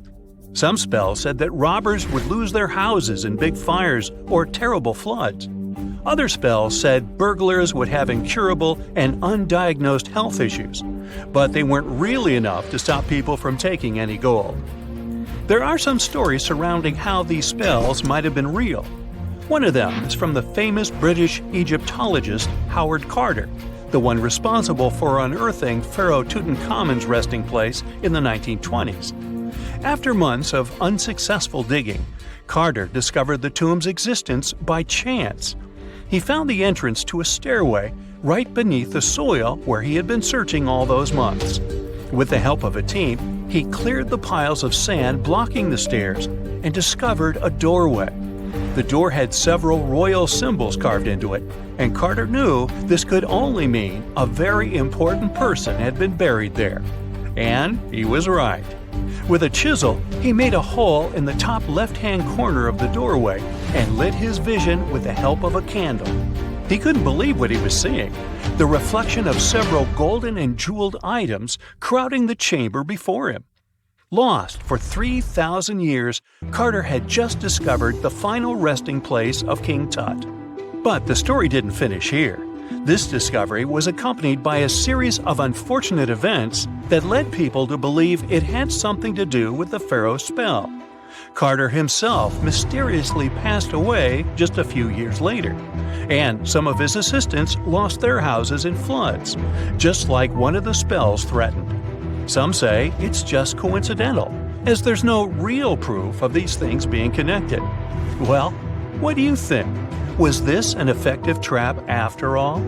Some spells said that robbers would lose their houses in big fires or terrible floods. Other spells said burglars would have incurable and undiagnosed health issues, but they weren't really enough to stop people from taking any gold. There are some stories surrounding how these spells might have been real. One of them is from the famous British Egyptologist Howard Carter, the one responsible for unearthing Pharaoh Tutankhamun's resting place in the 1920s. After months of unsuccessful digging, Carter discovered the tomb's existence by chance. He found the entrance to a stairway right beneath the soil where he had been searching all those months. With the help of a team, he cleared the piles of sand blocking the stairs and discovered a doorway. The door had several royal symbols carved into it, and Carter knew this could only mean a very important person had been buried there. And he was right. With a chisel, he made a hole in the top left-hand corner of the doorway and lit his vision with the help of a candle. He couldn't believe what he was seeing, the reflection of several golden and jeweled items crowding the chamber before him. Lost for 3,000 years, Carter had just discovered the final resting place of King Tut. But the story didn't finish here. This discovery was accompanied by a series of unfortunate events that led people to believe it had something to do with the pharaoh's spell. Carter himself mysteriously passed away just a few years later, and some of his assistants lost their houses in floods, just like one of the spells threatened. Some say it's just coincidental, as there's no real proof of these things being connected. Well, what do you think? Was this an effective trap after all?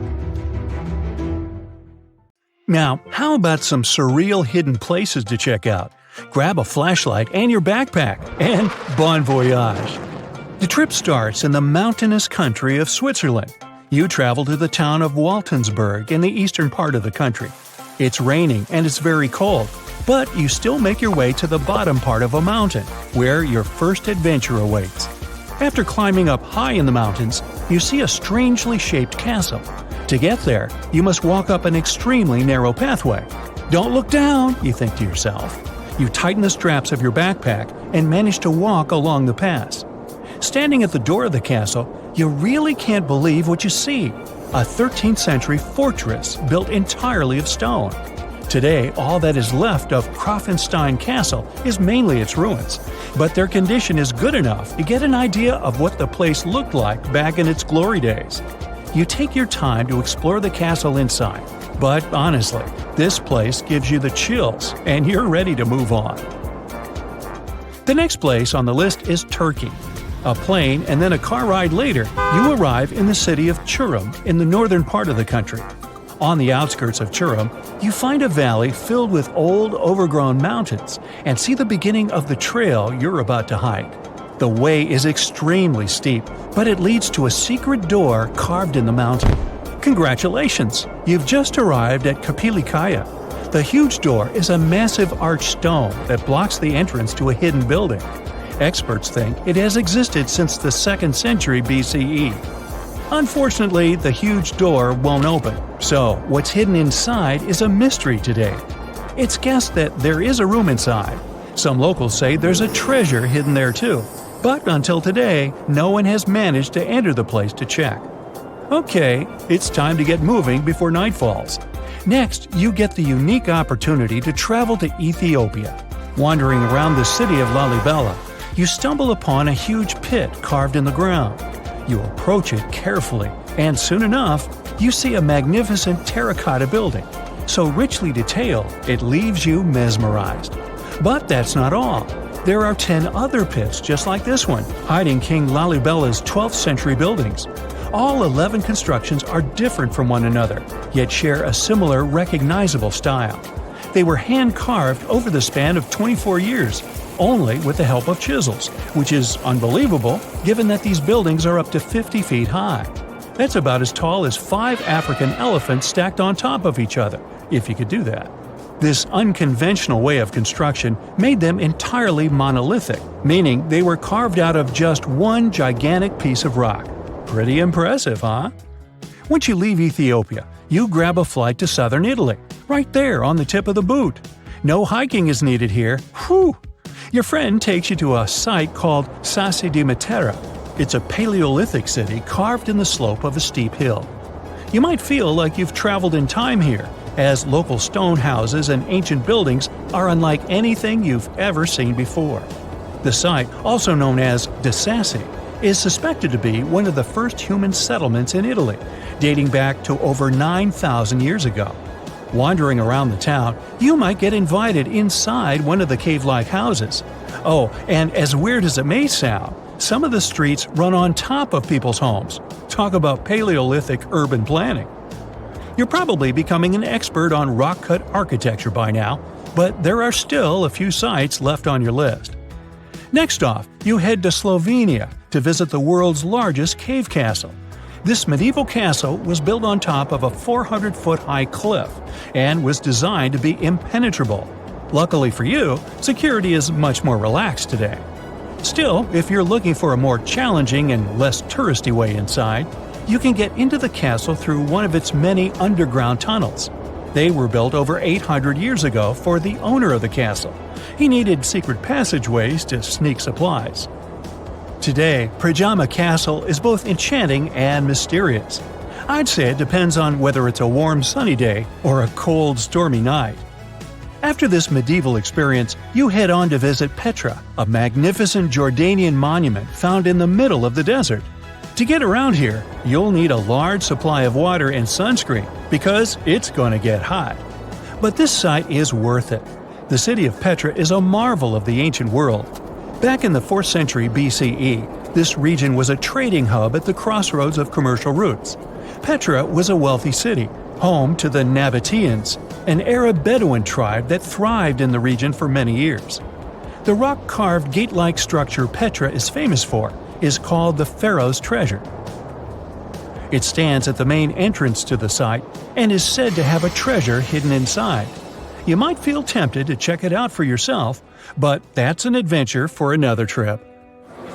Now, how about some surreal hidden places to check out? Grab a flashlight and your backpack, and bon voyage! The trip starts in the mountainous country of Switzerland. You travel to the town of Waltensburg in the eastern part of the country. It's raining and it's very cold, but you still make your way to the bottom part of a mountain, where your first adventure awaits. After climbing up high in the mountains, you see a strangely shaped castle. To get there, you must walk up an extremely narrow pathway. Don't look down, you think to yourself. You tighten the straps of your backpack and manage to walk along the pass. Standing at the door of the castle, you really can't believe what you see. A 13th century fortress built entirely of stone. Today, all that is left of Krafenstein Castle is mainly its ruins, but their condition is good enough to get an idea of what the place looked like back in its glory days. You take your time to explore the castle inside, but honestly, this place gives you the chills and you're ready to move on. The next place on the list is Turkey. A plane and then a car ride later, you arrive in the city of Çorum in the northern part of the country. On the outskirts of Çorum, you find a valley filled with old, overgrown mountains and see the beginning of the trail you're about to hike. The way is extremely steep, but it leads to a secret door carved in the mountain. Congratulations! You've just arrived at Kapilikaya. The huge door is a massive arched stone that blocks the entrance to a hidden building. Experts think it has existed since the 2nd century BCE. Unfortunately, the huge door won't open, so what's hidden inside is a mystery today. It's guessed that there is a room inside. Some locals say there's a treasure hidden there too, but until today, no one has managed to enter the place to check. Okay, it's time to get moving before night falls. Next, you get the unique opportunity to travel to Ethiopia. Wandering around the city of Lalibela, you stumble upon a huge pit carved in the ground. You approach it carefully, and soon enough, you see a magnificent terracotta building, so richly detailed it leaves you mesmerized. But that's not all. There are 10 other pits just like this one, hiding King Lalibela's 12th century buildings. All 11 constructions are different from one another, yet share a similar recognizable style. They were hand-carved over the span of 24 years, only with the help of chisels, which is unbelievable given that these buildings are up to 50 feet high. That's about as tall as 5 African elephants stacked on top of each other, if you could do that. This unconventional way of construction made them entirely monolithic, meaning they were carved out of just one gigantic piece of rock. Pretty impressive, huh? Once you leave Ethiopia, you grab a flight to southern Italy, right there on the tip of the boot. No hiking is needed here. Whew! Your friend takes you to a site called Sassi di Matera. It's a Paleolithic city carved in the slope of a steep hill. You might feel like you've traveled in time here, as local stone houses and ancient buildings are unlike anything you've ever seen before. The site, also known as De Sassi, is suspected to be one of the first human settlements in Italy, dating back to over 9,000 years ago. Wandering around the town, you might get invited inside one of the cave-like houses. Oh, and as weird as it may sound, some of the streets run on top of people's homes. Talk about Paleolithic urban planning. You're probably becoming an expert on rock-cut architecture by now, but there are still a few sites left on your list. Next off, you head to Slovenia to visit the world's largest cave castle. This medieval castle was built on top of a 400-foot-high cliff and was designed to be impenetrable. Luckily for you, security is much more relaxed today. Still, if you're looking for a more challenging and less touristy way inside, you can get into the castle through one of its many underground tunnels. They were built over 800 years ago for the owner of the castle. He needed secret passageways to sneak supplies. Today, Pajama Castle is both enchanting and mysterious. I'd say it depends on whether it's a warm sunny day or a cold stormy night. After this medieval experience, you head on to visit Petra, a magnificent Jordanian monument found in the middle of the desert. To get around here, you'll need a large supply of water and sunscreen because it's going to get hot. But this site is worth it. The city of Petra is a marvel of the ancient world. Back in the 4th century BCE, this region was a trading hub at the crossroads of commercial routes. Petra was a wealthy city, home to the Nabateans, an Arab Bedouin tribe that thrived in the region for many years. The rock-carved gate-like structure Petra is famous for is called the Pharaoh's Treasure. It stands at the main entrance to the site and is said to have a treasure hidden inside. You might feel tempted to check it out for yourself, but that's an adventure for another trip.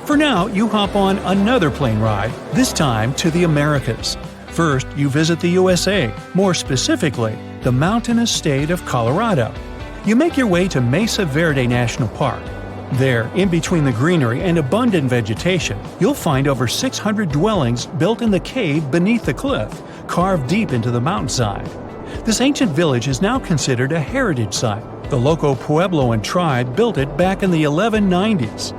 For now, you hop on another plane ride, this time to the Americas. First, you visit the USA, more specifically, the mountainous state of Colorado. You make your way to Mesa Verde National Park. There, in between the greenery and abundant vegetation, you'll find over 600 dwellings built in the cave beneath the cliff, carved deep into the mountainside. This ancient village is now considered a heritage site. The local Puebloan tribe built it back in the 1190s.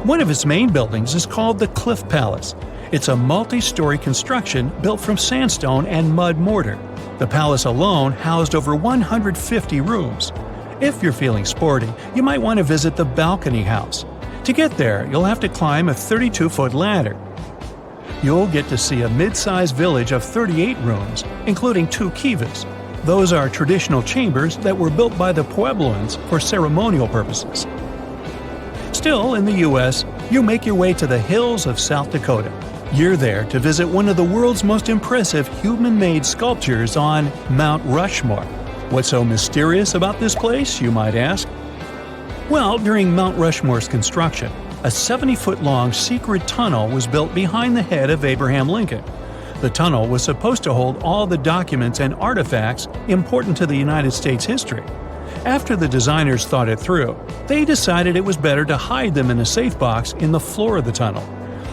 One of its main buildings is called the Cliff Palace. It's a multi-story construction built from sandstone and mud mortar. The palace alone housed over 150 rooms. If you're feeling sporty, you might want to visit the Balcony House. To get there, you'll have to climb a 32-foot ladder. You'll get to see a mid-sized village of 38 rooms, including 2 kivas. Those are traditional chambers that were built by the Puebloans for ceremonial purposes. Still in the U.S., you make your way to the hills of South Dakota. You're there to visit one of the world's most impressive human-made sculptures on Mount Rushmore. What's so mysterious about this place, you might ask? Well, during Mount Rushmore's construction, a 70-foot-long secret tunnel was built behind the head of Abraham Lincoln. The tunnel was supposed to hold all the documents and artifacts important to the United States history. After the designers thought it through, they decided it was better to hide them in a safe box in the floor of the tunnel.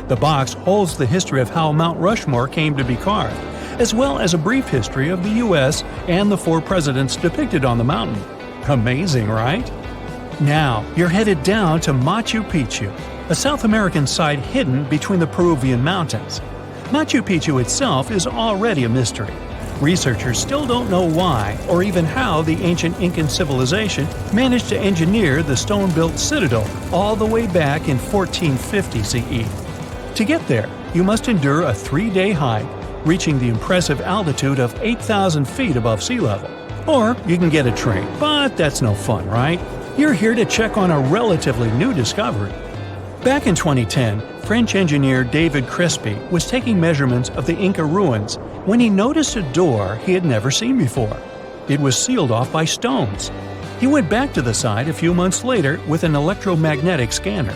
The box holds the history of how Mount Rushmore came to be carved, as well as a brief history of the U.S. and the 4 presidents depicted on the mountain. Amazing, right? Now, you're headed down to Machu Picchu, a South American site hidden between the Peruvian mountains. Machu Picchu itself is already a mystery. Researchers still don't know why or even how the ancient Incan civilization managed to engineer the stone-built citadel all the way back in 1450 CE. To get there, you must endure a 3-day hike, reaching the impressive altitude of 8,000 feet above sea level. Or you can get a train, but that's no fun, right? You're here to check on a relatively new discovery. Back in 2010, French engineer David Crespi was taking measurements of the Inca ruins when he noticed a door he had never seen before. It was sealed off by stones. He went back to the site a few months later with an electromagnetic scanner.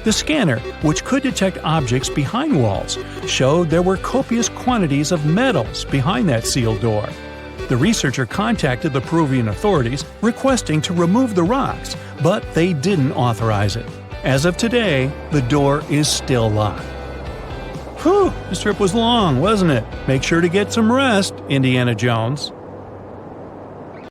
The scanner, which could detect objects behind walls, showed there were copious quantities of metals behind that sealed door. The researcher contacted the Peruvian authorities requesting to remove the rocks, but they didn't authorize it. As of today, the door is still locked. Whew, this trip was long, wasn't it? Make sure to get some rest, Indiana Jones.